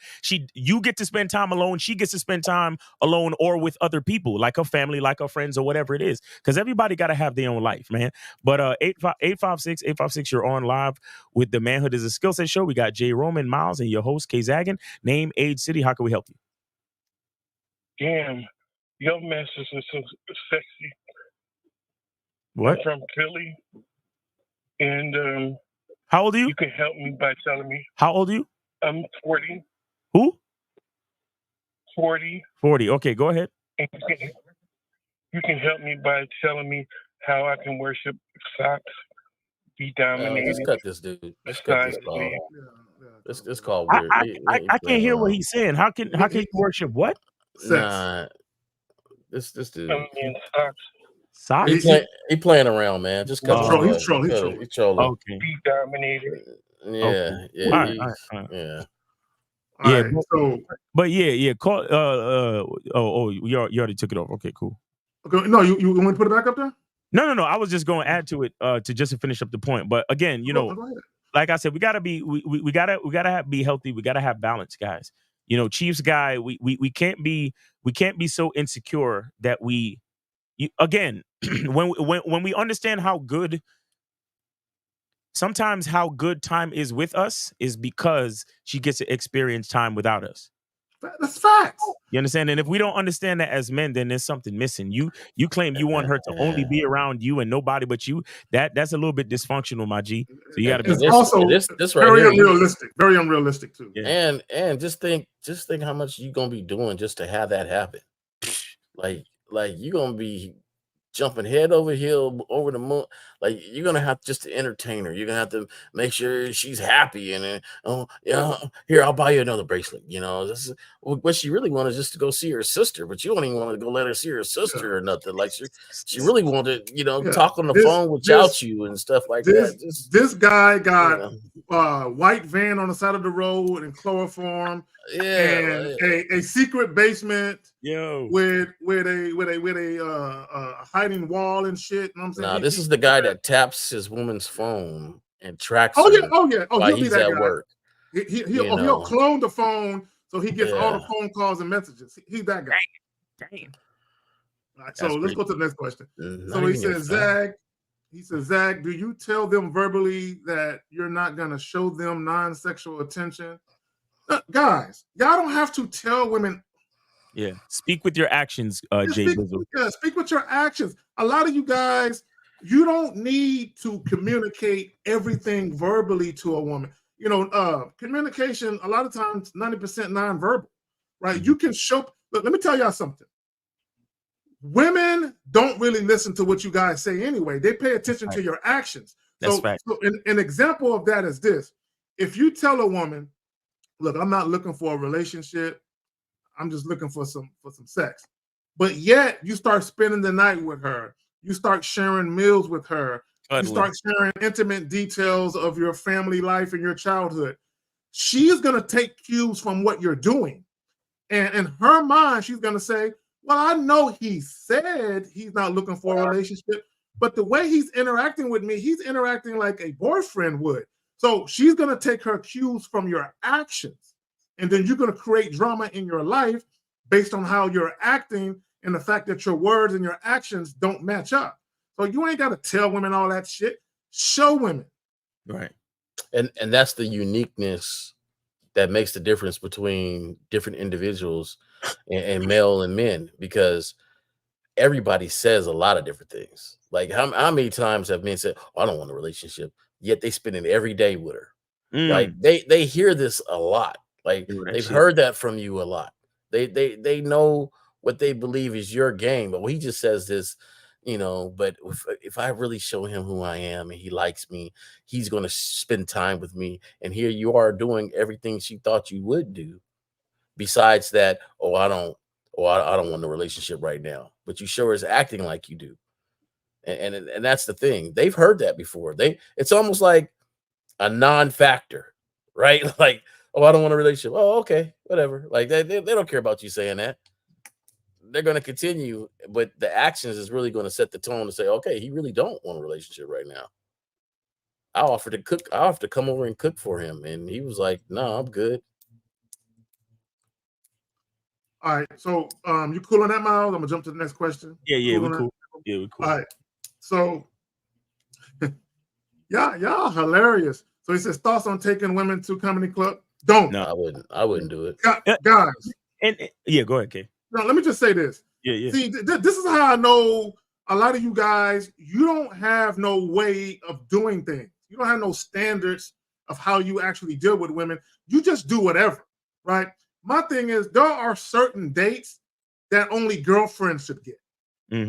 you get to spend time alone, she gets to spend time alone or with other people, like her family, like her friends, or whatever it is. Because everybody got to have their own life, man. But 856, you're on live with the Manhood is a Skill Set show. We got Jay Roman, Miles, and your host, Kay Zagan. Name, age, city. How can we help you? Damn, your message is so sexy. What? I'm from Philly, and how old are you? You can help me by telling me. How old are you? I'm 40. Who? 40. 40. Okay, go ahead. And you can help me by telling me how I can worship socks, be dominated. Just cut this dude. Just cut this call. This call weird. I can't hear what he's saying. How can you worship what? Nah, this dude. Socks? He playing around, man. Just cut him. He's trolling. He's trolling. Okay. Be dominated. Yeah, okay. yeah, All right. yeah. Yeah, right, so, but yeah. Call. You already took it off. Okay, cool. Okay, no, you want to put it back up there? No. I was just going to add to it to finish up the point. But again, like I said, we gotta be be healthy. We gotta have balance, guys. Chiefs guy, we can't be so insecure that again, when we understand how good time is with us is because she gets to experience time without us. That's facts. You understand? And if we don't understand that as men, then there's something missing. You claim you want her to only be around you and nobody but you. That's a little bit dysfunctional, my G. So you got to be. It's also this right very here, unrealistic. Very unrealistic too. Yeah. And just think how much you gonna be doing just to have that happen. Like you gonna be jumping head over heel over the moon. Like you're gonna have just to entertain her. You're gonna have to make sure she's happy, and then here, I'll buy you another bracelet. This is what she really wanted, just to go see her sister, but you don't even want to go let her see her sister or nothing. Like she really wanted, talk on the phone without you and stuff like that. This guy got white van on the side of the road and chloroform, and a secret basement, with a hiding wall and shit. You know what I'm saying? Nah, this is the guy that taps his woman's phone and tracks. Oh her yeah. while He'll be he's that at guy. work. He'll clone the phone so he gets all the phone calls and messages. He's that guy. Damn. All right, so let's go to the next question. So he says, Zach, do you tell them verbally that you're not going to show them non-sexual attention? Guys, y'all don't have to tell women. Yeah, speak with your actions, Jay Bizzle. Speak with your actions. A lot of you guys, you don't need to communicate everything verbally to a woman. Communication, a lot of times, 90% nonverbal, right? You can show. Look, let me tell y'all something. Women don't really listen to what you guys say anyway. They pay attention to your actions. So an example of that is this. If you tell a woman, look, I'm not looking for a relationship. I'm just looking for some sex. But yet you start spending the night with her. You start sharing meals with her. You start sharing intimate details of your family life and your childhood. She's going to take cues from what you're doing. And in her mind, she's going to say, well, I know he said he's not looking for a relationship, but the way he's interacting with me, he's interacting like a boyfriend would. So she's going to take her cues from your actions. And then you're going to create drama in your life based on how you're acting and the fact that your words and your actions don't match up. So you ain't got to tell women all that shit. Show women. Right. And that's the uniqueness that makes the difference between different individuals and male and men, because everybody says a lot of different things. Like how many times have men said, oh, I don't want a relationship, yet they spend it every day with her. Like they hear this a lot. Like they've heard that from you a lot. They know what they believe is your game. But he just says this, but if I really show him who I am and he likes me, he's going to spend time with me. And here you are doing everything she thought you would do. Besides that, I don't want a relationship right now. But you sure is acting like you do. And that's the thing. They've heard that before. It's almost like a non-factor, right? Like, I don't want a relationship. Oh, okay, whatever. Like they don't care about you saying that. They're going to continue, but the actions is really going to set the tone to say, okay, he really don't want a relationship right now. I offered to cook. I offered to come over and cook for him, and he was like, "No, I'm good." All right, so you cool on that, Miles? I'm gonna jump to the next question. Yeah, we cool. Yeah, we cool. All right, so y'all hilarious. So he says thoughts on taking women to comedy club. Don't. No, I wouldn't do it. Guys. And go ahead, Kay. No, let me just say this. Yeah. See, this is how I know a lot of you guys, you don't have no way of doing things. You don't have no standards of how you actually deal with women. You just do whatever, right? My thing is there are certain dates that only girlfriends should get.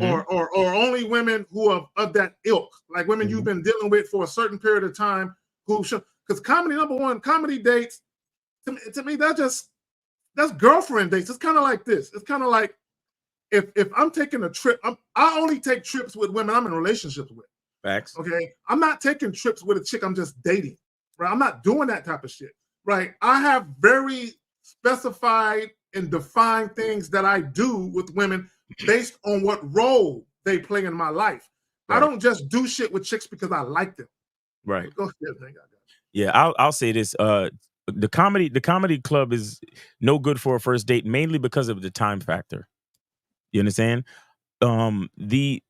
Or only women who are of that ilk, like women you've been dealing with for a certain period of time who should, because comedy dates, to me, that's girlfriend dates. It's kind of like this. It's kind of like if I'm taking a trip, I only take trips with women I'm in relationships with. Facts. Okay. I'm not taking trips with a chick I'm just dating, right? I'm not doing that type of shit, right? I have very specified and defined things that I do with women based on what role they play in my life. Right. I don't just do shit with chicks because I like them. Right. Go ahead, yeah, I'll say this. The comedy club is no good for a first date, mainly because of the time factor. You understand? The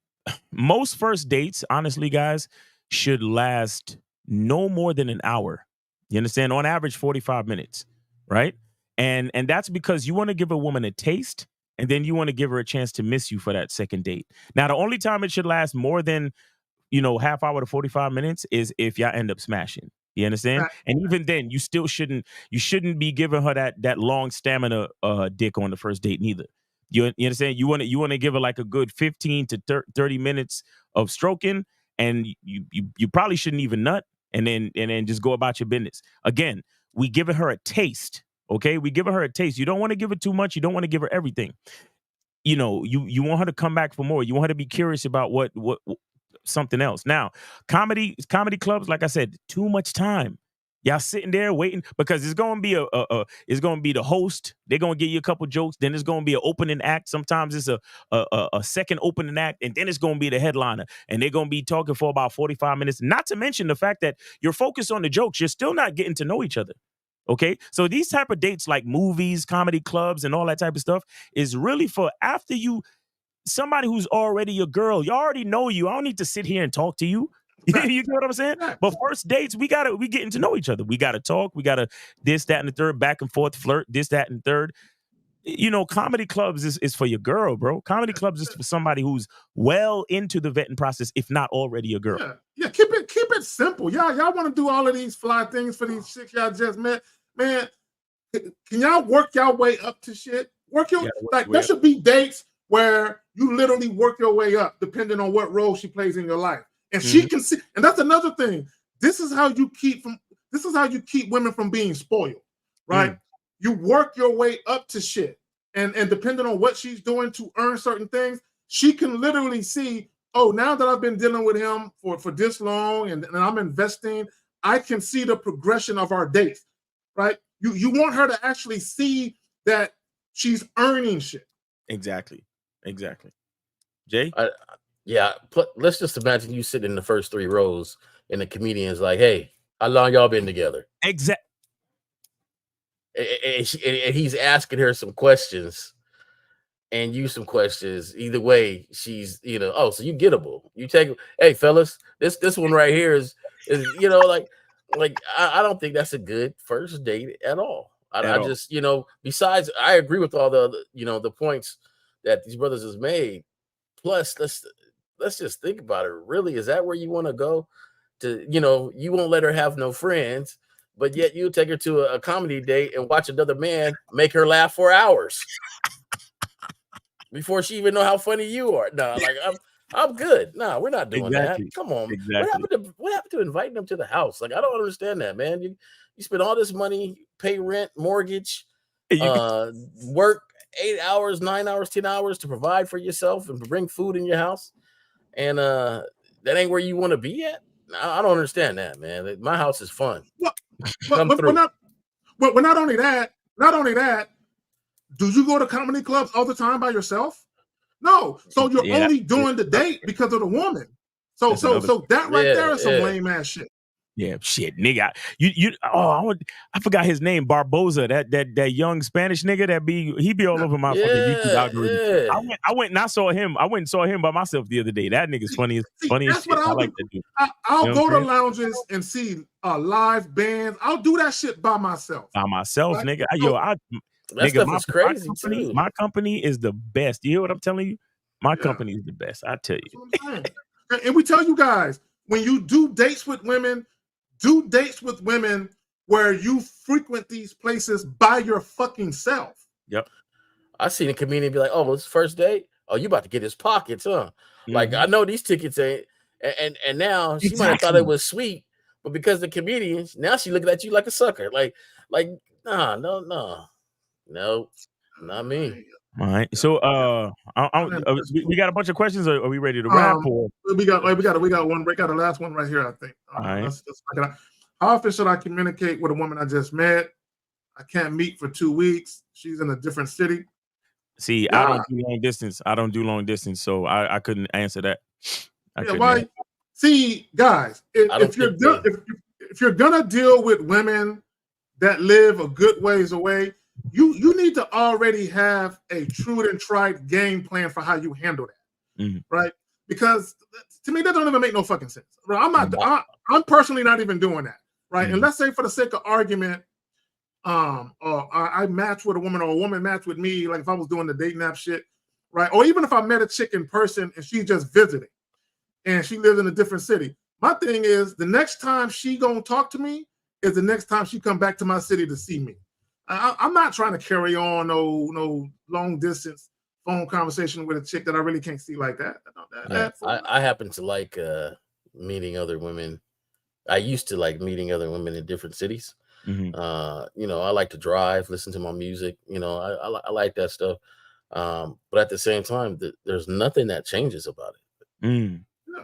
most first dates, honestly, guys, should last no more than an hour. You understand? On average, 45 minutes, right? And that's because you want to give a woman a taste, and then you want to give her a chance to miss you for that second date. Now, the only time it should last more than, half hour to 45 minutes is if y'all end up smashing. You understand? And even then, you shouldn't be giving her that long stamina dick on the first date neither. You understand? You want to give her like a good 15 to 30 minutes of stroking, and you probably shouldn't even nut, and then just go about your business. Again, we giving her a taste, okay? We giving her a taste. You don't want to give her too much. You don't want to give her everything. You want her to come back for more. You want her to be curious about what something else. Now, comedy clubs, like I said, too much time. Y'all sitting there waiting because it's gonna be it's gonna be the host. They're gonna give you a couple jokes. Then it's gonna be an opening act. Sometimes it's a second opening act, and then it's gonna be the headliner. And they're gonna be talking for about 45 minutes. Not to mention the fact that you're focused on the jokes. You're still not getting to know each other. Okay, so these type of dates like movies, comedy clubs, and all that type of stuff is really for after somebody who's already your girl. You already know you. I don't need to sit here and talk to you. You get what I'm saying? But first dates, we getting to know each other. We gotta talk. We gotta this, that, and the third, back and forth, flirt, this, that, and third. Comedy clubs is for your girl, bro. Comedy clubs is for somebody who's well into the vetting process, if not already a girl. Yeah. Keep it simple. Y'all want to do all of these fly things for these chicks y'all just met, man. Can y'all work your way up to shit? There should be dates where you literally work your way up, depending on what role she plays in your life, and she can see. And that's another thing. This is how you keep women from being spoiled, right? You work your way up to shit, and depending on what she's doing to earn certain things, she can literally see. Oh, now that I've been dealing with him for this long, and I'm investing, I can see the progression of our dates, right? You want her to actually see that she's earning shit. Exactly. Jay? Let's just imagine you sitting in the first 3 rows and the comedian's like, hey, how long y'all been together? Exactly. And he's asking her some questions and you some questions. Either way, she's, so you gettable. You take, hey, fellas, this one right here is I don't think that's a good first date at all. I just, besides, I agree with all the points that these brothers has made. Plus, let's just think about it. Really, is that where you want to go? You won't let her have no friends, but yet you take her to a comedy date and watch another man make her laugh for hours before she even know how funny you are. No, I'm good. No, we're not doing that. Come on. Exactly. What happened to inviting them to the house? I don't understand that, man. You spend all this money, pay rent, mortgage, work 8 hours, 9 hours, 10 hours to provide for yourself and bring food in your house. And that ain't where you want to be at. I don't understand that, man. My house is fun. But not only that, do you go to comedy clubs all the time by yourself? No. So you're only doing the date because of the woman. So that right there is some lame ass shit. Yeah, shit, nigga. I forgot his name, Barboza. That young Spanish nigga he be all over my fucking YouTube algorithm. Yeah. I went and I saw him. I went and saw him by myself the other day. That nigga's funny as shit. I like that dude. I'll go to lounges and see live bands. I'll do that shit by myself. Nigga. That stuff is crazy too. My company is the best. You hear what I'm telling you? My company is the best. I tell you. And we tell you guys, when you do dates with women where you frequent these places by your fucking self. Yep. I seen a comedian be like, "Oh, it's first date. Oh, you about to get his pockets, huh?" Like, I know these tickets ain't, and now she might have thought it was sweet, but because the comedians, now she looking at you like a sucker. Like, no, not me. All right. So, we got a bunch of questions. Are we ready to wrap? We got one. We got the last one right here, I think. All right. Let's how often should I communicate with a woman I just met? I can't meet for 2 weeks. She's in a different city. See, I don't do long distance. So I couldn't answer that. Why? See, guys, if you're gonna deal with women that live a good ways away, you need to already have a true and tried game plan for how you handle that, right? Because to me, that don't even make no fucking sense. I'm personally not even doing that, right? And let's say for the sake of argument, I match with a woman or a woman match with me, like if I was doing the dating app shit, right? Or even if I met a chick in person and she's just visiting and she lives in a different city. My thing is the next time she gonna talk to me is the next time she come back to my city to see me. I'm not trying to carry on no long distance phone conversation with a chick that I really can't see like that. I happen to like meeting other women. I used to like meeting other women in different cities. I like to drive, listen to my music. I like that stuff. But at the same time, there's nothing that changes about it.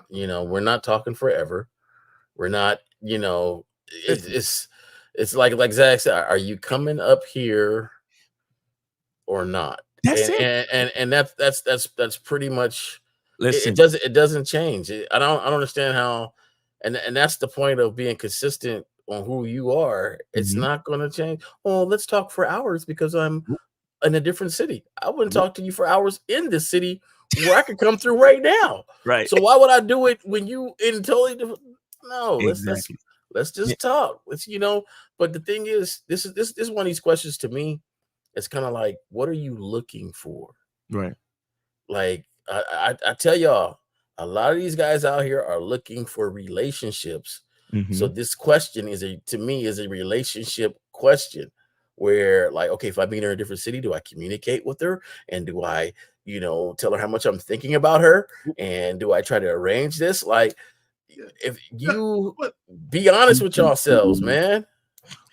We're not talking forever. We're not, it's like Zach said, are you coming up here or not? That's it. And that's pretty much. Listen, it doesn't change. I don't understand how, and that's the point of being consistent on who you are. It's not going to change. Oh, let's talk for hours because I'm in a different city. I wouldn't talk to you for hours in the city where I could come through right now. Right. So why would I do it when you in totally different? No, Exactly. let's just talk. Let's But the thing is, this is one of these questions to me. It's kind of like, what are you looking for? Right. Like I tell y'all, a lot of these guys out here are looking for relationships. So this question to me is a relationship question where, like, okay, if I meet her in a different city, do I communicate with her? And do I, tell her how much I'm thinking about her? And do I try to arrange this? Like, if you be honest with yourselves, man.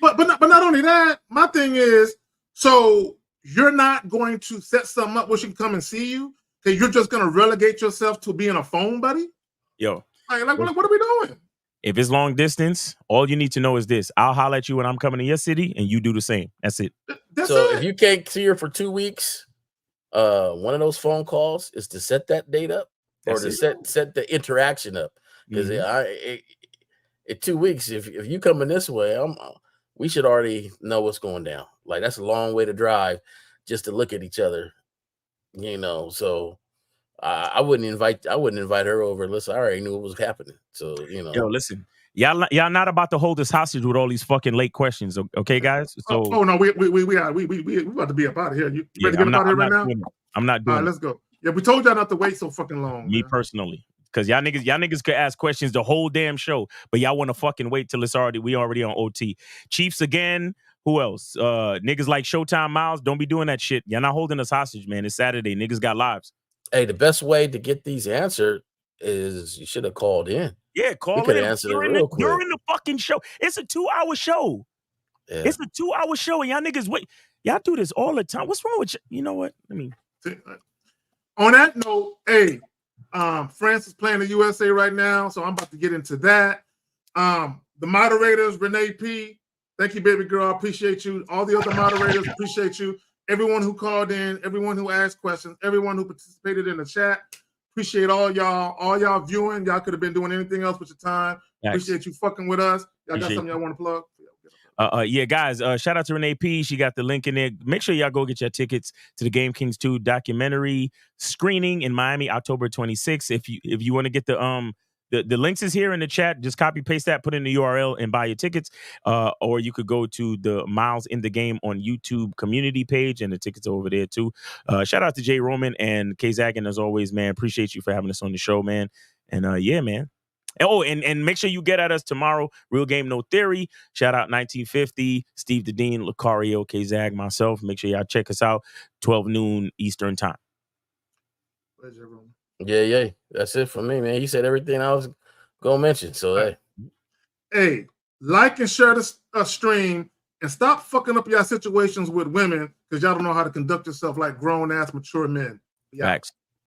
But not only that, my thing is, so you're not going to set something up where she can come and see you? Okay, you're just gonna relegate yourself to being a phone buddy? Yo. Like what are we doing? If it's long distance, all you need to know is this. I'll holler at you when I'm coming to your city, and you do the same. That's it. If you can't see her for 2 weeks, one of those phone calls is to set that date up, or to set the interaction up. Because in 2 weeks, if you coming this way, we should already know what's going down. Like, that's a long way to drive just to look at each other, So I wouldn't invite her over unless I already knew what was happening. So Yo, listen, y'all not about to hold us hostage with all these fucking late questions, okay, guys? So no, we about to be up out of here. You ready to get up out of here right now? I'm not doing it. Let's go. Yeah, we told y'all not to wait so fucking long. Me personally. Because y'all niggas could ask questions the whole damn show, but y'all want to fucking wait till we already on OT. Chiefs again. Who else? Niggas like Showtime Miles. Don't be doing that shit. Y'all not holding us hostage, man. It's Saturday. Niggas got lives. Hey, the best way to get these answered is you should have called in. Yeah, call in during the fucking show. It's a 2-hour show. Yeah. It's a 2-hour show, and y'all niggas wait. Y'all do this all the time. What's wrong with you? You know what? On that note, hey, France is playing the USA right now, so I'm about to get into that. The moderators, Renee P. Thank you, baby girl. I appreciate you. All the other moderators, appreciate you. Everyone who called in, everyone who asked questions, everyone who participated in the chat. Appreciate all y'all viewing. Y'all could have been doing anything else with your time. Thanks. Appreciate you fucking with us. Y'all got something y'all want to plug? Yeah, guys, shout out to Renee P. She got the link in there. Make sure y'all go get your tickets to the Game Kings 2 documentary screening in Miami, October 26th. If you want to get the links is here in the chat. Just copy paste that, put in the URL, and buy your tickets. Or you could go to the Miles in the Game on YouTube community page, and the tickets are over there too. Shout out to Jay Roman and K Zaggin as always, man. Appreciate you for having us on the show, man. And yeah, man. Oh, and make sure you get at us tomorrow. Real Game No Theory. Shout out 1950, Steve the Dean, Lucario, K Zag, myself. Make sure y'all check us out. 12 noon Eastern time. Pleasure, everyone. Yeah. That's it for me, man. You said everything I was gonna mention. So hey, like and share the stream, and stop fucking up your situations with women because y'all don't know how to conduct yourself like grown ass mature men. Facts.